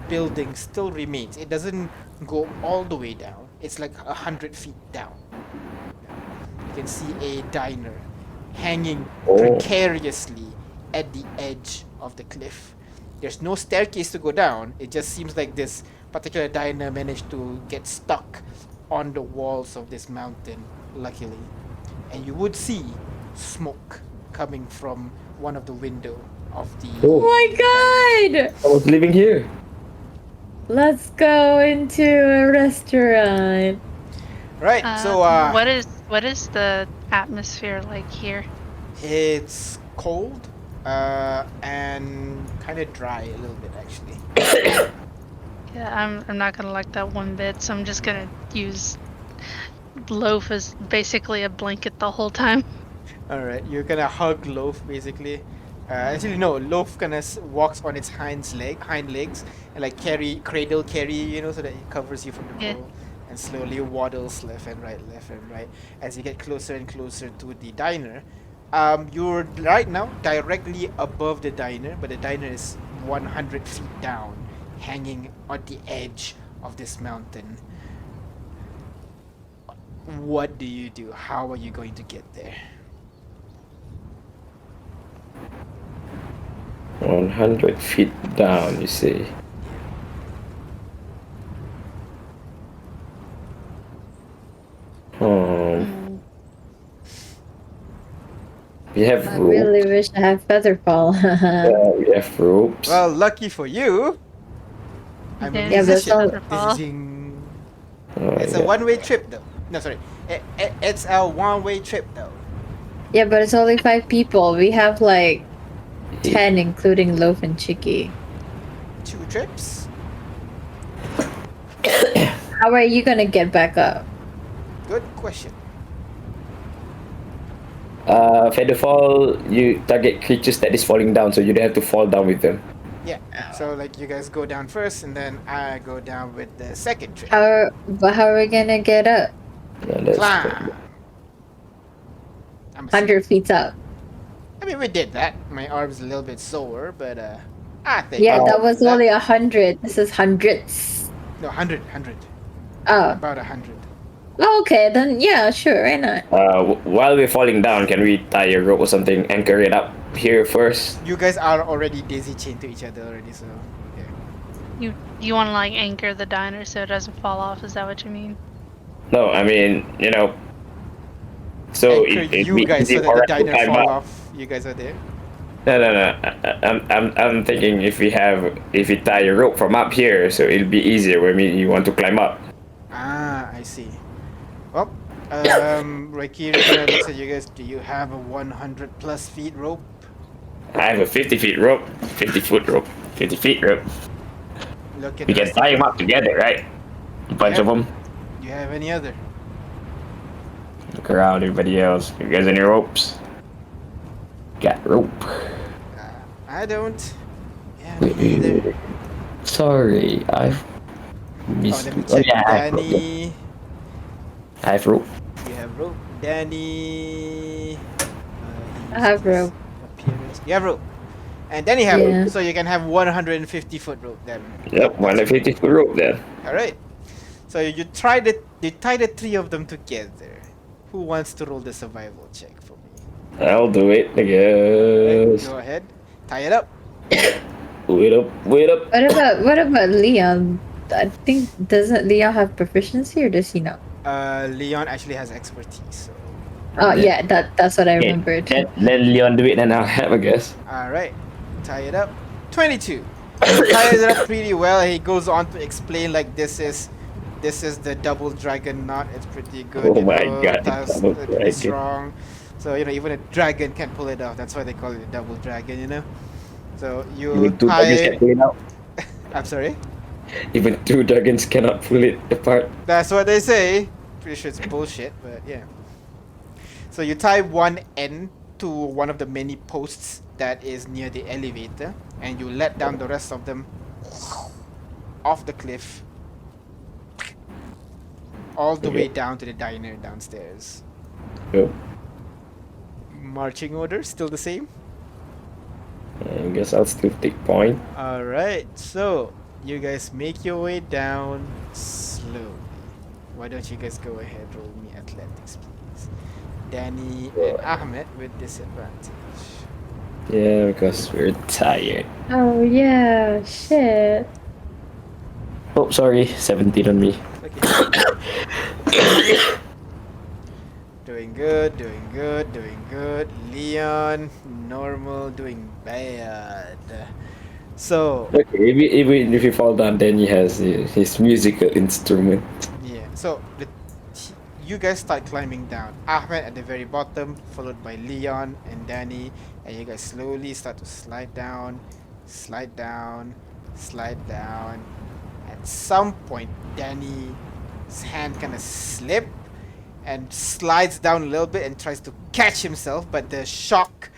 building still remains. It doesn't go all the way down. It's like 100 feet down. You can see a diner hanging precariously at the edge of the cliff. There's no staircase to go down. It just seems like this particular diner managed to get stuck on the walls of this mountain, luckily. And you would see smoke coming from one of the window of the... Oh my god! I was living here. Let's go into a restaurant. Right, so what is the atmosphere like here? it's cold and kind of dry a little bit actually. Yeah, I'm not gonna like that one bit, so I'm just gonna use loaf as basically a blanket the whole time. All right, you're gonna hug Loaf basically. Actually, no. Loaf kind of walks on its hind legs, and like cradle carry, you know, so that it covers you from the Yeah. cold, and slowly waddles left and right, as you get closer and closer to the diner. You're right now directly above the diner, but the diner is 100 feet down, hanging on the edge of this mountain. What do you do? How are you going to get there? 100 feet down, you see. We have I rope. really wish I had Featherfall. We have ropes. Well, lucky for you, I'm a Yeah, but it's all- musician. Oh, It's a one-way trip, though. No, sorry. It's a one-way trip, though. Yeah, but it's only 5 people. We have like 10, including Loaf and Chicky. 2 trips. How are you gonna get back up? Good question. Featherfall, you target creatures that is falling down, so you don't have to fall down with them. Yeah. So like you guys go down first, and then I go down with the second trip. How are we gonna get up? Yeah, that's Climb. I'm 100 feet up. I mean, we did that. My arm's a little bit sore, but I think. Yeah, that was only 100. This is hundreds. No, 100. Oh. About 100. Okay, then yeah, sure, why not? While we're falling down, can we tie a rope or something, anchor it up here first? You guys are already daisy chained to each other already, so yeah. You want to like anchor the diner so it doesn't fall off? Is that what you mean? No, I mean, you know. So Anchor it'd you be guys easy so that for the us to diner climb fall up. off. You guys are there. No. I'm thinking if we tie a rope from up here, so it'll be easier when you want to climb up. Ah, I see. Well, Raikiri kind of looks at you guys. Do you have a 100 plus feet rope? I have a 50 feet rope, 50 foot rope, 50 feet rope. Look at We the can rest of tie you. them up together, right? A bunch of Yeah. them. Do you have any other? Look around, everybody else. You guys any ropes? Got rope. I don't. Yeah, me neither. Sorry, I've Oh, missed. let me check. yeah, I have rope. Danny, I have rope. you have rope. Danny. I have rope. Appearance. You have rope. And then you have Yeah. rope, so you can have 150 foot rope then. Yep, 150 foot rope then. All right. So you tie the 3 of them together. Who wants to roll the survival check for me? I'll do it, I Right, guess. go ahead. Tie it up. Wait up. What about Leon? I think doesn't Leon have proficiency or does he not? Leon actually has expertise. So. Oh yeah, that's what I Okay, remembered. Let Leon do it, then I'll have, I guess. All right. Tie it up. 22. He ties it up pretty well. He goes on to explain like this is This is the double dragon knot. It's pretty good. Oh you my know, God, That's double pretty dragon. strong. So even a dragon can pull it off. That's why they call it a double dragon. So you Even two dragons can tie. pull it out. I'm sorry. Even two dragons cannot pull it apart. That's what they say. Pretty sure it's bullshit, but yeah. So you tie one end to one of the many posts that is near the elevator, and you let down the rest of them off the cliff, all the way down to the diner downstairs. Yep. Marching order still the same? I guess I'll still take point. Alright, so you guys make your way down slowly. Why don't you guys go ahead, roll me athletics, please. Danny and Ahmed with disadvantage. Yeah, because we're tired. Oh yeah, shit. Oh, sorry, 17 on me. Okay. Doing good, doing good, doing good. Leon, normal, doing bad. So, Okay, even if you fall down, then he has his musical instrument. yeah. So, you guys start climbing down. Ahmed at the very bottom, followed by Leon and Danny. And you guys slowly start to slide down, slide down, slide down. At some point, Danny's hand kind of slipped and slides down a little bit and tries to catch himself, but the shock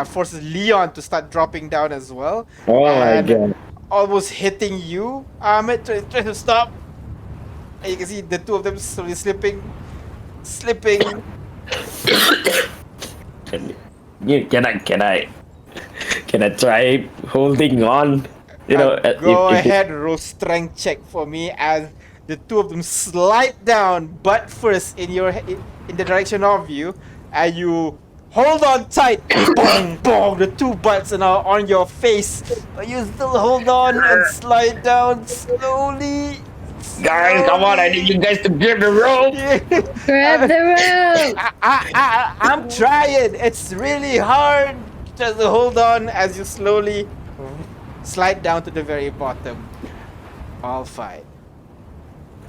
forces Leon to start dropping down as well. Oh my and God. Almost hitting you. Ahmed trying to stop. And you can see the two of them slowly slipping. Can I try holding on? Go ahead, roll strength check for me as the two of them slide down butt first in the direction of you, and you hold on tight. Boom, boom. The two butts are now on your face, but you still hold on and slide down slowly. Guys, come on! I need you guys to grab the rope. Grab the rope! I'm trying. It's really hard. Just hold on as you slowly slide down to the very bottom. All fine.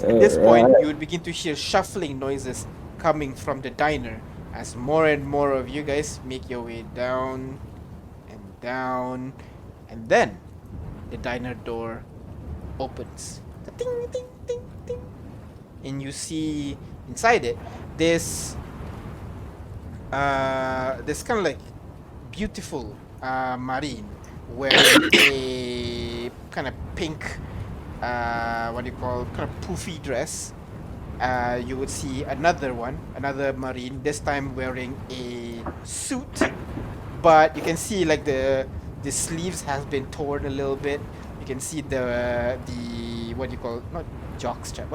At this point, you would begin to hear shuffling noises coming from the diner as more and more of you guys make your way down and down, and then the diner door opens. Ding, ding, ding, ding. And you see inside it this kind of like beautiful marine wearing a kind of pink what do you call, kind of poofy dress. You would see another marine, this time wearing a suit, but you can see like the sleeves has been torn a little bit. You can see the what do you call, not jockstrap,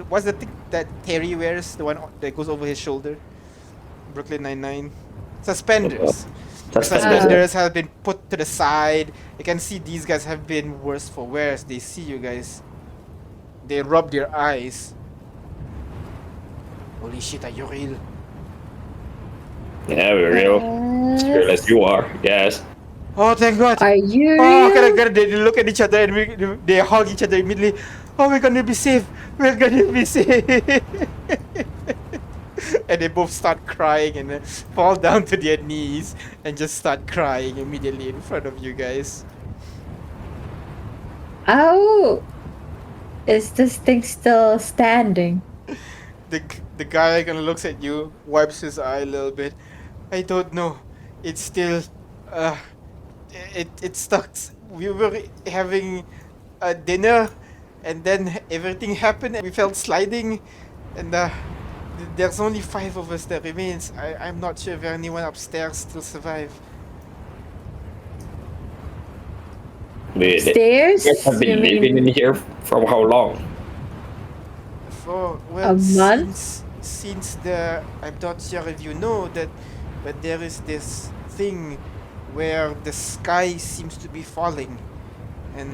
what's the thing that Terry wears, the one that goes over his shoulder? Brooklyn Nine-Nine. Suspenders. Suspenders have been put to the side. You can see these guys have been worse for wear. As they see you guys, they rub their eyes. Holy shit, are you real? Yeah, we're real. As real as you are. Yes. Oh, thank God. Are you Oh, real? they look at each other and they hug each other immediately. Oh, we're gonna be safe. We're gonna be safe. And they both start crying and fall down to their knees and just start crying immediately in front of you guys. Oh! Is this thing still standing? The guy kind of looks at you, wipes his eye a little bit. I don't know. It's still, it sucks. We were having a dinner, and then everything happened, and we felt sliding, and there's only 5 of us that remains. I'm not sure if anyone upstairs still survive. We Stairs? have been You mean- living in here for how long? For A month? Since I'm not sure if you know that, but there is this thing where the sky seems to be falling, and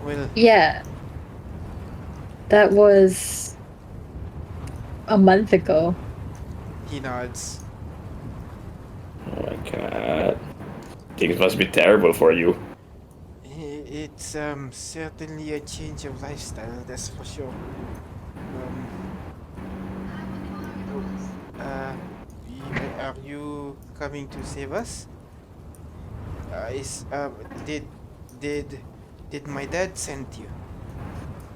well, Yeah. That was a month ago. he nods. Oh my God. Things must be terrible for you. It it's certainly a change of lifestyle, that's for sure. Are you coming to save us? Is did my dad send you?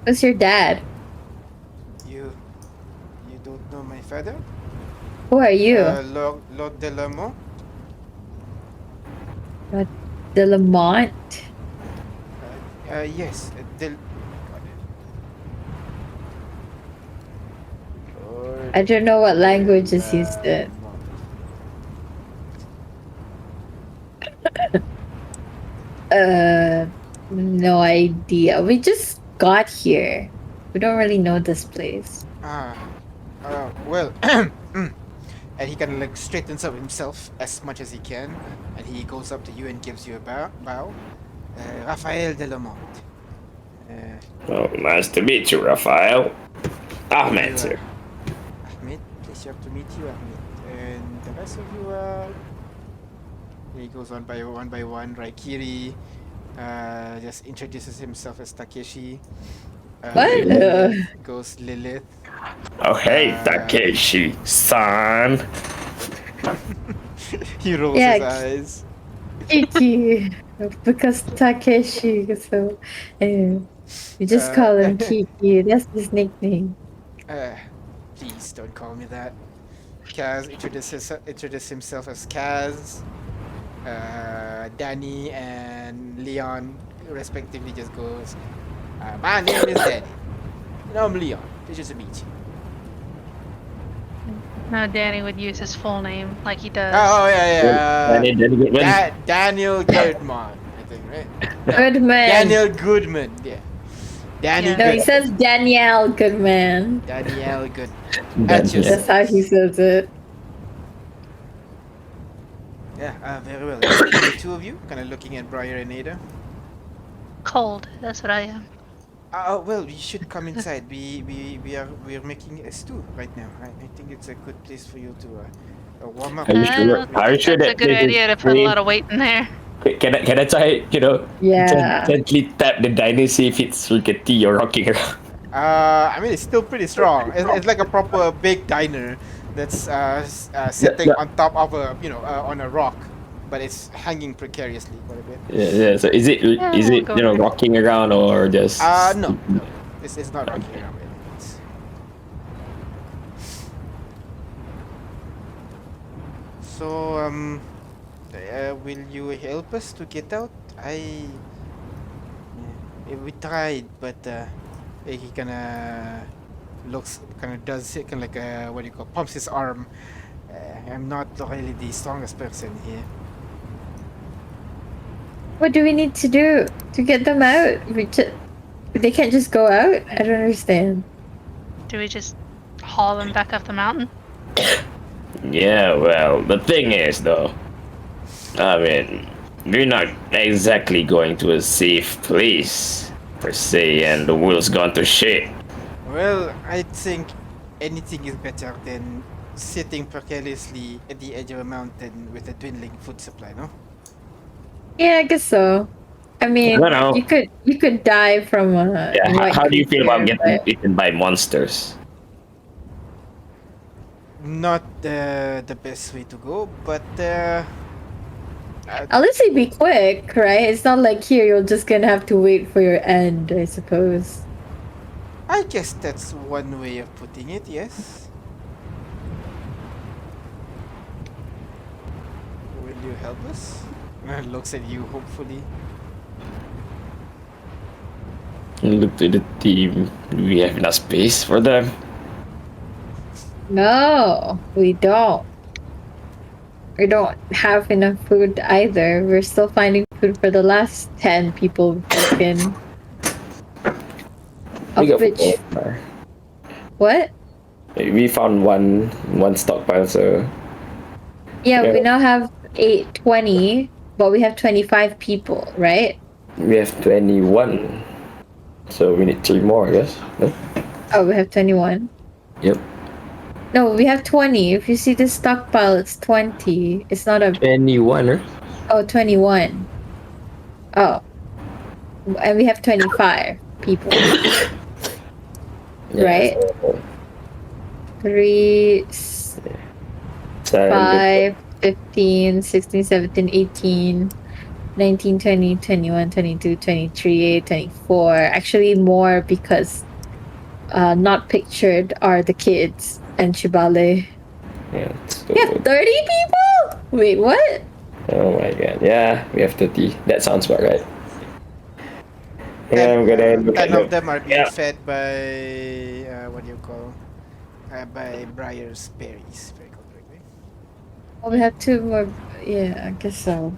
Who's your dad? You don't know my father? Who are you? Lord Delamont. De Lamont? Yes, I don't know what language is used there. No idea. We just got here. We don't really know this place. Well, and he kind of like straightens up himself as much as he can, and he goes up to you and gives you a bow. Raphael Delamont. Oh, nice to meet you, Raphael. Ahmed, sir. Ahmed, pleasure to meet you, Ahmed. And the rest of you, he goes on by one. Raikiri just introduces himself as Takeshi. What? Lilith goes Lilith. Oh, hey, Takeshi-san. He rolls Yeah, his eyes. Kiki. Because Takeshi, so we just call him Kiki. That's his nickname. Please don't call me that. Kaz introduces himself as Kaz. Danny and Leon respectively just goes, my name is Danny. And I'm Leon. Pleasure to meet you. No, Danny would use his full name like he does. Oh yeah. Daniel Goodman, I think, right? No, Goodman. Daniel Goodman, yeah. Danny Yeah. No, he Goodman. says Danielle Goodman. Danielle Goodman. That's That's how he says it. Yeah, very well. The two of you, kind of looking at Briar and Ada. Cold. That's what I am. Well, you should come inside. We're making a stew right now. I think it's a good place for you to warm up. Are you sure? Are you sure That's a that good this is idea to put a clean? lot of weight in there. Can I try, Yeah. gently tap the diner, see if it's rickety or rocking around? I mean, it's still pretty strong. It's like a proper big diner that's sitting yeah. on top of a on a rock, but it's hanging precariously quite a bit. Yeah. So is it we'll go there. rocking around or just? No, it's not rocking around. It's... So will you help us to get out? We tried, but he does it like what do you call, pumps his arm. I'm not really the strongest person here. What do we need to do to get them out? They can't just go out? I don't understand. Do we just haul them back up the mountain? Yeah, well, the thing is, though, I mean, we're not exactly going to a safe place, per se, and the world's gone to shit. Well, I think anything is better than sitting precariously at the edge of a mountain with a dwindling food supply, no? Yeah, I guess so. I mean, I don't know. you could die from Yeah, white how do you feel about creature, getting but- eaten by monsters? Not the best way to go, but At least it'd be quick, right? It's not like here you're just gonna have to wait for your end, I suppose. I guess that's one way of putting it, yes. Will you help us? Looks at you hopefully. Look to the team. Do we have enough space for them? No, we don't. We don't have enough food either. We're still finding food for the last 10 people we've taken. We Of got which, four. what? We found one stockpile, so Yeah, Yeah. we now have 20, but we have 25 people, right? we have 21. So we need 3 more, I guess. No? Oh, we have 21. Yep. No, we have 20. If you see this stockpile, it's 20. It's not a... 21, huh? Oh, 21. Oh. and we have 25 people, Yeah, right? so, 3, so 5, 15, 16, 17, 18, 19, 20, 21, 22, 23, 24. Actually, more because not pictured are the kids and Shibale. yeah, so, We have 30 people? Wait, what? oh my god. Yeah, we have 30. That sounds about right. Yeah, Ten, I'm gonna look at 10 of the. them are being Yeah. fed by what do you call? By Briar's berries, if I recall correctly. Oh, we have 2 more. Yeah, I guess so.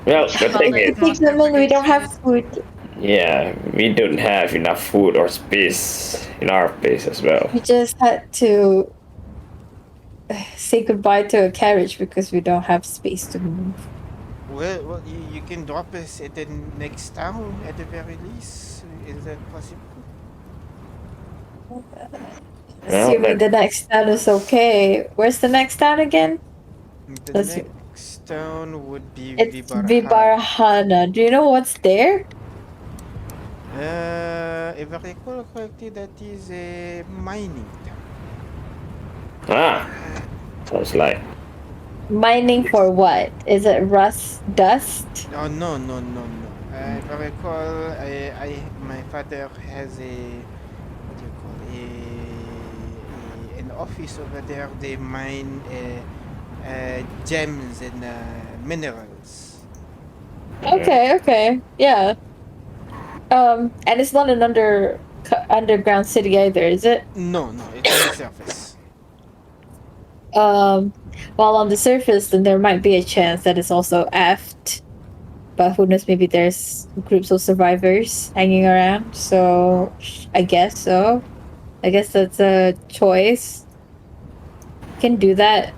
Well, the Well, thing like is, To take most them in, we don't have reproduces. food. yeah, we don't have enough food or space in our place as well. We just had to say goodbye to a carriage because we don't have space to move. Well, you can drop us at the next town at the very least. Is that possible? Well, Assuming the next town is okay. Where's the next town again? The Let's see. next town would be It's Vibarhan. Vibarhana. Do you know what's there? If I recall correctly, that is a mining town. ah, sounds like. Mining for what? Is it rust dust? Oh no no no no! If I recall, my father has a what do you call an office over there. They mine gems and minerals. Okay, okay. Yeah. And it's not an underground city either, is it? No no, it's on the surface. While on the surface, then there might be a chance that it's also aft. But who knows, maybe there's groups of survivors hanging around. So I guess so. I guess that's a choice. Can do that.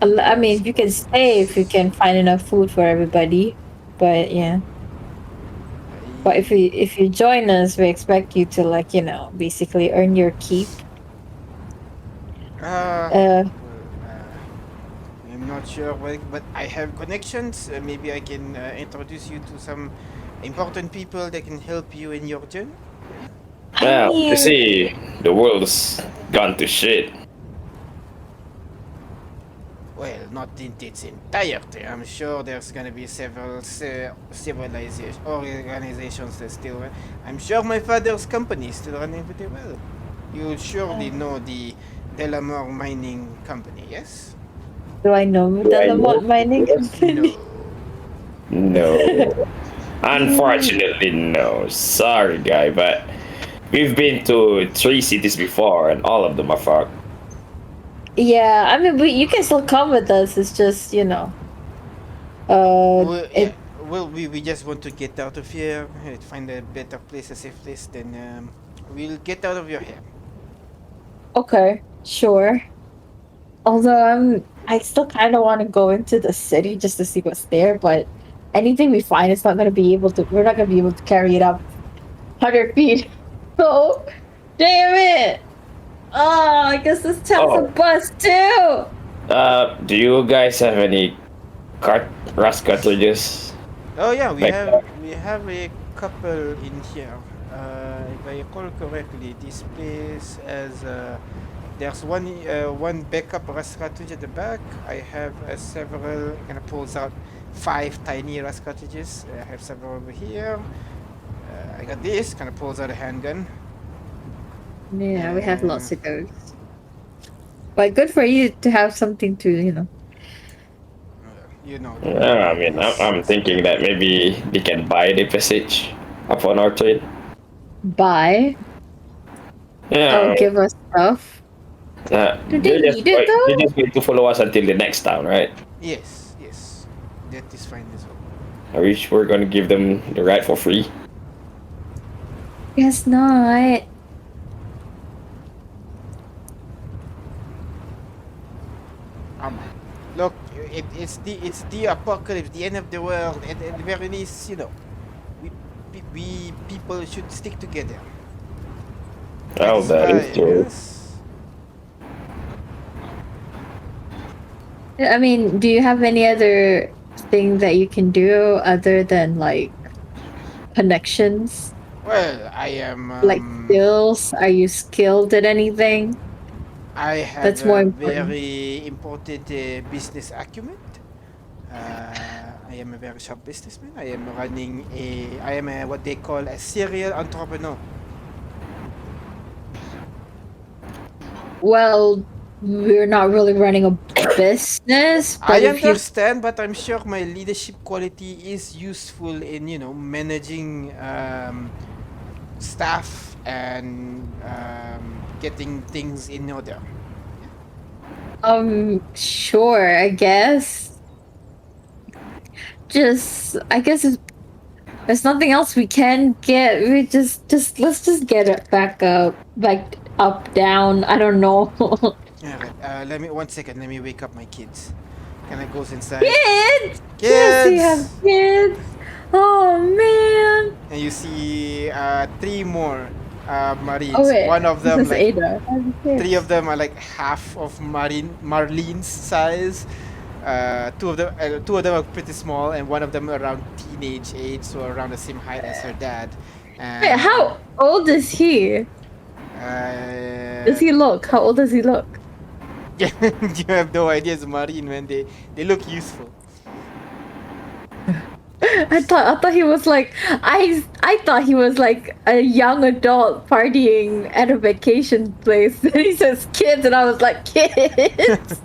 I mean, you can stay if you can find enough food for everybody. But yeah. But if you join us, we expect you to, like, basically earn your keep. Well, I'm not sure, but I have connections. Maybe I can introduce you to some important people that can help you in your journey. Well, you mean, see, the world's gone to shit. Well, not in its entirety. I'm sure there's gonna be several civilization organizations that still run. I'm sure my father's company is still running pretty well. You surely know the Delamore Mining Company, yes? do I know Do I Delamont know? Mining Company? No. No. Unfortunately, no. Sorry, guy, but we've been to 3 cities before, and all of them are fucked. Yeah, I mean, you can still come with us. It's just, Well, yeah. it, Well, we just want to get out of here, find a better place, a safe place, then we'll get out of your hair. okay, sure. Although I still kind of want to go into the city just to see what's there, but anything we find, we're not gonna be able to carry it up 100 feet. So, damn it! Oh, I guess this town's a Oh. bust too! Do you guys have any rust cartridges? Oh yeah, Like, we have a couple in here. If I recall correctly, this place has there's one backup rust cartridge at the back. I have several. Kind of pulls out 5 tiny rust cartridges. I have several over here. I got this. Kind of pulls out a handgun. Yeah, we have lots of those. But good for you to have something to, You know. I mean, I'm thinking that maybe they can buy the passage upon our trade. buy. Yeah. Oh, give us stuff. Do they just, need it, though? they just need to follow us until the next town, right? Yes, yes, that is fine as well. I wish we're gonna give them the ride for free. Guess not. Look, it's the apocalypse, the end of the world. At the very least, we people should stick together. Oh, that is true. Yes. I mean, do you have any other thing that you can do other than, like, connections? Well, I am. Like skills? Are you skilled at anything? I have That's a more important. very important business acumen. I am a very sharp businessman. I am running a. I am a what they call a serial entrepreneur. Well, we're not really running a business, I but if you understand, but I'm sure my leadership quality is useful in managing staff and getting things in order. sure, I guess. I guess if there's nothing else we can get. We let's just get it back up, like up, down. I don't know. Alright, let me 1 second. Let me wake up my kids. Kind of goes inside. Kids! Yes, we have kids. Oh man. And you see 3 more Marines. Oh wait, One of this them is like Ada. 3 of them are like half of Marlene's size. Two of them are pretty small, and one of them around teenage age, so around the same height as her dad. And, Wait, how old is he? Does he look? How old does he look? You have no idea. It's Marine, man. They look useful. I thought he was like I thought he was like a young adult partying at a vacation place. Then he says kids, and I was like kids.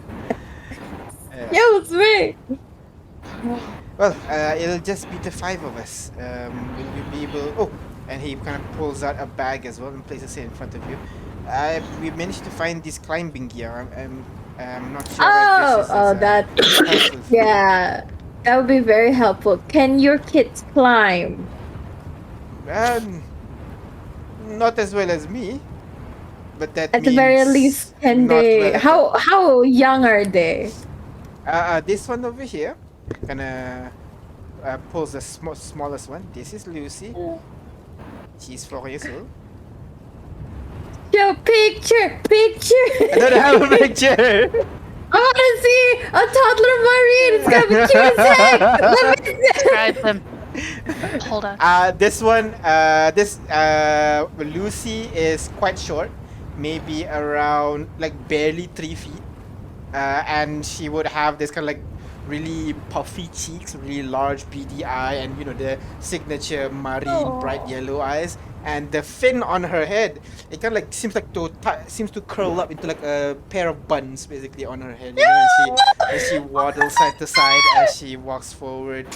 Yeah, it's me. Well, it'll just be the 5 of us. Will you be able? Oh, and he kind of pulls out a bag as well and places it in front of you. We managed to find this climbing gear. I'm not sure. That. Yeah, that would be very helpful. Can your kids climb? Not as well as me, but that At the very least, can they? How young are they? This one over here, gonna pulls the smallest one. This is Lucy. She's 4 years old. Yo, picture. I don't have a picture. I want to see a toddler Marine. It's gonna be cute as heck. Let me see. Describe them. Hold on. This one, Lucy is quite short, maybe around like barely 3 feet, and she would have this kind of like really puffy cheeks, really large beady eye, and the signature marine bright yellow eyes. And the fin on her head, it kind of like seems to curl up into like a pair of buns basically on her head. And she waddles side to side as she walks forward.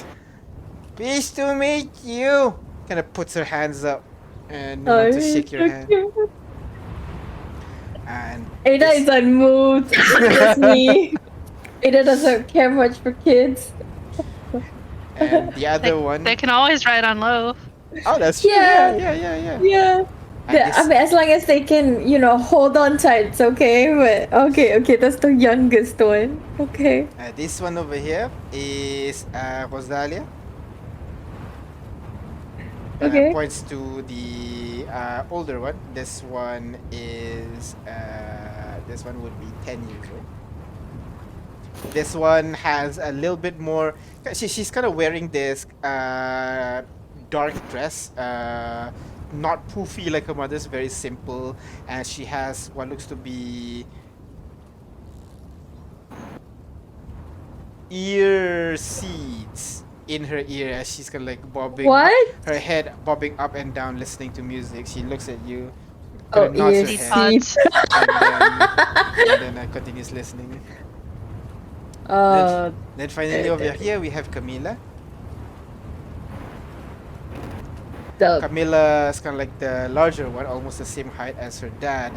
Pleased to meet you. Kind of puts her hands up and to shake your hand. And Ada is unmoved. It's me. Ada doesn't care much for kids. And the other one. They can always ride on low. Oh, that's true. Yeah. And I mean, as long as they can, hold on tight, it's okay. But okay, that's the youngest one. Okay. This one over here is Rosalia. Okay. Points to the older one. This one is this one would be 10 years old. This one has a little bit more. She's kind of wearing this dark dress, not poofy like her mother's, very simple, and she has what looks to be ear seeds in her ear as she's kind of like bobbing. What? Her head bobbing up and down, listening to music. She looks at you. Oh, nods ear her head, seeds. and then continues listening. Then finally over here we have Camila. Camila is kind of like the larger one, almost the same height as her dad.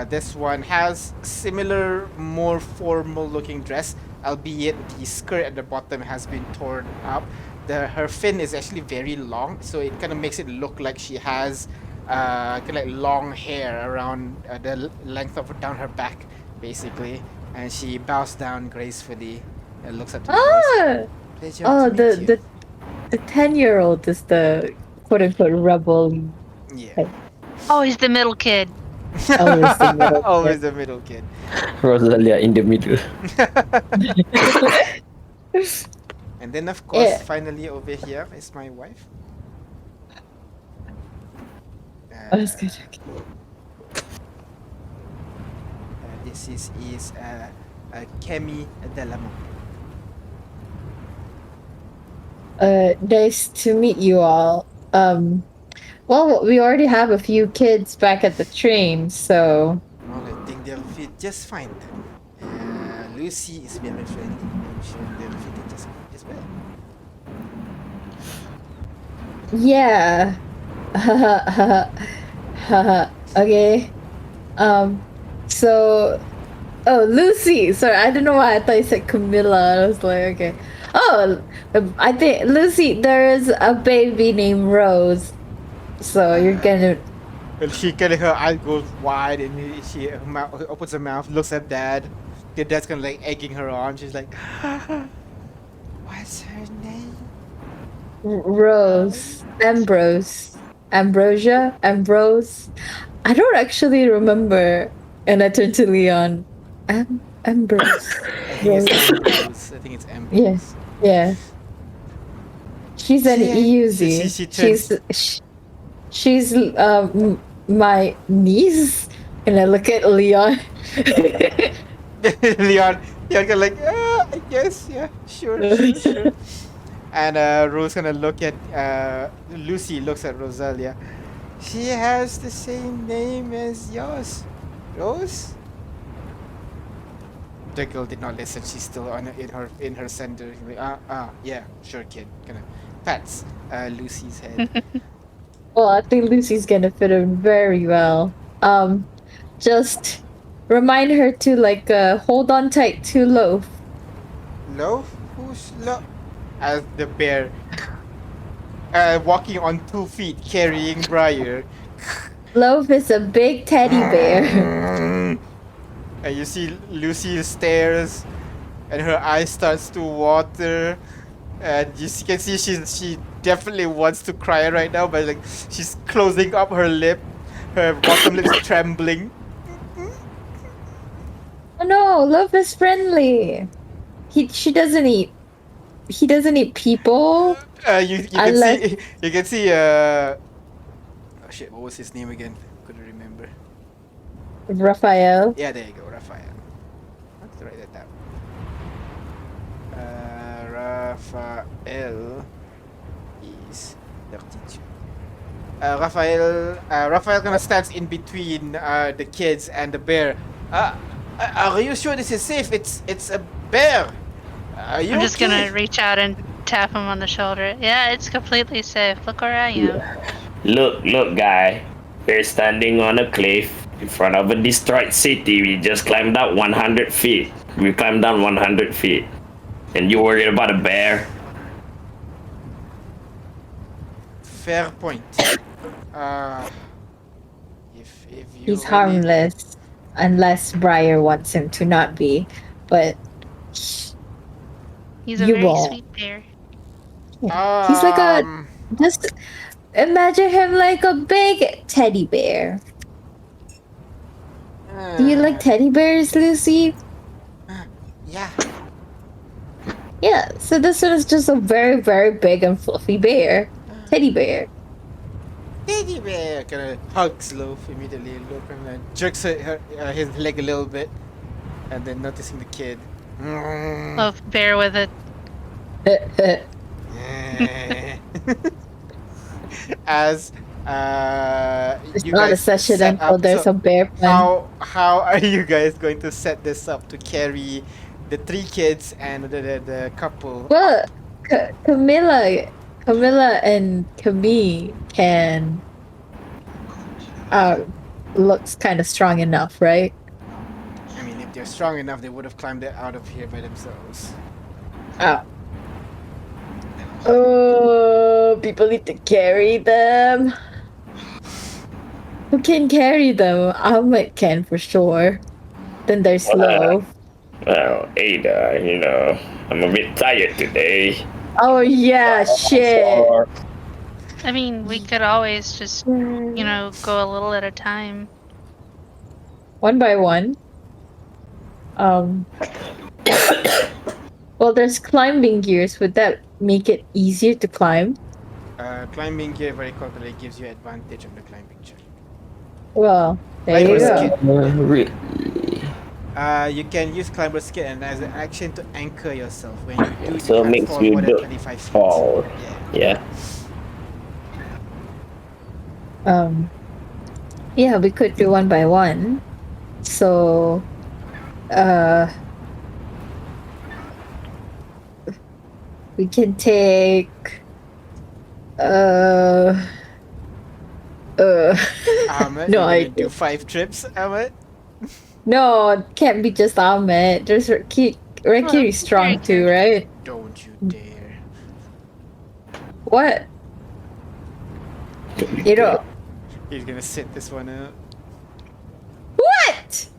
This one has similar, more formal-looking dress, albeit the skirt at the bottom has been torn up. Her fin is actually very long, so it kind of makes it look like she has kind of like long hair around the length of down her back, basically. And she bows down gracefully and looks up to the Pleasure to meet you. The 10-year-old is the quote-unquote rebel. Yeah. Always the middle kid. Always the middle. Always the middle kid. Rosalia in the middle. And then of course, finally over here is my wife. Oh, that's good. This is Kemi Delamont. Nice to meet you all. Well, we already have a few kids back at the train, so Well, I think they'll fit just fine then. Lucy is very friendly. I'm sure they'll fit in just well. yeah. Okay. So, oh, Lucy. Sorry, I don't know why I thought you said Camilla. I was like, okay. Oh, I think Lucy. There is a baby named Rose. So you're gonna. Well, her eyes goes wide and she opens her mouth, looks at Dad. The Dad's kind of like egging her on. She's like, "What's her name?" Rose, Ambrose. I don't actually remember. And I turned to Leon. Ambrose. I think it's Ambrose. Yes. Yeah. She's an EUZ. She's my niece. And I look at Leon. Leon kind of like, I guess, yeah, sure. And Rose gonna look at Lucy looks at Rosalia. She has the same name as yours, Rose. The girl did not listen. She's still in her center. Like, yeah, sure, kid. Gonna pats Lucy's head. Well, I think Lucy's gonna fit in very well. Just remind her to like hold on tight to Loaf. Loaf? Who's Loaf? As the bear walking on 2 feet carrying Briar. Loaf is a big teddy bear. And you see Lucy stares and her eyes starts to water. And you can see she definitely wants to cry right now, but like she's closing up her lip. Her bottom lip's trembling. Oh no, Loaf is friendly. He doesn't eat. He doesn't eat people. You can see oh shit, what was his name again? Couldn't remember. Raphael. Yeah, there you go, Raphael. I have to write that down. Raphael is 32. Raphael kind of stands in between the kids and the bear. Are you sure this is safe? It's a bear. I'm just gonna reach out and tap him on the shoulder. Yeah, it's completely safe. Look where I am. Look, guy. We're standing on a cliff in front of a destroyed city. We just climbed up 100 feet. We climbed down 100 feet. And you worried about a bear? Fair point. If you He's harmless, unless Briar wants him to not be. But He's a You very won't. sweet bear. he's like a just imagine him like a big teddy bear. Do you like teddy bears, Lucy? Yeah. Yeah, so this one is just a very, very big and fluffy bear. Teddy bear. Teddy bear kind of hugs Loaf immediately. Loaf kind of jerks his leg a little bit, and then noticing the kid. Love bear with it. As It's you not a guys session set until up, there's so a bear plan. how are you guys going to set this up to carry the 3 kids and the couple? Well, Camilla and Camille can looks kind of strong enough, right? I mean, if they're strong enough, they would have climbed it out of here by themselves. Oh, people need to carry them. Who can carry them? Ahmed can for sure. Then there's Loaf. Well, Ada, I'm a bit tired today. Oh yeah, shit. I mean, we could always just, go a little at a time. One by one. Well, there's climbing gears. Would that make it easier to climb? Climbing gear very quickly gives you advantage on the climbing check. Well, there you Climber's go. kit. Really? You can use climber's kit and as an action to anchor yourself. When you do, So you it can't makes fall you more than do 25 feet. fall. Yeah. Yeah. Yeah, we could do one by one. So, we can take, Ahmed, no you're gonna idea. do 5 trips, Ahmed? No, it can't be just Ahmed. There's Raki's strong too, right? Don't you dare. What? You know He's gonna sit this one out. what?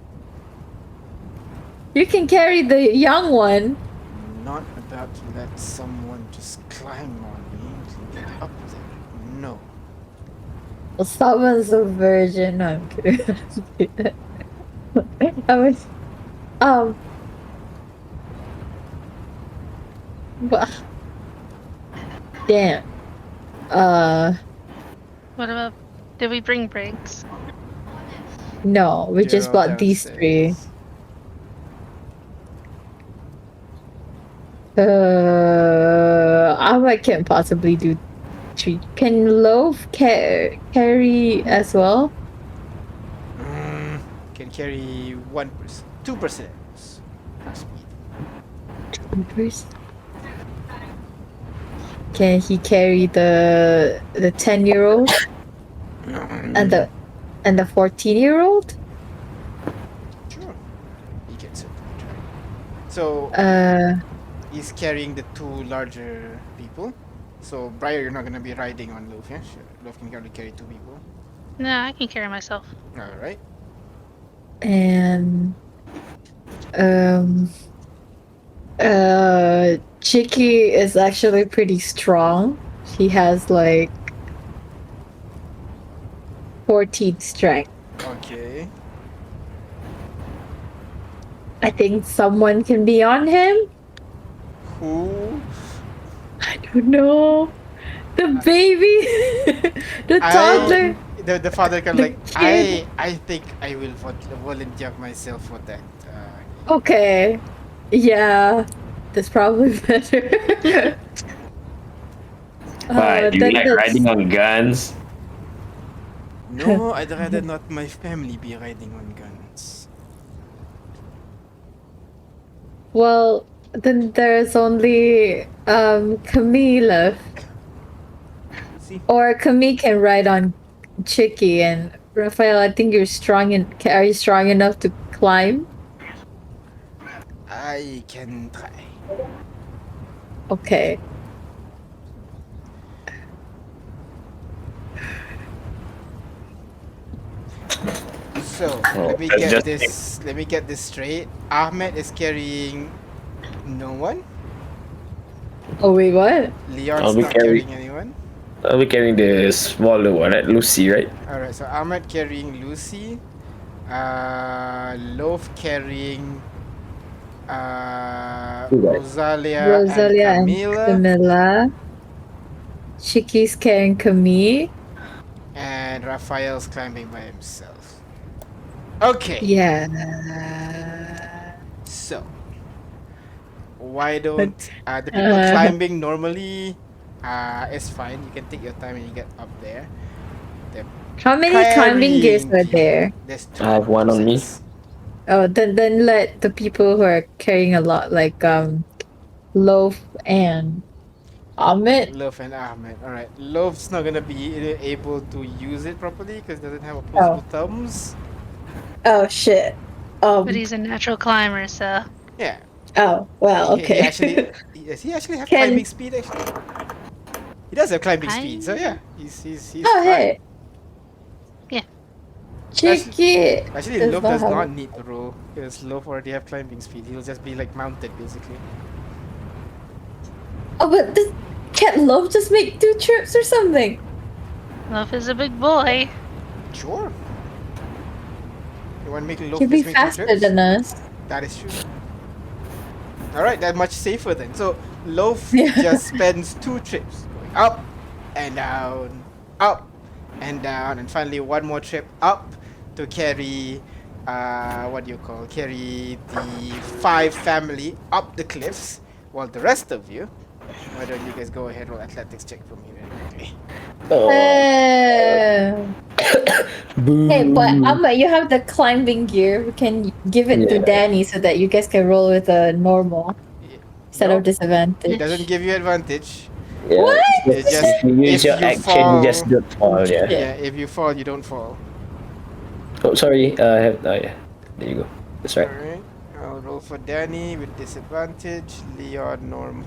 You can carry the young one. I'm not about to let someone just climb on me and get up there. No. Well, someone's a virgin. No, I'm kidding. I was, well, damn. What about? Did we bring breaks? No, we They're just all bought these three. downstairs. I can't possibly do three. Can Loaf carry as well? Can carry 1%, 2% speed. Can he carry the 10-year-old and the 14-year-old? Sure. He can certainly try. So he's carrying the 2 larger people. So Briar, you're not gonna be riding on Loaf, yeah? Sure. Loaf can only carry 2 people. No, I can carry myself. Alright. And Chicky is actually pretty strong. She has like 14 strength. Okay. I think someone can be on him. Who? I don't know. The baby, the toddler. The father can The like, kid. I think I will volunteer myself for that. Okay, yeah, that's probably better. Why? Do you then like that's- riding on guns? No, I'd rather not my family be riding on guns. Well, then there's only Camille left. See? Or Camille can ride on Chicky, and Raphael, I think you're strong are you strong enough to climb? I can try. Okay. So Oh, let me that's get just- this. Let me get this straight. Ahmed is carrying no one. Oh wait, what? Leon's I'll be not carrying- carrying anyone. I'll be carrying the smaller one, right? Lucy, right? Alright, so Ahmed carrying Lucy. Loaf carrying Who got it? Rosalia and and Camila. Camilla. Chicky's carrying Camille. And Raphael's climbing by himself. Okay, Yeah. so why don't the people climbing normally is fine. You can take your time and you get up there. The How many climbing gears carrying are there? There's 2. I have one on me. 6. Oh, then let the people who are carrying a lot, like Loaf and Ahmed. Loaf and Ahmed. Alright, Loaf's not gonna be able to use it properly because doesn't have opposable thumbs. Oh shit. But he's a natural climber, so Yeah. Oh well, He okay. actually does he actually have Can- climbing speed actually? He does have climbing speed, so yeah. He's Oh fine. hey. Yeah. Chicky. Actually, does Loaf not does have- not need to roll because Loaf already have climbing speed. He'll just be like mounted basically. Oh, but can't Loaf just make 2 trips or something? Love is a big boy. Sure. You want to make Loaf He'd be just make 2 faster trips? than us. That is true. Alright, that's much safer then. So Loaf Yeah. just spends 2 trips going up and down, up and down, and finally one more trip up to carry, carry the 5 family up the cliffs, while the rest of you, why don't you guys go ahead roll athletics check for me very quickly. Oh, Hey, but you have the climbing gear. We can give it to Yeah. Danny so that you guys can roll with a normal instead No, of disadvantage. it doesn't give you advantage. Yeah. What? It's just If you use if your you action, fall, you just don't fall. Yeah. yeah, if you fall, you don't fall. Oh, sorry. Yeah. There you go. That's right. Alright, I'll roll for Danny with disadvantage. Leon, norm.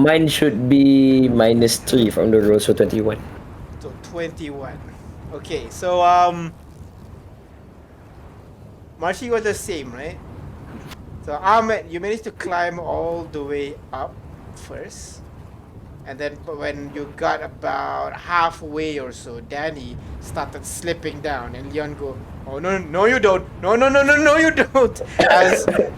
Mine should be -3 from the roll, so 21. So 21. Okay, so Marshy was the same, right? So Ahmed, you managed to climb all the way up first. And then when you got about halfway or so, Danny started slipping down, and Leon go, "Oh no, you don't! No, you don't!"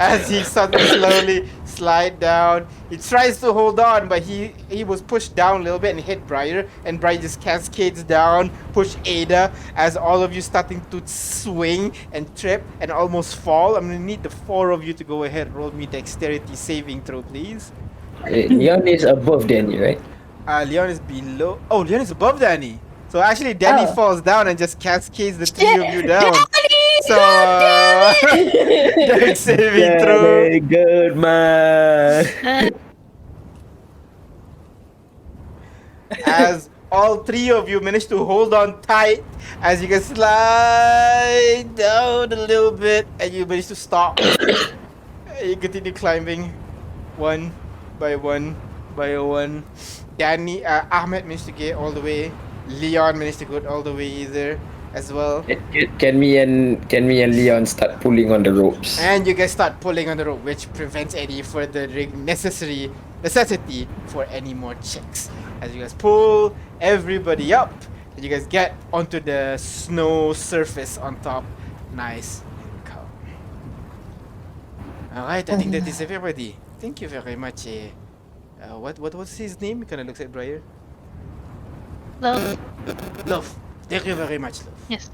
As he started slowly slide down, he tries to hold on, but he was pushed down a little bit and hit Briar, and Briar just cascades down, push Ada, as all of you starting to swing and trip and almost fall. I'm gonna need the 4 of you to go ahead, roll me dexterity saving throw, please. Leon is above Danny, right? Leon is below. Oh, Leon is above Danny. So actually, Danny Oh. falls down and just cascades the 3 Shit. of you down. Danny, So, Danny! dex saving throw. Danny, good man. As all 3 of you manage to hold on tight as you can slide down a little bit, and you manage to stop. You continue climbing, one by one by one. Danny, Ahmed managed to get all the way. Leon managed to go all the way either as well. Can me and Leon start pulling on the ropes? And you guys start pulling on the rope, which prevents any further necessity for any more checks. As you guys pull everybody up, and you guys get onto the snow surface on top. Nice and calm. Alright, I think that is everybody. Thank you very much. What was his name? He kind of looks at Briar. Love. Love. Thank you very much, Love. Yes.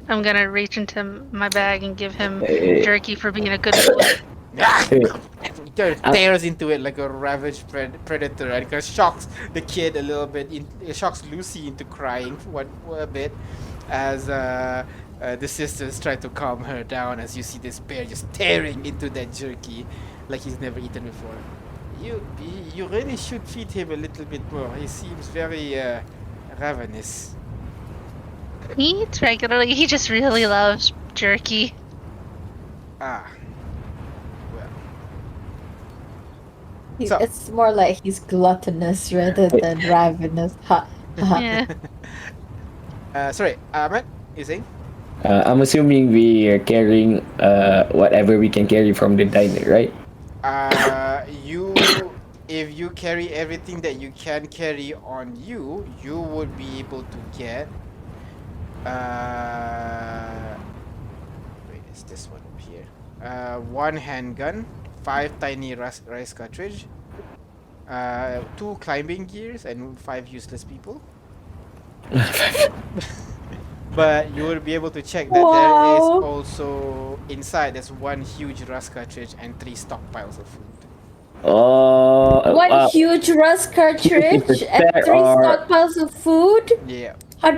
I'm gonna reach into my bag and give him Hey. jerky for being a good boy. Hey. Tears into it like a ravaged predator, and it shocks the kid a little bit. It shocks Lucy into crying for a bit, as the sisters try to calm her down. As you see this bear just tearing into that jerky like he's never eaten before. You really should feed him a little bit more. He seems very ravenous. He eats regularly. He just really loves jerky. Ah. Well. He's- So- It's more like he's gluttonous rather than ravenous. Ha. Ha. Yeah. Sorry, Ahmed, you saying? I'm assuming we are carrying whatever we can carry from the diner, right? If you carry everything that you can carry on you, you would be able to get. Wait, is this one up here? 1 handgun, 5 tiny rice cartridge, 2 climbing gears, and 5 useless people. But you will be able to check that there is Wow. also inside. There's 1 huge rust cartridge and 3 stockpiles of food. Oh, One huge rust cartridge and Spare 3 or- stockpiles of food. Yeah. How-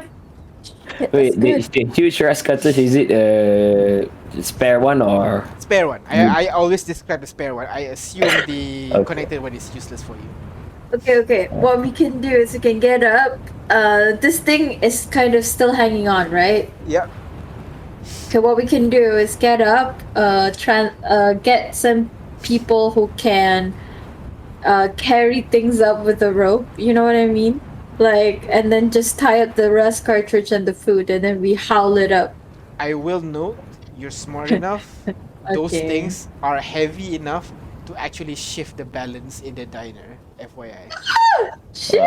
Shit, wait, that's the good. huge rust cutters, is it a spare one or? Spare one. I always describe the spare one. I assume the Okay. connected one is useless for you. Okay. What we can do is we can get up. This thing is kind of still hanging on, right? Yeah. Okay, what we can do is get up, get some people who can carry things up with a rope. You know what I mean? Like, and then just tie up the rust cartridge and the food, and then we howl it up. I will note you're smart enough. Those Okay. things are heavy enough to actually shift the balance in the diner. FYI. Shit!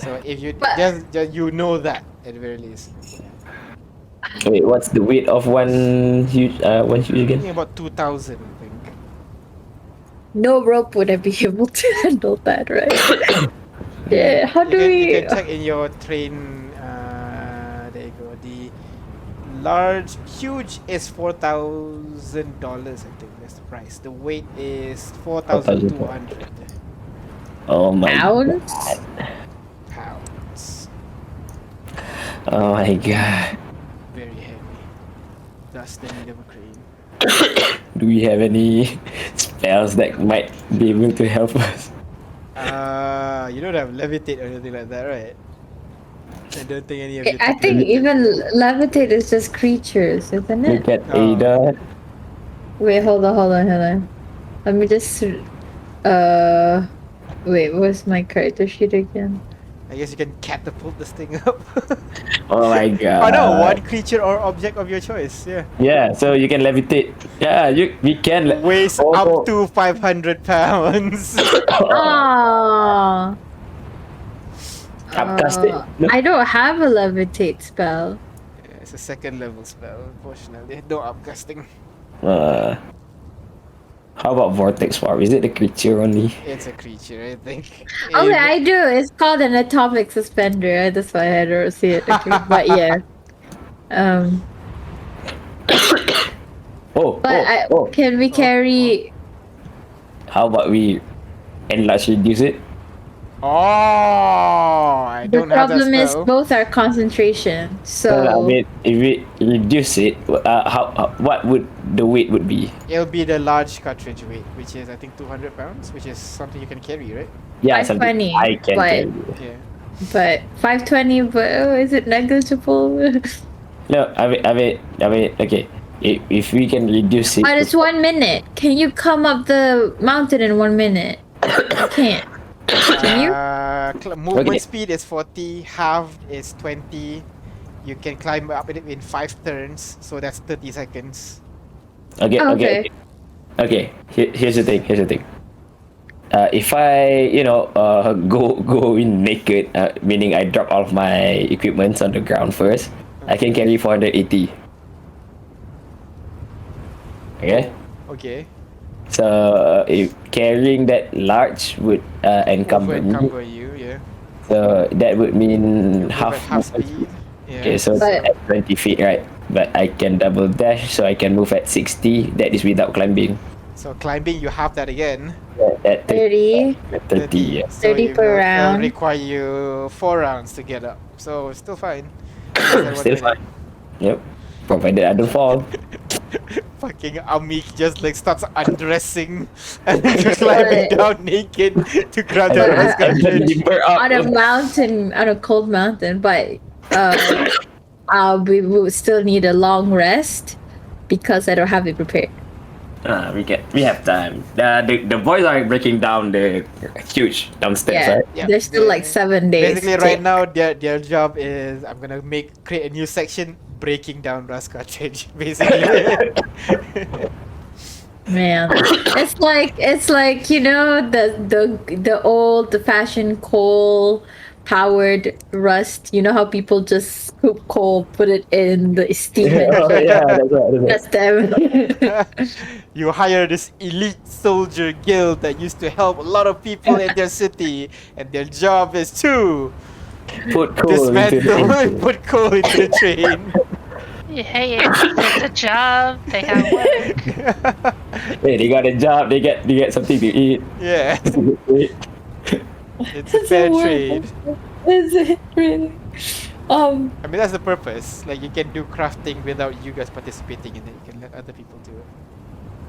So if you But- just you know that at the very least. Wait, what's the weight of one huge I again? think about 2,000, I think. No rope would I be able to handle that, right? Yeah. How do You we? can check in your train. There you go. The huge is $4,000. I think that's the price. The weight is 4,200 Oh my Pounds? pounds. Oh my god. Very heavy. Thus the need of a crane. Do we have any spells that might be able to help us? You don't have levitate or anything like that, right? I don't think any of you. I think even levitate is just creatures, isn't Look it? at Ada. Wait, hold on. Let me just. Wait, where's my character sheet again? I guess you can catapult this thing up. Oh my god. Oh no, one creature or object of your choice. Yeah. Yeah, so you can levitate. Yeah, we can. Weighs also- up to 500 pounds. Oh. Upcast it. No. I don't have a levitate spell. Yeah, it's a second level spell, unfortunately. No upcasting. How about vortex warp? Is it the creature only? It's a creature, I think. Okay, I do. It's called an atomic suspender. That's why I don't see it. Okay, but yeah. Can we carry? How about we enlarge reduce it? Oh, I The don't have that problem is spell. both are concentration. So I mean, if we reduce it, what would the weight would be? It'll be the large cartridge weight, which is I think 200 pounds, which is something you can carry, right? Yeah, 520, something I can but- carry. Yeah. but 520. But is it negligible? No, I mean, okay. If we can reduce it, But it's 1 minute. Can you come up the mountain in 1 minute? I can't. Can you? Movement Okay. speed is 40, halved is 20. You can climb up it in 5 turns, so that's 30 seconds. okay. Here's the thing. If I, go in naked, meaning I drop all of my equipment on the ground first, I can carry 480. Okay. Okay. So if carrying that large would encumber me, Encumber you, yeah. so that would mean Move half. at half speed. Yeah. Okay, so But- at 20 feet, right? But I can double dash, so I can move at 60. That is without climbing. So climbing, you have that again. At 30. 30, yeah. So 30 it per will round. require you 4 rounds to get up. So it's still fine. Less than 1 Still minute. fine. Yep. Provided I don't fall. Fucking Amik just like starts undressing and then just climbing down naked to grab the But- rest And then limber up. On a mountain, on a cold mountain, but we will still need a long rest because I don't have it prepared. We have time. The boys are breaking down the huge downstairs, Yeah, right? Yeah, there's still the- like 7 days. Basically, to right take. now their job is I'm gonna create a new section breaking down Rust cartridge. Basically, Man, it's like the old fashioned coal powered rust. You know how people just scoop coal, put it in the steam and Oh, yeah, that's right. that's them. you hire this elite soldier guild that used to help a lot of people in their city, and their job is to Put coal into dismantle the and put coal into the train. Hey, it's a job. They have work. Hey, they got a job. They get something to eat. Yeah, it's a It's fair a work. trade. Is it really? I mean, that's the purpose. Like, you can do crafting without you guys participating in it. You can let other people do it.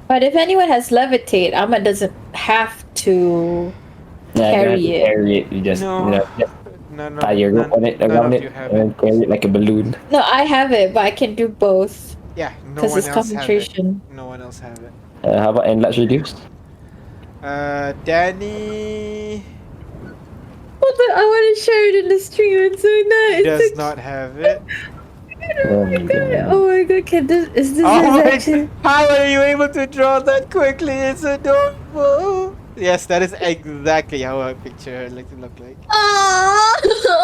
But if anyone has levitate, Ahmad doesn't have to Yeah, you don't have carry to it. carry it. You just, just No, tie your rope on it, none around of it, you have and it. carry it like a balloon. No, I have it, but I can do both Yeah, no because one it's it's else have it. concentration. No one else have it. How about enlarge reduce? Danny Hold on, I want to share it in the stream. It's so nice. does not have it. Oh my god! Oh my god! Can this is this Oh is my actually? How are you able to draw that quickly? It's adorable. Yes, that is exactly how I picture her like to look like. Oh, it's so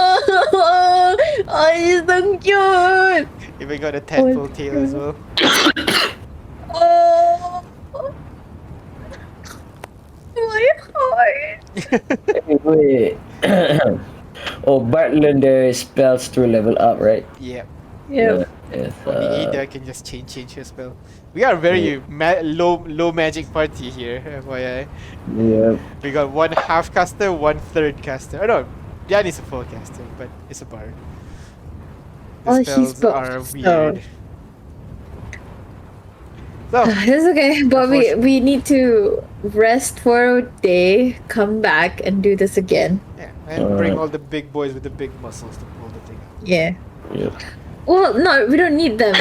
cute. Even got a tadpole tail as well. Oh. Wait. Oh, Bart learned their spells to level up, right? Yeah. Yep. Yes. Only Ada can just change her spell. We are a very low magic party here, FYI. Yeah. We got one half caster, one third caster. Oh no, Jan is a full caster, but it's a bard. The Oh, she's spells both, are so- weird. So, It's okay, but we need to rest for a day, come back, and do this again. yeah, and bring all the big boys with the big muscles to pull the thing out. Yeah. Yeah. Well, no, we don't need them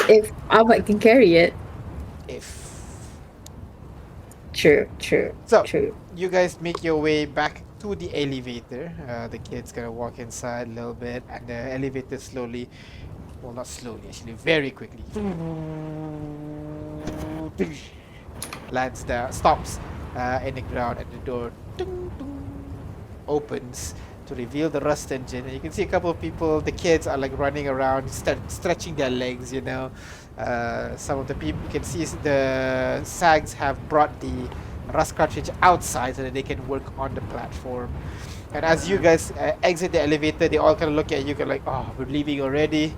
if Albert can carry it. If True. so, True. you guys make your way back to the elevator. The kid's gonna walk inside a little bit, and the elevator slowly, well, not slowly, actually, very quickly, lands down, stops in the ground, and the door opens to reveal the rust engine. And you can see a couple of people. The kids are like running around, stretching their legs. You know, some of the people you can see the SAGs have brought the rust cartridge outside so that they can work on the platform. And as you guys exit the elevator, they all kind of look at you, kind of like, "Oh, we're leaving already."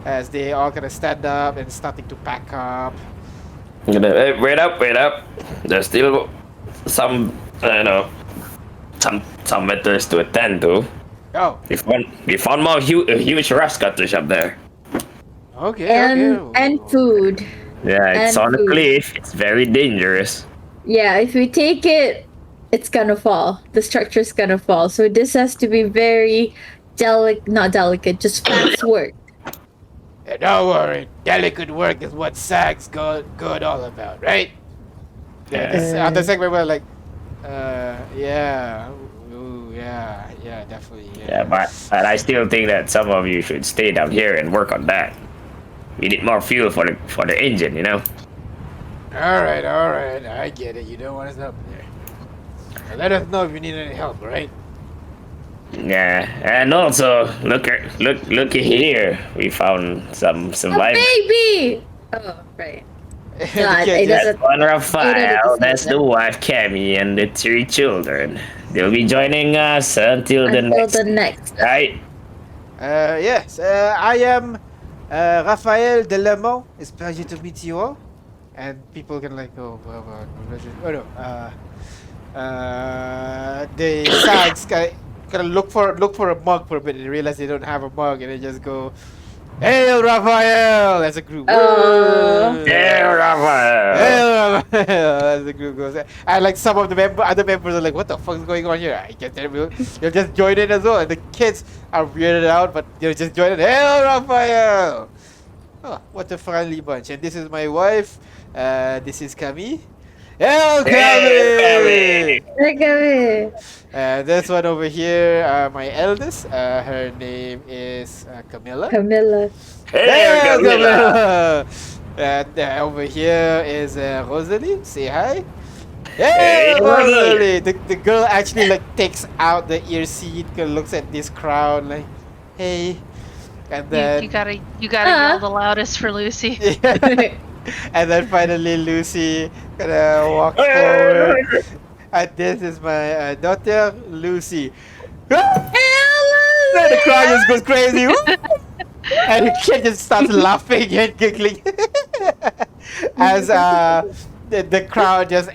As they all kind of stand up and starting to pack up. Hey, wait up. There's still some, some matters to attend to. Oh, We found more huge rust cutters up there. okay. And food. Yeah, it's And on a food. cliff. It's very dangerous. Yeah, if we take it, it's gonna fall. The structure's gonna fall. So this has to be very not delicate, just fast work. Don't worry. Delicate work is what SAG's good all about, right? Yeah. This other segment we're like, yeah. Ooh, yeah, definitely. Yeah, but I still think that some of you should stay down here and work on that. We need more fuel for the engine, you know. All right. I get it. You don't want us up there. Now let us know if you need any help, all right? Yeah, and also look here. We found some A survivors. baby! Oh, right. The God, kid it just- doesn't- That's one Already Raphael. That's decided. the wife Cammy and the 3 children. They'll be joining us until the Until next. the next. Right? Yes. I am Raphael Delemont. It's a pleasure to meet you all. And people can like, oh no. The SAGs kind of look for a mug for a bit and realize they don't have a mug and they just go, "Hail Raphael!" as a group. Oh. Yeah, Raphael. Hail Raphael! As the group goes, and like some of the other members are like, "What the fuck is going on here?" I guess they'll just join in as well. And the kids are weirded out, but they'll just join in. Hail Raphael! Oh, what a friendly bunch! And this is my wife. This is Camille. Hail Camille! Look at me. This one over here, my eldest. Her name is Camilla. Camilla. Hey, Camilla. Camilla! And over here is Rosalie. Say hi. Hey, Hey, Rosalie! The girl actually like takes out the ear seed, looks at this crowd like, hey. And then You gotta yell the loudest for Lucy. and then finally Lucy gonna walk forward. And this is my daughter Lucy. Then the crowd just goes crazy. And the kid just starts laughing and giggling as the crowd just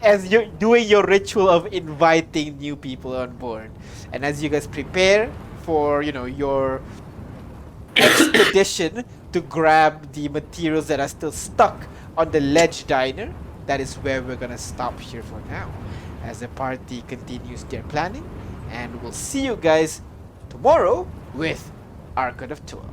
as you're doing your ritual of inviting new people on board, and as you guys prepare for your expedition to grab the materials that are still stuck on the ledge diner, that is where we're gonna stop here for now as the party continues their planning, and we'll see you guys tomorrow with Archon of 12.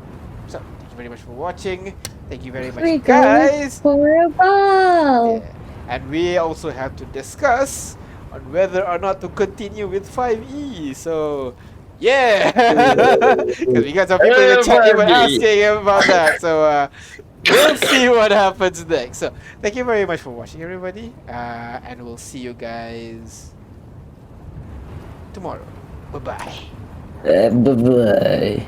So, thank you very much for watching. Thank you very much, We guys. go for a ball. Yeah. And we also have to discuss on whether or not to continue with 5E. So, yeah, because we got some people in the chat even asking about that. So, we'll see what happens next. So, thank you very much for watching, everybody. And we'll see you guys tomorrow. Bye bye. Bye-bye.